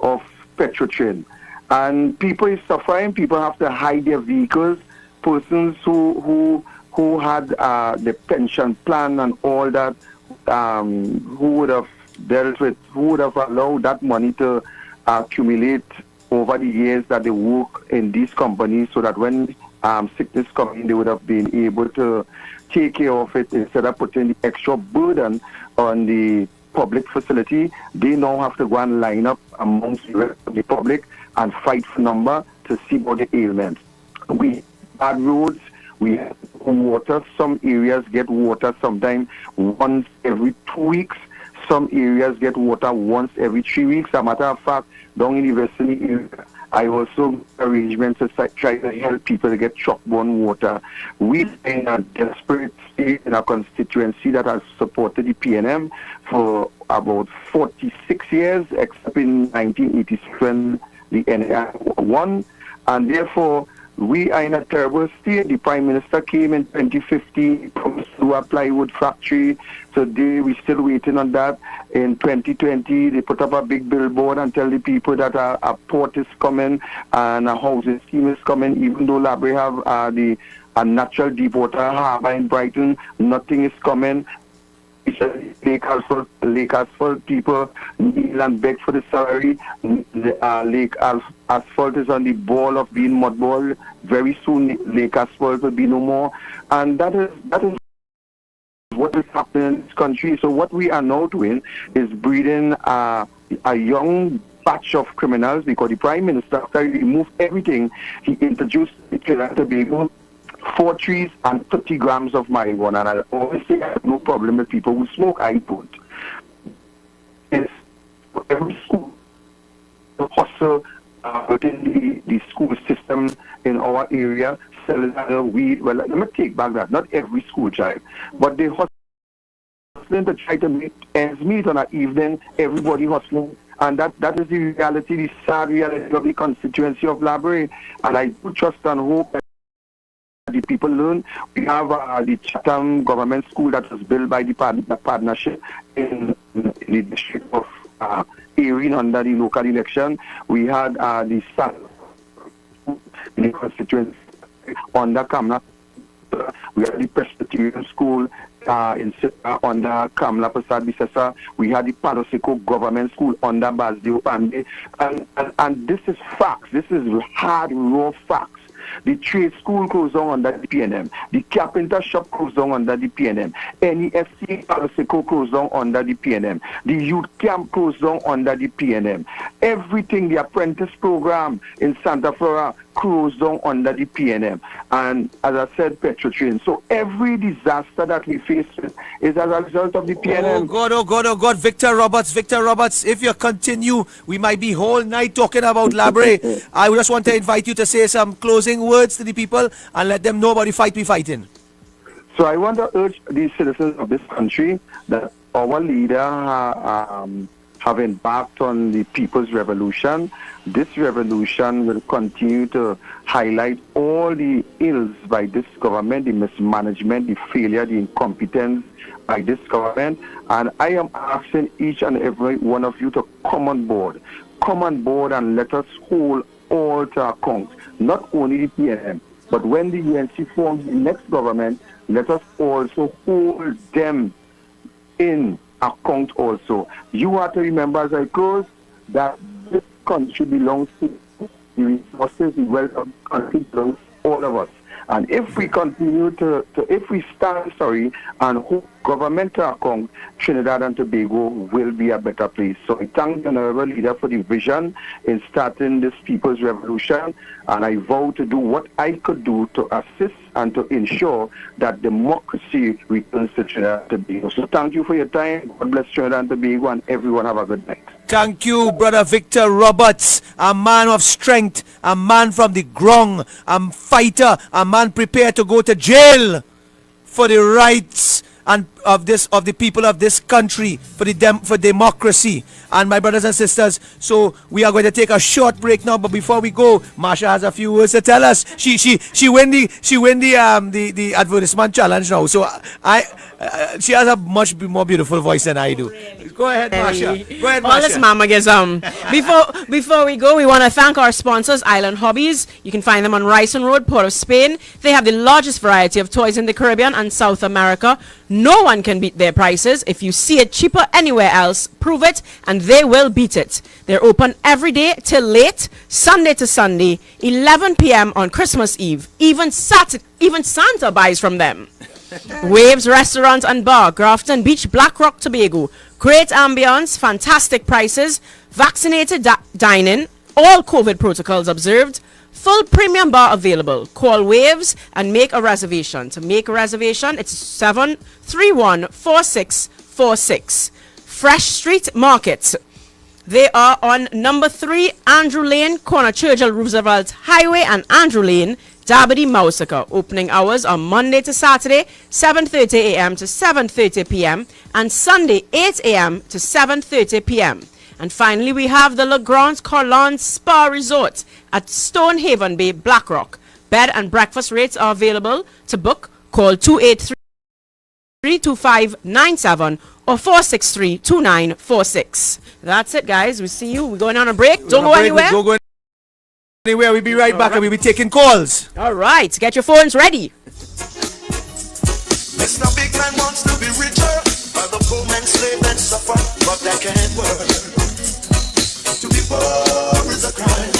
of Petrotrin. And people is suffering. People have to hide their vehicles. Persons who had the pension plan and all that who would have dealt with, who would have allowed that money to accumulate over the years that they work in these companies, so that when sickness comes in, they would have been able to take care of it instead of putting the extra burden on the public facility. They now have to go and line up amongst the rest of the public and fight for number to see about the ailments. We bad roads, we have water. Some areas get water sometimes once every 2 weeks. Some areas get water once every 3 weeks. As a matter of fact, down in the vicinity area, I also arrangements to try to help people to get truck-borne water. We're in a desperate state in our constituency that has supported the PNM for about 46 years, except in 1986 when the NAI won. And therefore, we are in a terrible state. The Prime Minister came in 2015, promised to do a plywood factory. Today, we're still waiting on that. In 2020, they put up a big billboard and tell the people that a port is coming and a housing scheme is coming. Even though Brea have a natural deep water harbour in Brighton, nothing is coming. Lake Asphalt people kneel and beg for the salary. Lake Asphalt is on the ball of being mudball. Very soon, Lake Asphalt will be no more. And that is what is happening in this country. So what we are now doing is breeding a young batch of criminals, because the Prime Minister, after he removed everything, he introduced the Trinidad and Tobago 4 trees and 30 grams of marijuana. And I always say I have no problem with people who smoke. I don't. It's every school, the hustle within the school system in our area, selling weed. Well, let me take back that. Not every school child, but they hustling to try to make ends meet on an evening. Everybody hustling. And that is the reality, the sad reality of the constituency of Brea. And I do trust and hope that the people learn. We have the Chatham Government School that was built by the partnership in the district of Erin under the local election. We had the Sun in the constituency under Kamla. We had the Presbyterian School in Sita under Kamla Prasad Bisesa. We had the Padoseko Government School under Basdeo Pande. And this is facts. This is hard, raw facts. The trade school closed down under the PNM. The carpenter shop closed down under the PNM. NEFC Padoseko closed down under the PNM. The youth camp closed down under the PNM. Everything, the apprentice program in Santa Flora closed down under the PNM. And as I said, Petrotrain. So every disaster that we face is as a result of the PNM. Oh God, Victor Roberts, if you continue, we might be whole night talking about Brea. I just want to invite you to say some closing words to the people and let them know about the fight we're fighting. So I want to urge the citizens of this country that our leader have embarked on the People's Revolution. This revolution will continue to highlight all the ills by this government, the mismanagement, the failure, the incompetence by this government. And I am asking each and every one of you to come on board. Come on board and let us hold all to account. Not only the PNM, but when the UNC forms the next government, let us also hold them in account also. You have to remember as I close that this country belongs to the resources, the wealth of the country belongs to all of us. And if we continue if we stand, and hold governmental account, Trinidad and Tobago will be a better place. So I thank the Honorable Leader for the vision in starting this People's Revolution, and I vow to do what I could do to assist and to ensure that democracy returns to Trinidad and Tobago. So thank you for your time. God bless Trinidad and Tobago, and everyone have a good night. Thank you, Brother Victor Roberts, a man of strength, a man from the ground, a fighter, a man prepared to go to jail for the rights and of the people of this country, for democracy. And my brothers and sisters, so we are going to take a short break now, but before we go, Marsha has a few words to tell us. She win the advertisement challenge now, so she has a much more beautiful voice than I do. Go ahead, Marsha. Go ahead, Marsha. All this mama gets Before we go, we want to thank our sponsors, Island Hobbies. You can find them on Ryson Road, Port of Spain. They have the largest variety of toys in the Caribbean and South America. No one one can beat their prices. If you see it cheaper anywhere else, prove it, and they will beat it. They're open every day till late, Sunday to Sunday, 11 p.m. on Christmas Eve. Even Santa buys from them. Waves Restaurant and Bar, Grafton Beach, Black Rock, Tobago. Great ambience, fantastic prices, vaccinated dining, all COVID protocols observed. Full premium bar available. Call Waves and make a reservation. To make a reservation, it's 731-4646. Fresh Street Market. They are on number 3 Andrew Lane, corner Churchill Roosevelt Highway and Andrew Lane, Dabity, Mausaka. Opening hours are Monday to Saturday, 7:30 a.m. to 7:30 p.m. and Sunday, 8 a.m. to 7:30 p.m. And finally, we have the Legrand Corlon Spa Resort at Stonehaven Bay, Blackrock. Bed and breakfast rates are available. To book, call 283-325-97 or 463-2946. That's it, guys. We see you. We're going on a break. Don't go anywhere. Don't go anywhere. We'll be right back and we'll be taking calls. All right. Get your phones ready. Mr. Big Man wants to be richer, while the poor man slave and suffer, but that can't work. To be poor is a crime.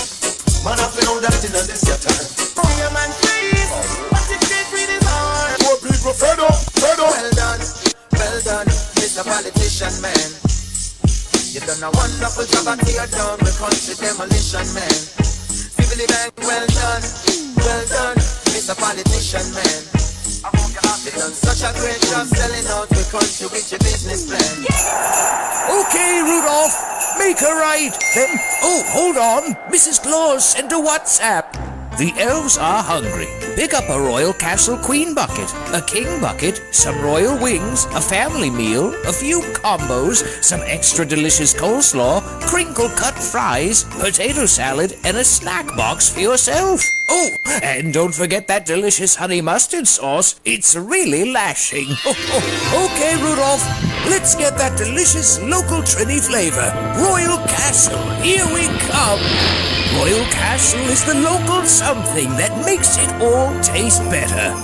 Man, I know that in this your time. Free a man, please. But if they free his heart. Poor people fed up, fed up. Well done, Mr. Politician Man. You done a wonderful job at tear down the country demolition man. Civily Bank, well done, Mr. Politician Man. You done such a great job selling out the country with your business plan. Okay, Rudolph, make her right. Then, hold on. Mrs. Claus sent a WhatsApp. The elves are hungry. Pick up a Royal Castle Queen bucket, a King bucket, some royal wings, a family meal, a few combos, some extra delicious coleslaw, crinkle cut fries, potato salad, and a snack box for yourself. Oh, and don't forget that delicious honey mustard sauce. It's really lashing. Okay, Rudolph, let's get that delicious local Trini flavor. Royal Castle, here we come. Royal Castle is the local something that makes it all taste better.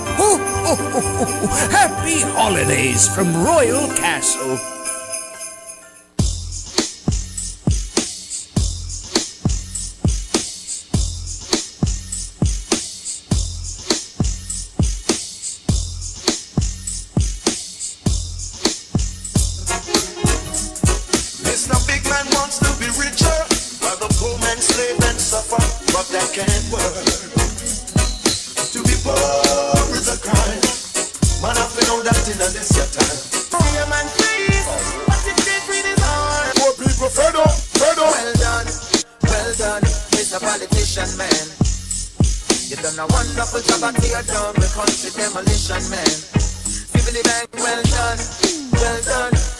Happy holidays from Royal Castle. Mr. Big Man wants to be richer, while the poor man slave and suffer, but that can't work. To be poor is a crime. Man, I know that in this your time. Free a man, please. But if they free his heart. Poor people fed up, fed up. Well done, Mr. Politician Man. You done a wonderful job at tear down the country demolition man. Civily Bank, well done,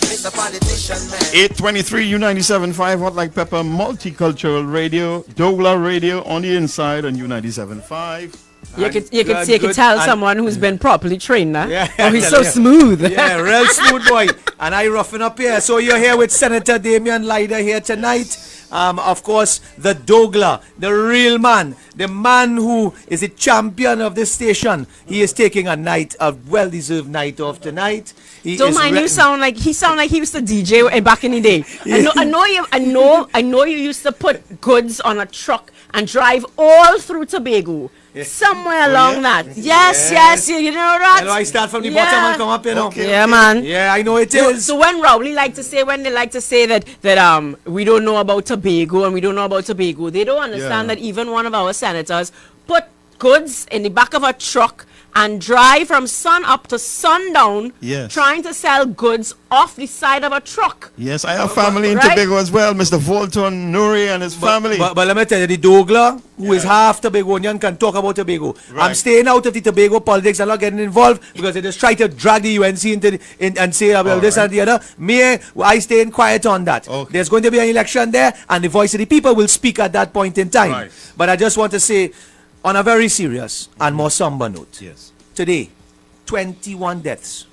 Mr. Politician Man. 823 U97.5 Hot Like Pepper Multicultural Radio, douglAR Radio on the inside on U97.5. You could tell someone who's been properly trained, huh? Yeah, oh, he's so smooth. Yeah, real smooth boy. And I roughing up here. So you're here with Senator Lyder here tonight. Of course, the douglAR, the real man, the man who is a champion of this station. He is taking a well-deserved night off tonight. Don't mind you sound like he used to DJ back in the day. I know you used to put goods on a truck and drive all through Tobago. Somewhere along that. Yes, you know that. I start from the bottom and come up, you know. Okay. Yeah, man. Yeah, I know it is. So when they like to say that we don't know about Tobago and we don't know about Tobago, they don't understand that even one of our senators put goods in the back of a truck and drive from sun up to sundown, trying to sell goods off the side of a truck. Yes, I have family in Tobago as well, Mr. Volton Nuri and his family. But let me tell you, the douglAR, who is half Tobagonian, can talk about Tobago. Right. I'm staying out of the Tobago politics and not getting involved because they just try to drag the UNC into and say about this and the other. I stay in quiet on that. Okay. There's going to be an election there, and the voice of the people will speak at that point in time. Right. But I just want to say, on a very serious and more somber note, today, 21 deaths,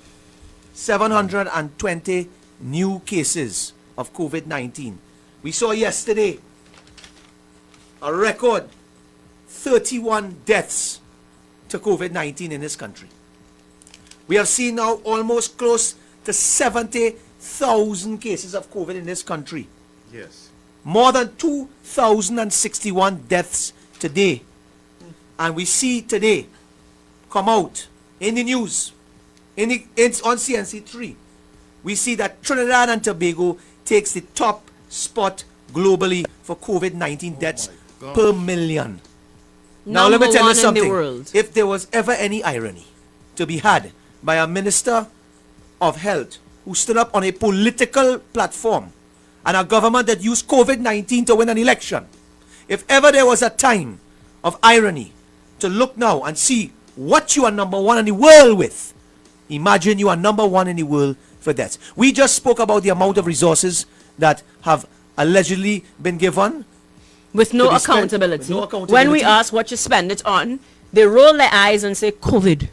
720 new cases of COVID-19. We saw yesterday a record 31 deaths to COVID-19 in this country. We have seen now almost close to 70,000 cases of COVID in this country. Yes. More than 2,061 deaths today. And we see today come out in the news, it's on CNC3. We see that Trinidad and Tobago takes the top spot globally for COVID-19 deaths per million. Now let me tell you something. If there was ever any irony to be had by a minister of health who stood up on a political platform and a government that used COVID-19 to win an election, if ever there was a time of irony to look now and see what you are number one in the world with, imagine you are number one in the world for deaths. We just spoke about the amount of resources that have allegedly been given with no accountability. When we ask what you spend it on, they roll their eyes and say COVID.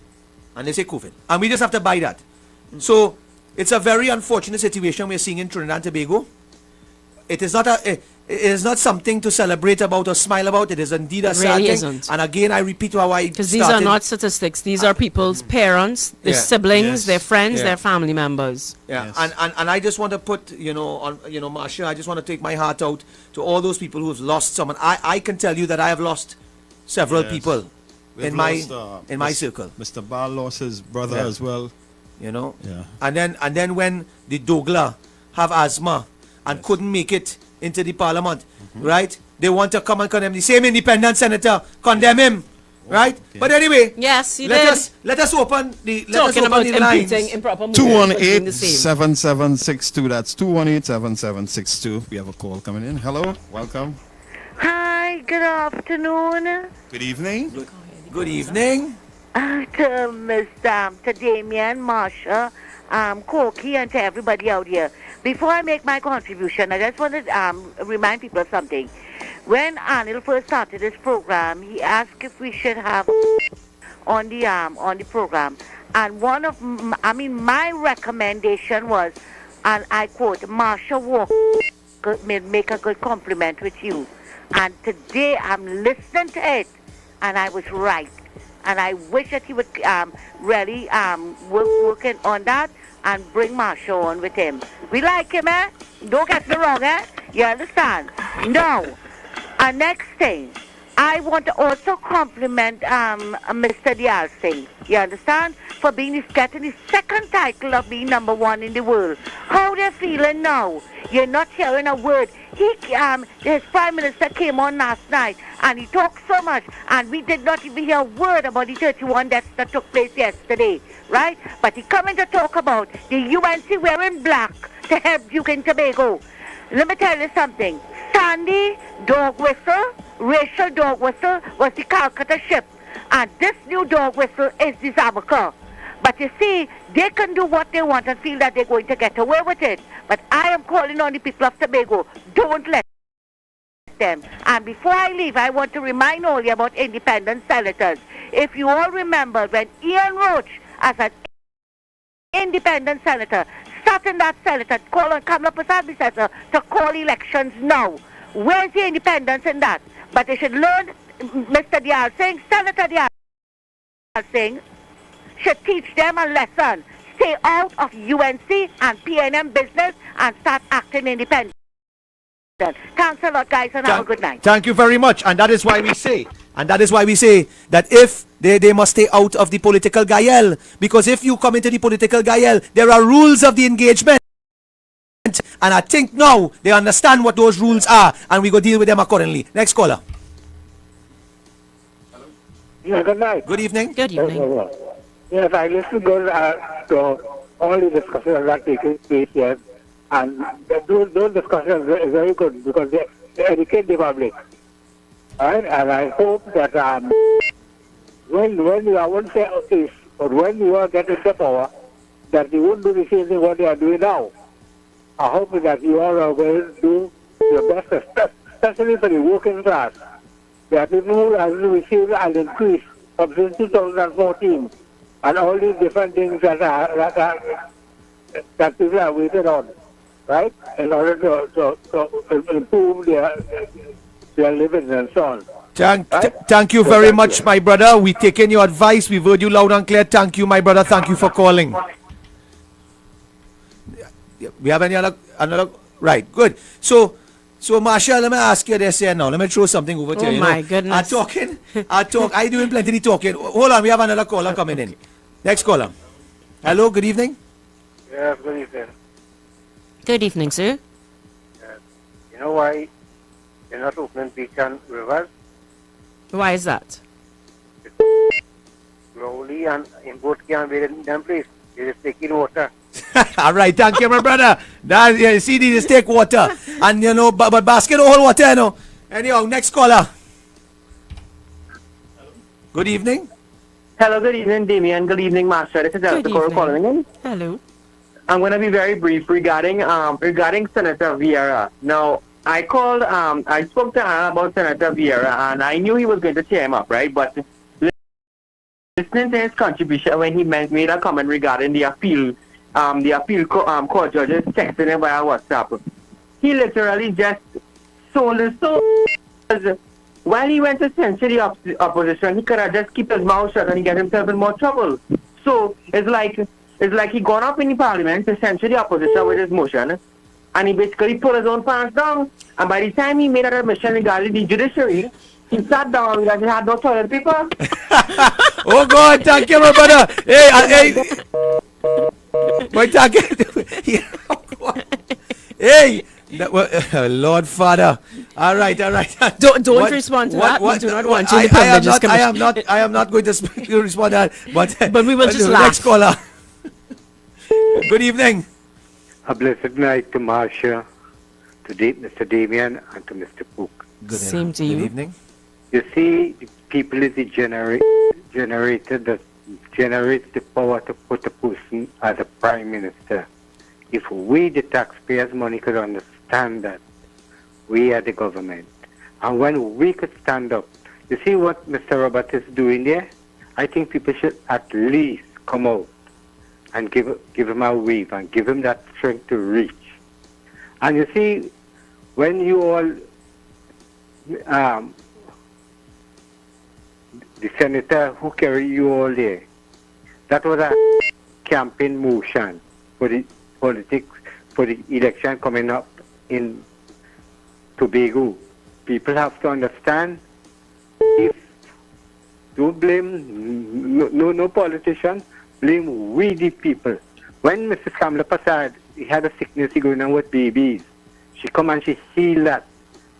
And they say COVID. And we just have to buy that. So it's a very unfortunate situation we're seeing in Trinidad and Tobago. It is not something to celebrate about or smile about. It is indeed a sad thing. Isn't. And again, I repeat how I because these are not statistics. These are people's parents, their siblings, their friends, their family members. Yeah, and I just want to put, Marsha, I just want to take my heart out to all those people who have lost someone. I can tell you that I have lost several people in my circle. Mr. Ball lost his brother as well. Yeah. And then when the douglAR have asthma and couldn't make it into the parliament, right? They want to come and condemn the same independent senator, condemn him, right? But anyway, yes, let us open the lines. 218-7762. That's 218-7762. We have a call coming in. Hello, welcome. Hi, good afternoon. Good evening. Good evening. To Damien, Marsha, Corky, and to everybody out here. Before I make my contribution, I just want to remind people of something. When Anil first started this program, he asked if we should have on the program, and my recommendation was, and I quote, Marsha Walker make a good compliment with you, and today I'm listening to it, and I was right, and I wish that he would really working on that. And bring Marsha on with him. We like him, eh? Don't get me wrong, eh? You understand? Now, next thing, I want to also compliment Mr. Dial Singh, you understand? For getting his second title of being number one in the world. How they're feeling now? You're not hearing a word. His Prime Minister came on last night and he talked so much, and we did not even hear a word about the 31 deaths that took place yesterday, right? But he coming to talk about the UNC wearing black to help Duke and Tobago. Let me tell you something. Sandy dog whistle, racial dog whistle, was the Calcutta ship, and this new dog whistle is the Zamaka. But you see, they can do what they want and feel that they're going to get away with it. But I am calling on the people of Tobago, don't let them. And before I leave, I want to remind all you about independent senators. If you all remember when Ian Roach, as an independent senator, starting that senator, call on Kamala Prasad to call elections now. Where's the independence in that? But they should learn, Mr. Dial Singh, Senator Dial Singh, should teach them a lesson. Stay out of UNC and PNM business and start acting independent. Thanks a lot, guys, and have a good night. Thank you very much. And that is why we say, that if they must stay out of the political gayel, because if you come into the political gayel, there are rules of the engagement. And I think now they understand what those rules are, and we go deal with them accordingly. Next caller. Yeah, good night. Good evening. Good evening. Yes, I listened to all the discussions that taking place here, and those discussions are very good because they educate the public. Right? And I hope that when you are one say if, or when you are getting the power, that you won't do the same thing what they are doing now. I hope that you all are going to do your best, especially for the working class. There are people who have received an increase from since 2014, and all these different things that people are waiting on, right? In order to improve their living and so on. Thank you very much, my brother. We taken your advice. We've heard you loud and clear. Thank you, my brother. Thank you for calling. We have any another? Right, good. So Marsha, let me ask you this here now. Let me throw something over to you. Oh my goodness. I doing plenty of talking. Hold on, we have another caller coming in. Next caller. Hello, good evening. Yes, good evening. Good evening, sir. You know why you're not opening beach and rivers? Why is that? Rowley and in both can be in them place. They just taking water. All right, thank you, my brother. That, yeah, see, they just take water. And, you know, but basket don't hold water, you know. Anyhow, next caller. Good evening. Hello, good evening, Damien. Good evening, Master. This is Elsa calling in. Hello. I'm going to be very brief regarding Senator Vieira. Now, I spoke to Anna about Senator Vieira, and I knew he was going to cheer him up, right? But listening to his contribution when he made a comment regarding the appeal court judges texting him via WhatsApp, he literally just sold his soul. While he went to censure the opposition, he could have just kept his mouth shut and he get himself in more trouble. So it's like he gone up in the parliament to censure the opposition with his motion, and he basically pulled his own pants down. And by the time he made that admission regarding the judiciary, he sat down because he had no toilet paper. Oh God, thank you, my brother. Hey. Wait, thank you. Hey. Lord Father. All right. Don't respond to that. We do not want you. I am not going to respond to that. But we will just laugh. Next caller. Good evening. A blessed night to Marsha, to Mr. Damien, and to Mr. Pook. Same to you. Good evening. You see, the people is the generator that generates the power to put a person as a prime minister. If we, the taxpayers' money, could understand that, we are the government. And when we could stand up, you see what Mr. Robert is doing there? I think people should at least come out and give him a wave and give him that strength to reach. And you see, when you all, the senator who carried you all there, that was a campaign motion for the politics, for the election coming up in Tobago. People have to understand, if don't blame no politician, blame we the people. When Mrs. Kamla Prasad, he had a sickness going on with babies, she come and she healed that.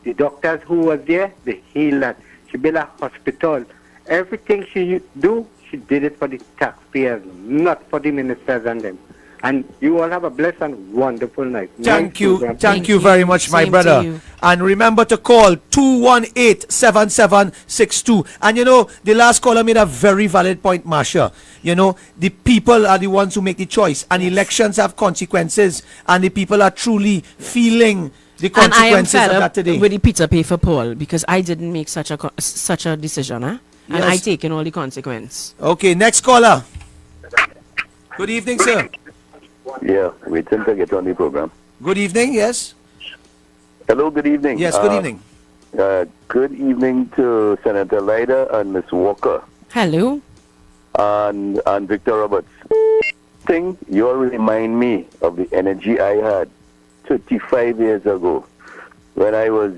The doctors who was there, they healed that. She built a hospital. Everything she do, she did it for the taxpayers, not for the ministers and them. And you all have a blessed and wonderful night. Thank you very much, my brother. And remember to call 218-7762. And you know, the last caller made a very valid point, Marsha. You know, the people are the ones who make the choice, and elections have consequences, and the people are truly feeling the consequences of that today. With the pizza pay for Paul, because I didn't make such a decision, huh? And I taken all the consequence. Okay, next caller. Good evening, sir. Yeah, waiting to get on the program. Good evening, yes. Hello, good evening. Yes, good evening. Good evening to Senator Lyder and Ms. Walker. Hello. And Victor Roberts. You all remind me of the energy I had 35 years ago when I was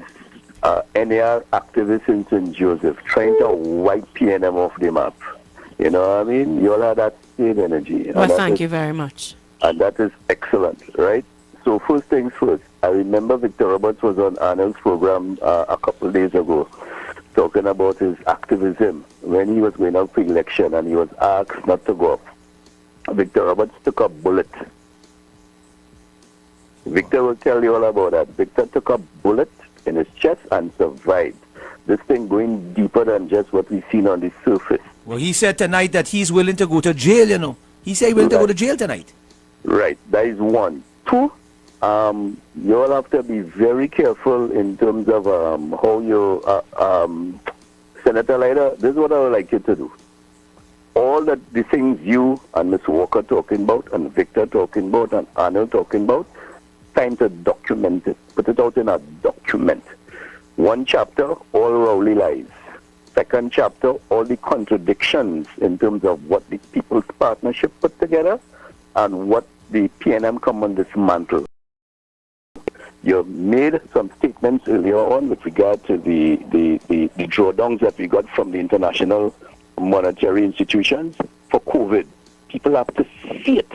NAR activist in St. Joseph, trying to wipe PNM off the map. You know what I mean? You all had that same energy. Well, thank you very much. And that is excellent, right? So first things first, I remember Victor Roberts was on Arnold's program a couple of days ago talking about his activism when he was going out for election and he was asked not to go up. Victor Roberts took a bullet. Victor will tell you all about that. Victor took a bullet in his chest and survived. This thing going deeper than just what we've seen on the surface. Well, he said tonight that he's willing to go to jail, you know. He said he's willing to go to jail tonight. Right, that is one. Two, you all have to be very careful in terms of how you, Senator Lyder, this is what I would like you to do. All the things you and Ms. Walker talking about, and Victor talking about, and Arnold talking about, time to document it. Put it out in a document. One chapter, all Rowley lies. Second chapter, all the contradictions in terms of what the People's Partnership put together and what the PNM come on this mantle. You made some statements earlier on with regard to the drawdowns that we got from the international monetary institutions for COVID. People have to see it.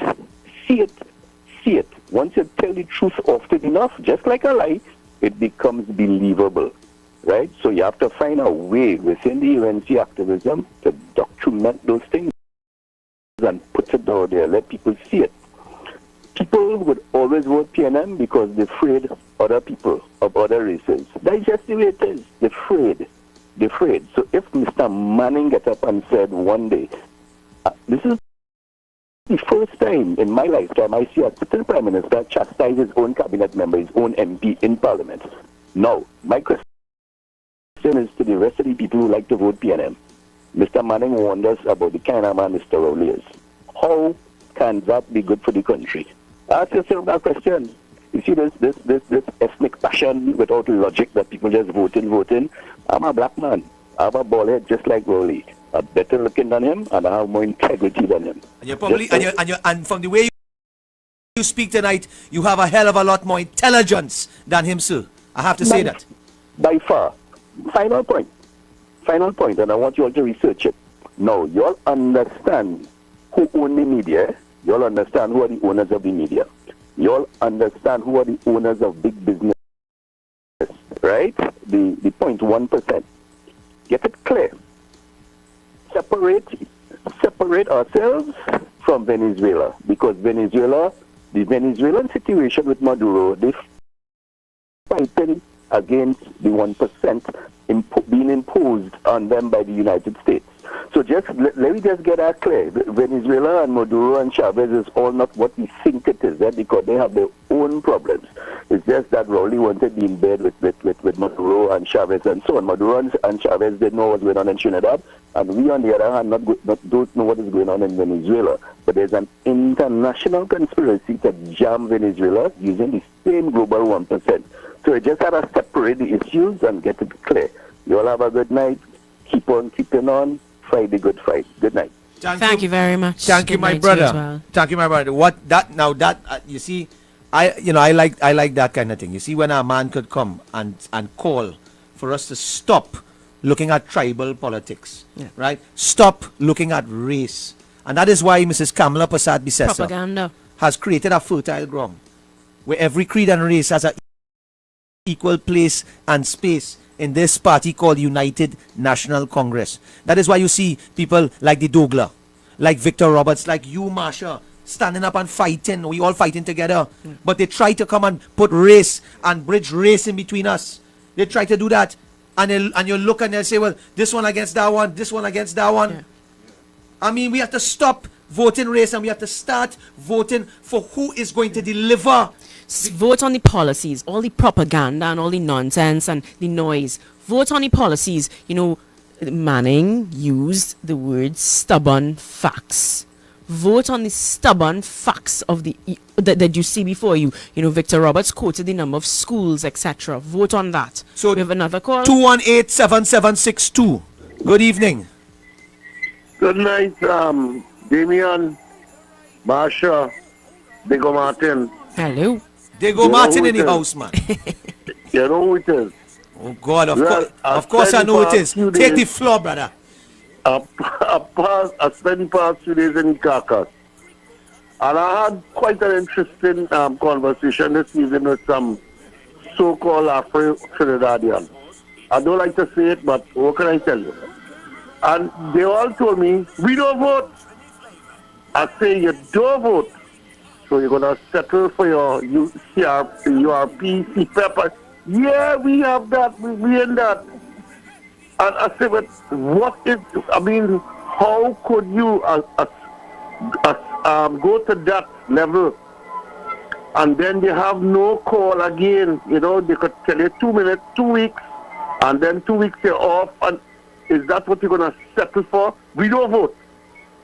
Once you tell the truth often enough, just like a lie, it becomes believable, right? So you have to find a way within the UNC activism to document those things and put it out there, let people see it. People would always vote PNM because they're afraid of other people, of other races. That's just the way it is. They're afraid. So if Mr. Manning get up and said one day, this is the first time in my lifetime I see a certain Prime Minister chastise his own cabinet member, his own MP in Parliament. Now, my question is to the rest of the people who like to vote PNM. Mr. Manning warned us about the kind of man Mr. Rowley is. How can that be good for the country? Ask yourself that question. You see this ethnic passion without logic that people just voting. I'm a black man. I have a bald head just like Rowley. I'm better looking than him and I have more integrity than him. And you're probably and from the way you speak tonight, you have a hell of a lot more intelligence than him, sir. I have to say that. By far. Final point, and I want you all to research it. Now, you all understand who own the media. You all understand who are the owners of the media. You all understand who are the owners of big business, right? The 0.1%. Get it clear. Separate ourselves from Venezuela, because the Venezuelan situation with Maduro, they fighting against the 1% being imposed on them by the United States. So let me just get that clear. Venezuela and Maduro and Chavez is all not what we think it is, because they have their own problems. It's just that Rowley wanted to be in bed with Maduro and Chavez and so on. Maduro and Chavez didn't know what's going on in Trinidad, and we, on the other hand, don't know what is going on in Venezuela. But there's an international conspiracy to jam Venezuela using the same global 1%. So we just had to separate the issues and get it clear. You all have a good night. Keep on keeping on. Fight the good fight. Good night. Thank you very much. Thank you, my brother. Thank you, my brother. You see, I like that kind of thing. You see, when a man could come and call for us to stop looking at tribal politics, right? Stop looking at race, and that is why Mrs. Kamala Persad-Bissessar has created a fertile ground where every creed and race has an equal place and space in this party called United National Congress. That is why you see people like the douglAR, like Victor Roberts, like you, Marsha, standing up and fighting. We all fighting together. But they try to come and put race and bridge race in between us. They try to do that. And you look and they say, well, this one against that one, this one against that one. Yeah. I mean, we have to stop voting race and we have to start voting for who is going to deliver. Vote on the policies, all the propaganda and all the nonsense and the noise. Vote on the policies. You know, Manning used the word stubborn facts. Vote on the stubborn facts of that you see before you. You know, Victor Roberts quoted the number of schools, etc. Vote on that. So we have another call. 218-7762. Good evening. Good night, Damian, Marsha, Diego Martin. Hello. Diego Martin in the house, man. You know who it is. Oh, God, of course I know it is. Take the floor, brother. I spent the past few days in Caracas. And I had quite an interesting conversation this evening with some so-called Afro-Trinidadians. I don't like to say it, but what can I tell you? And they all told me, we don't vote. I say, you don't vote. So you're going to settle for your URP, CPEP. Yeah, we have that. We in that. And I say, but what is, I mean, how could you go to that level and then they have no call again? You know, they could tell you 2 minutes, 2 weeks, and then 2 weeks you're off. And is that what you're going to settle for? We don't vote.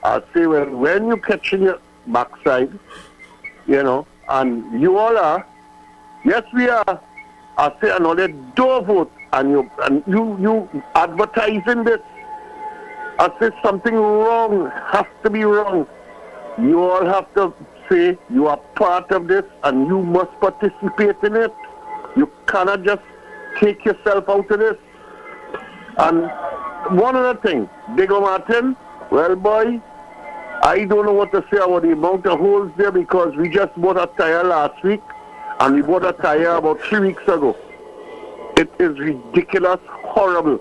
I say, well, when you're catching your backside, you know, and you all are, yes, we are. I say, and all they don't vote, and you advertising this. I say something wrong, has to be wrong. You all have to say you are part of this and you must participate in it. You cannot just take yourself out of this. And one other thing, Diego Martin, well, boy, I don't know what to say about the amount of holes there because we just bought a tire last week and we bought a tire about 3 weeks ago. It is ridiculous, horrible.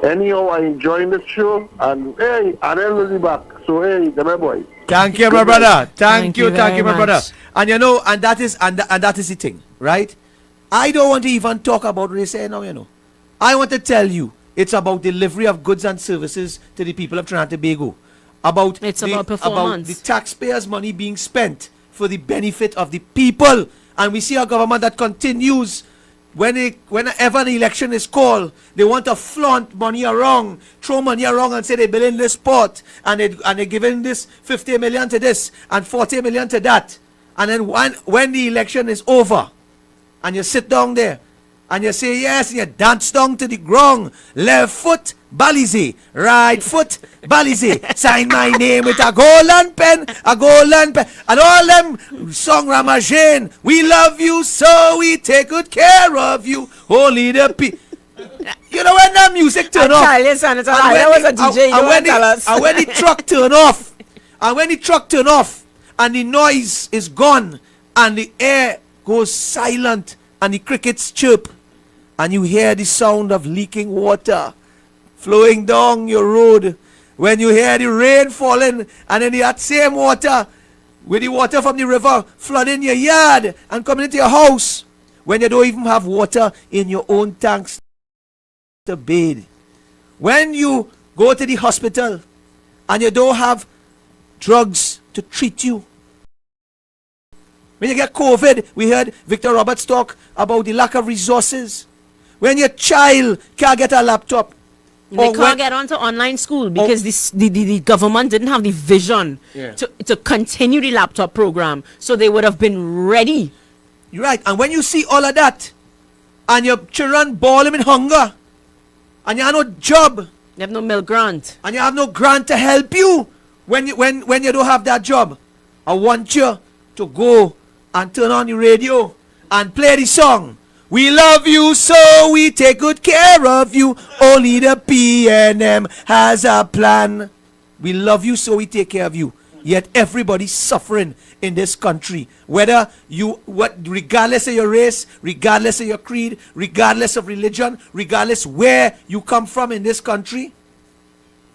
Anyhow, I enjoying the show and hey, Anel will be back. So hey, my boy. Thank you, my brother. Thank you, my brother. And you know, and that is the thing, right? I don't want to even talk about what they say now, you know. I want to tell you, it's about delivery of goods and services to the people of Trinidad and Tobago. About performance. About the taxpayers' money being spent for the benefit of the people. And we see a government that continues whenever an election is called, they want to flaunt money around, throw money around and say they're building this port and they're giving this 50 million to this and 40 million to that. And then when the election is over and you sit down there and you say yes and you dance down to the ground, left foot, Balize, right foot, Balize, sign my name with a golden pen, and all them song Ramajane, we love you so we take good care of you, only the you know when that music turn off, and when the truck turn off, and the noise is gone, and the air goes silent, and the crickets chirp, and you hear the sound of leaking water flowing down your road, when you hear the rain falling and then that same water with the water from the river flooding your yard and coming into your house, when you don't even have water in your own tanks to bathe, when you go to the hospital and you don't have drugs to treat you, when you get COVID, we heard Victor Roberts talk about the lack of resources, when your child can't get a laptop, they can't get onto online school because the government didn't have the vision to continue the laptop program. So they would have been ready. You're right. And when you see all of that, and your children bawling in hunger, and you have no job, you have no milk grant, and you have no grant to help you when you don't have that job, I want you to go and turn on the radio and play the song. We love you so we take good care of you. Only the PNM has a plan. We love you so we take care of you. Yet everybody's suffering in this country. Regardless of your race, regardless of your creed, regardless of religion, regardless where you come from in this country,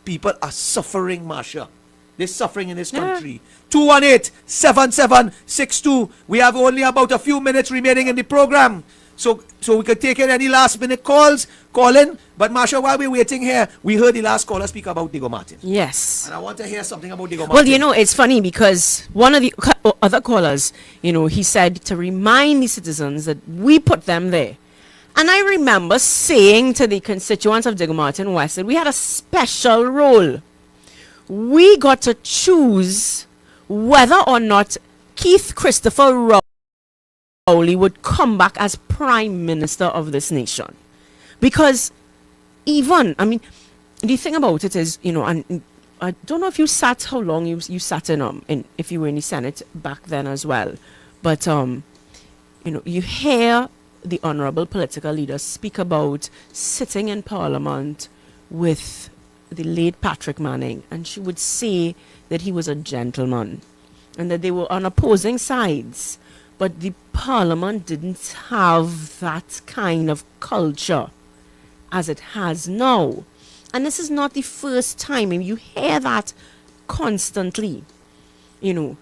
people are suffering, Marsha. They're suffering in this country. 218-7762. We have only about a few minutes remaining in the program. So we could take in any last minute calls, call in. But Marsha, while we're waiting here, we heard the last caller speak about Diego Martin. Yes. And I want to hear something about Diego Martin. Well, you know, it's funny because one of the other callers, you know, he said to remind the citizens that we put them there. And I remember saying to the constituents of Diego Martin West that we had a special role. We got to choose whether or not Keith Christopher Rowley would come back as Prime Minister of this nation. Because even, I mean, the thing about it is, you know, and I don't know if you sat, how long you sat in if you were in the Senate back then as well. But, you know, you hear the honorable political leaders speak about sitting in Parliament with the late Patrick Manning, and she would say that he was a gentleman and that they were on opposing sides. But the Parliament didn't have that kind of culture as it has now. And this is not the first time. And you hear that constantly. You know,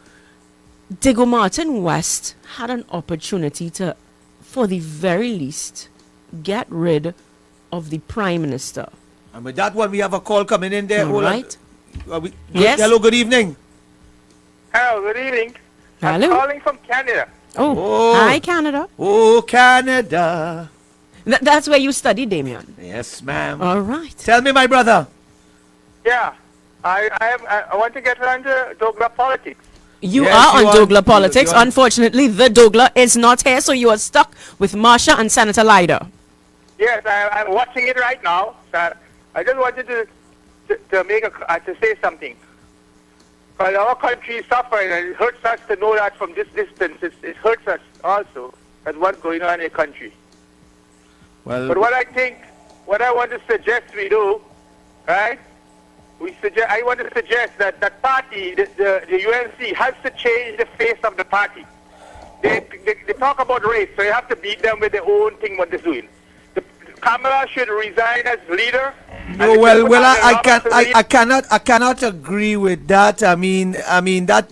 Diego Martin West had an opportunity to, for the very least, get rid of the Prime Minister. And with that one, we have a call coming in there. All right. Yes. Hello, good evening. Hello, good evening. Hello. I'm calling from Canada. Oh, hi, Canada. Oh, Canada. That's where you study, Damien. Yes, ma'am. All right. Tell me, my brother. Yeah, I want to get around to douglAR politics. You are on douglAR politics. Unfortunately, the douglAR is not here, so you are stuck with Marsha and Senator Lyder. Yes, I'm watching it right now. So I just wanted to make to say something. Because our country is suffering, and it hurts us to know that from this distance. It hurts us also at what's going on in the country. Well, but what I want to suggest we do, right? I want to suggest that that party, the UNC, has to change the face of the party. They talk about race, so you have to beat them with their own thing what they're doing. Kamala should resign as leader. No, I cannot agree with that. I mean that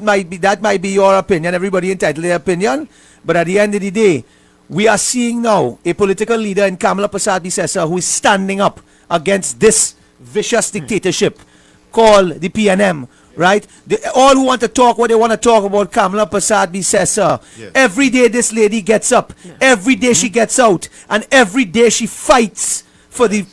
might be your opinion. Everybody entitled to their opinion, but at the end of the day, we are seeing now a political leader in Kamala Persad-Bissessar who is standing up against this vicious dictatorship called the PNM. Right? All who want to talk what they want to talk about Kamala Persad-Bissessar. Yes. Every day this lady gets up. Yeah. Every day she gets out. And every day she fights for the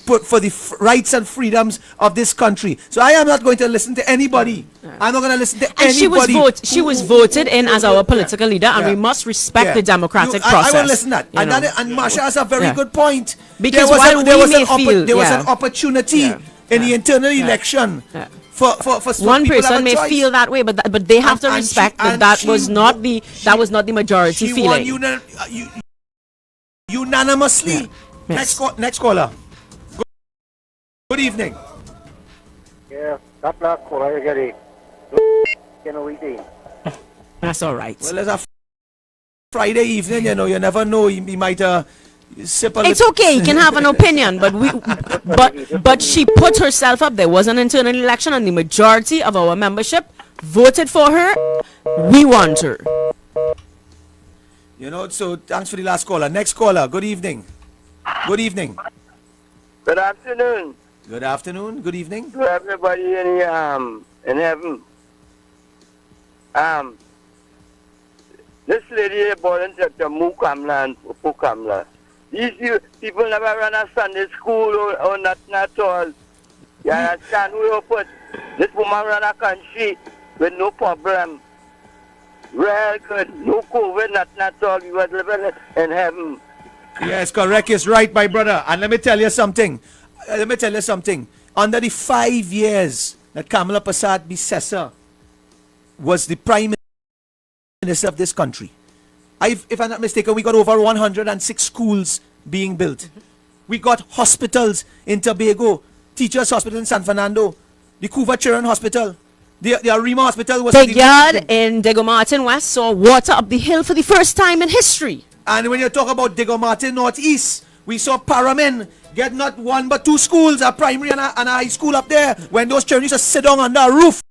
rights and freedoms of this country. So I am not going to listen to anybody. Yeah. I'm not going to listen to anybody. She was voted in as our political leader, and we must respect the democratic process. I will listen to that. And Marsha has a very good point. Because there was an opportunity in the internal election. Yeah. For one person may feel that way, but they have to respect that was not the majority feeling. Unanimously. Yeah. Next caller. Good evening. Yeah, that black caller you get it. You know we did. That's all right. Well, it's a Friday evening, you never know. He might sip a little. It's okay, you can have an opinion, but she put herself up. There was an internal election, and the majority of our membership voted for her. We want her. So thanks for the last caller. Next caller. Good evening. Good evening. Good afternoon. Good afternoon. Good evening. To everybody in heaven. This lady born to Kamla and Kamla. These people never run a Sunday school or nothing at all. You understand? We put this woman run a country with no problem. Real good. No COVID, nothing at all. We were living in heaven. Yes, correct. It's right, my brother. And let me tell you something. Under the 5 years that Kamala Persad-Bissessar was the Prime Minister of this country, if I'm not mistaken, we got over 106 schools being built. We got hospitals in Tobago, Teachers Hospital in San Fernando, the Couva Children Hospital, the Arima Hospital was... Big Yard in Diego Martin West saw water up the hill for the first time in history. And when you talk about Diego Martin Northeast, we saw Paramin get not one but two schools, a primary and a high school up there, when those children used to sit down under a roof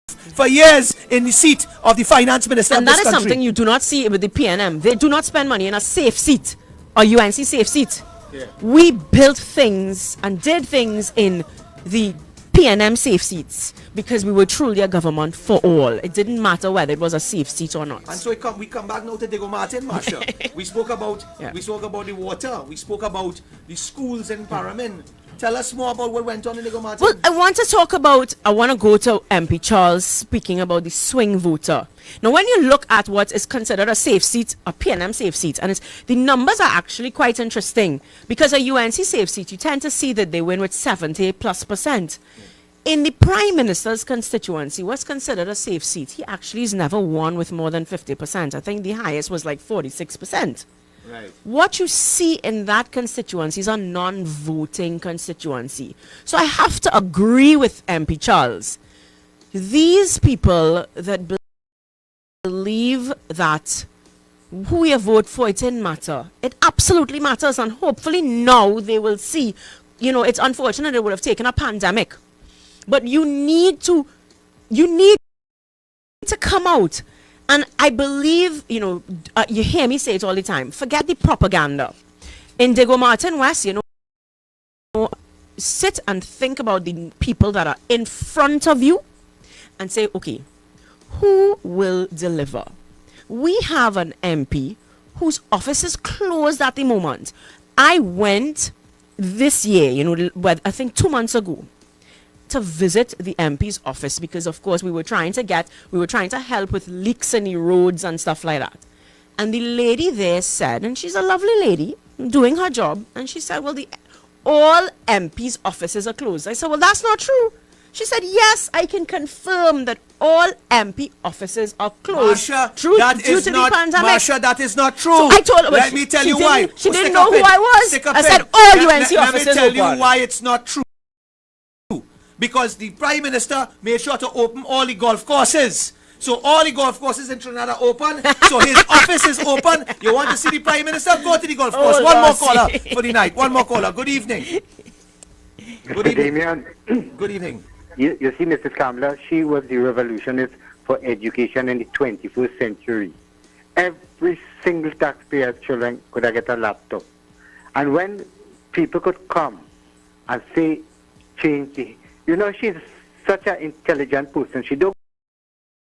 for years in the seat of the finance minister of this country. And that is something you do not see with the PNM. They do not spend money in a safe seat, a UNC safe seat. Yeah. We built things and did things in the PNM safe seats because we were truly a government for all. It didn't matter whether it was a safe seat or not. And so we come back now to Diego Martin, Marsha. We spoke about the water. We spoke about the schools in Paramin. Tell us more about what went on in Diego Martin. Well, I want to go to MP Charles speaking about the swing voter. Now, when you look at what is considered a safe seat, a PNM safe seat, and the numbers are actually quite interesting because a UNC safe seat, you tend to see that they win with 70+%. In the Prime Minister's constituency, what's considered a safe seat, he actually has never won with more than 50%. I think the highest was like 46%. Right. What you see in that constituency is a non-voting constituency. So I have to agree with MP Charles. These people that believe that who you vote for, it didn't matter. It absolutely matters, and hopefully now they will see. It's unfortunate it would have taken a pandemic, but you need to come out. And I believe, you hear me say it all the time, forget the propaganda. In Diego Martin West, sit and think about the people that are in front of you and say, okay, who will deliver? We have an MP whose office is closed at the moment. I went this year, I think 2 months ago, to visit the MP's office because of course we were trying to help with leaks in the roads and stuff like that. And the lady there said, and she's a lovely lady doing her job, and she said, well, all MP's offices are closed. I said, well, that's not true. She said, yes, I can confirm that all MP offices are closed Marsha, due that to is the not, pandemic. Marsha, that is not true. So I told her, Let me tell you why. She Oh, didn't stick know a who pin. I was. Stick a I pin. said all UNC Let offices me tell open. you why it's not true. Because the Prime Minister made sure to open all the golf courses. So all the golf courses in Trinidad are open. So his office is open. You want to see the Prime Minister? Go to the golf course. Oh, One more Lord, caller see. for the night. One more caller. Good evening. Good evening. Damien, Good evening. you see, Mrs. Kamala, she was the revolutionist for education in the 21st century. Every single taxpayer's children could have get a laptop. And when people could come and say, change the... You know, she's such an intelligent person. She don't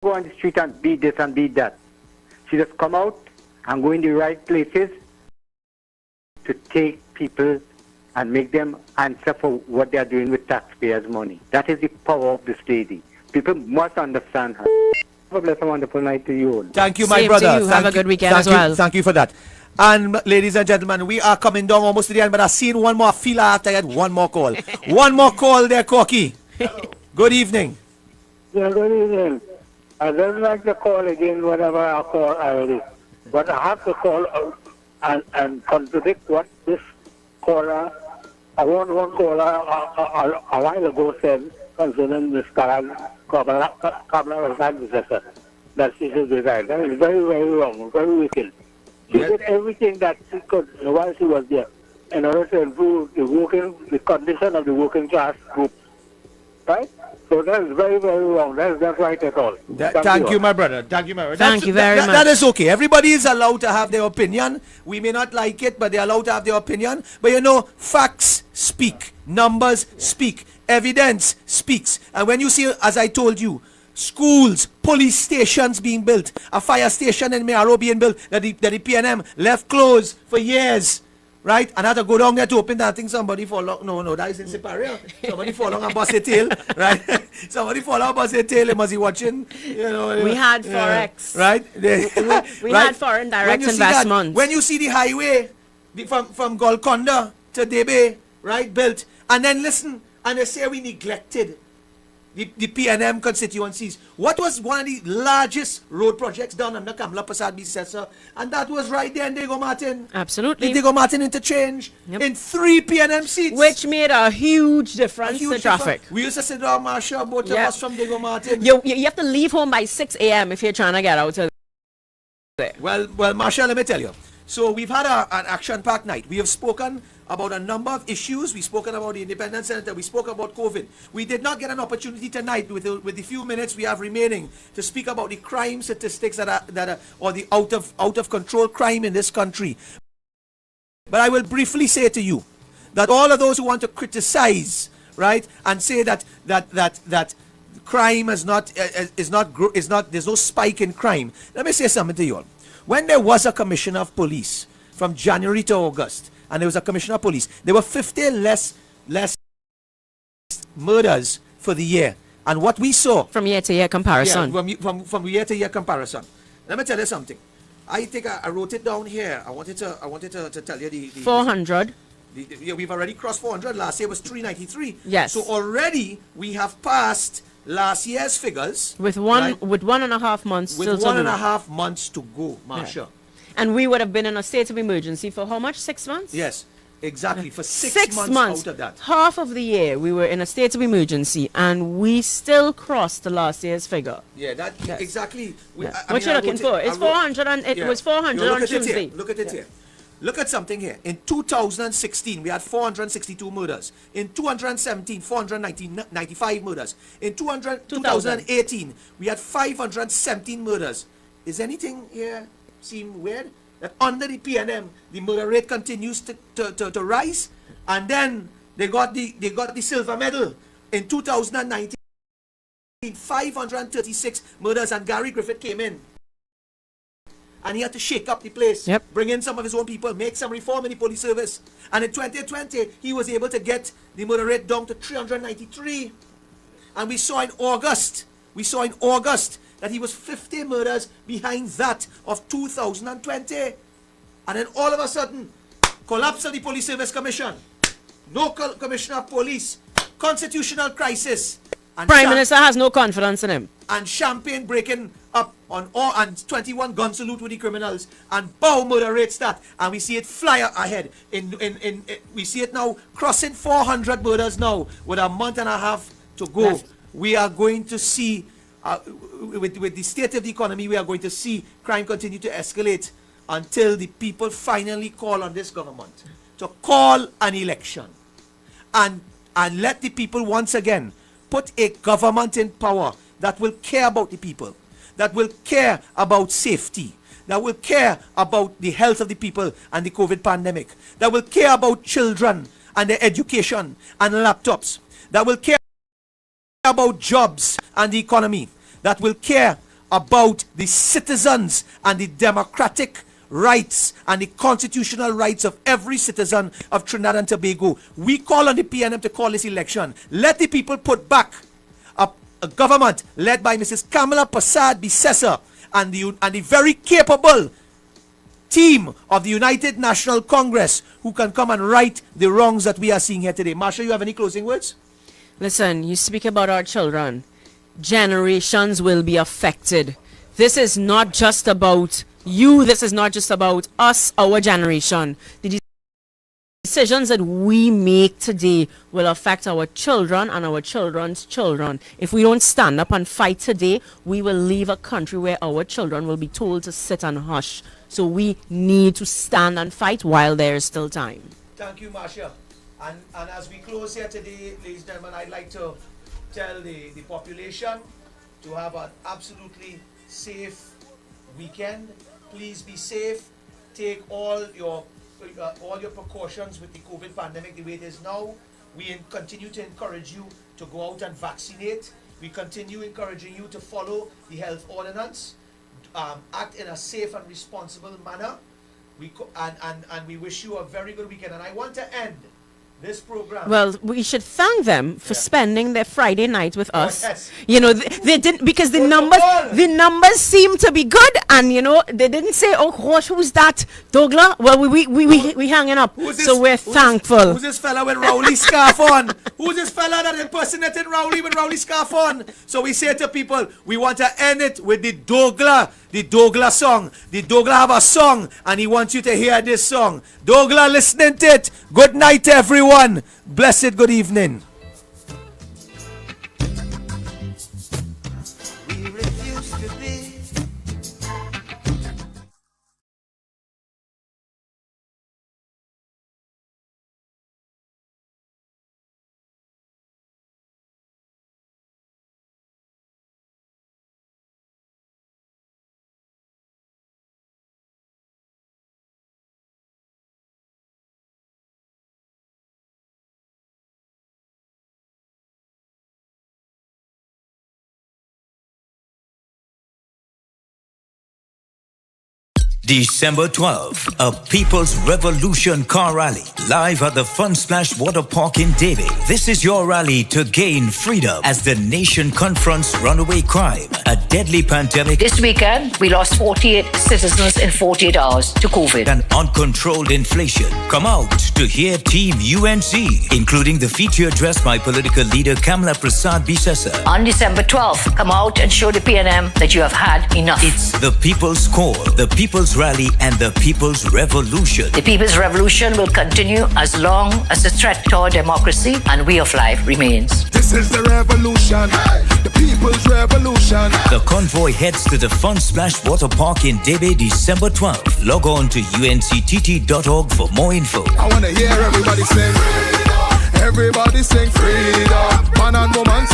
go on the street and be this and be that. She just come out and go in the right places to take people and make them answer for what they are doing with taxpayers' money. That is the power of this lady. People must understand her. Have a blessed and wonderful night to you all. Thank you, my Same to brother. you. Have a good weekend as well. Thank you for that. And ladies and gentlemen, we are coming down almost to the end, but I've seen one more. I feel I have to get one more call. One more call there, Corky. Good evening. Yeah, good evening. I don't like to call again whenever I call already. But I have to call out and contradict what this caller, one caller a while ago said concerning Ms. Kamala's predecessor, that she should resign. That is very, very wrong, very wicked. She did everything that she could while she was there in order to improve the condition of the working class group. Right? So that is very, very wrong. That's not right at all. Thank you, my brother. Thank you, my brother. Thank you very much. That is okay. Everybody is allowed to have their opinion. We may not like it, but they're allowed to have their opinion. But you know, facts speak. Numbers speak. Evidence speaks. And when you see, as I told you, schools, police stations being built, a fire station in Mearo being built, that the PNM left closed for years. Right? And I had to go down there to open that. I think somebody fall on. No, that is in Siparia. Somebody fall on and bust a tail. Right? Somebody fall on and bust a tail. They must be watching. You know, We had Forex. Right? We had foreign direct investments. When you see the highway from Golconda to Debe, right, built, and then listen, and they say we neglected the PNM constituencies. What was one of the largest road projects done under Kamala Prasad Bissessa? And that was right there in Diego Martin. Absolutely. The Diego Martin interchange in 3 PNM seats. Which made a huge difference to traffic. We used to sit down, Marsha, both of us from Diego Martin. You have to leave home by 6 a.m. if you're trying to get out of there. Well, Marsha, let me tell you. So we've had an action-packed night. We have spoken about a number of issues. We've spoken about the independent senator. We spoke about COVID. We did not get an opportunity tonight with the few minutes we have remaining to speak about the crime statistics that are or the out of control crime in this country. But I will briefly say to you that all of those who want to criticize, right, and say that crime is not there's no spike in crime. Let me say something to you all. When there was a commissioner of police from January to August, and there was a commissioner of police, there were 50 less murders for the year. And what we saw from year to year comparison. Yeah, from year to year comparison. Let me tell you something. I wrote it down here. I wanted to tell you the 400. We've already crossed 400. Last year was 393. Yes. So already we have passed last year's figures with 1.5 months with still to 1.5 months to go, Marsha. Yeah. And we would have been in a state of emergency for how much? 6 months? Yes, exactly. For 6 months out of that. Half of the year we were in a state of emergency, and we still crossed the last year's figure. Yeah, exactly. What you're looking for? It's 400, and it was 400 on Tuesday. Look at it here. Look at something here. In 2016, we had 462 murders. In 2017, 495 murders. In 2018, we had 517 murders. Is anything here seem weird? That under the PNM, the murder rate continues to rise, and then they got the silver medal in 2019. 536 murders, and Gary Griffith came in. And he had to shake up the place, bring in some of his own people, make some reform in the police service. And in 2020, he was able to get the murder rate down to 393. And we saw in August that he was 50 murders behind that of 2020. And then all of a sudden, collapse of the Police Service Commission, no commissioner of police, constitutional crisis. And Prime Minister has no confidence in him. And Champagne breaking up on all and 21 gun salute with the criminals and bow murder rates that, and we see it fly ahead. We see it now crossing 400 murders now with a month and a half to go. Left. We are going to see with the state of the economy, we are going to see crime continue to escalate until the people finally call on this government to call an election and let the people once again put a government in power that will care about the people, that will care about safety, that will care about the health of the people and the COVID pandemic, that will care about children and their education and laptops, that will care about jobs and the economy, that will care about the citizens and the democratic rights and the constitutional rights of every citizen of Trinidad and Tobago. We call on the PNM to call this election. Let the people put back a government led by Mrs. Kamala Prasad Bisesa and the very capable team of the United National Congress who can come and right the wrongs that we are seeing here today. Marsha, you have any closing words? Listen, you speak about our children. Generations will be affected. This is not just about you. This is not just about us, our generation. The decisions that we make today will affect our children and our children's children. If we don't stand up and fight today, we will leave a country where our children will be told to sit and hush. So we need to stand and fight while there is still time. Thank you, Marsha. And as we close here today, ladies and gentlemen, I'd like to tell the population to have an absolutely safe weekend. Please be safe. Take all your precautions with the COVID pandemic the way it is now. We continue to encourage you to go out and vaccinate. We continue encouraging you to follow the health ordinance, act in a safe and responsible manner. And we wish you a very good weekend. And I want to end this program. Well, we should thank them for spending their Friday night with us. Yes. You know, they didn't, because the numbers seem to be good, and you know they didn't say, "Oh gosh, who's that, douglAR?" Well, we hanging up, so we're thankful. Who's this fella with Rowley scarf on? Who's this fella that impersonated Rowley with Rowley scarf on? So we say to people, we want to end it with the douglAR song. The douglAR have a song, and he wants you to hear this song. douglAR, listening to it. Good night, everyone. Blessed good evening. We refuse to be December 12th, a People's Revolution car rally live at the Fun Splash Water Park in Davie. This is your rally to gain freedom as the nation confronts runaway crime, a deadly pandemic. This weekend, we lost 48 citizens in 48 hours to COVID. And uncontrolled inflation. Come out to hear Team UNC, including the feature address by political leader Kamala Prasad Bisesa. On December 12th, come out and show the PNM that you have had enough. It's the People's Call, the People's Rally, and the People's Revolution. The People's Revolution will continue as long as the threat to our democracy and way of life remains. This is the revolution, the People's Revolution. The convoy heads to the Fun Splash Water Park in Davie, December 12th. Log on to unctt.org for more info. I want to hear everybody sing. Everybody sing freedom. Man and woman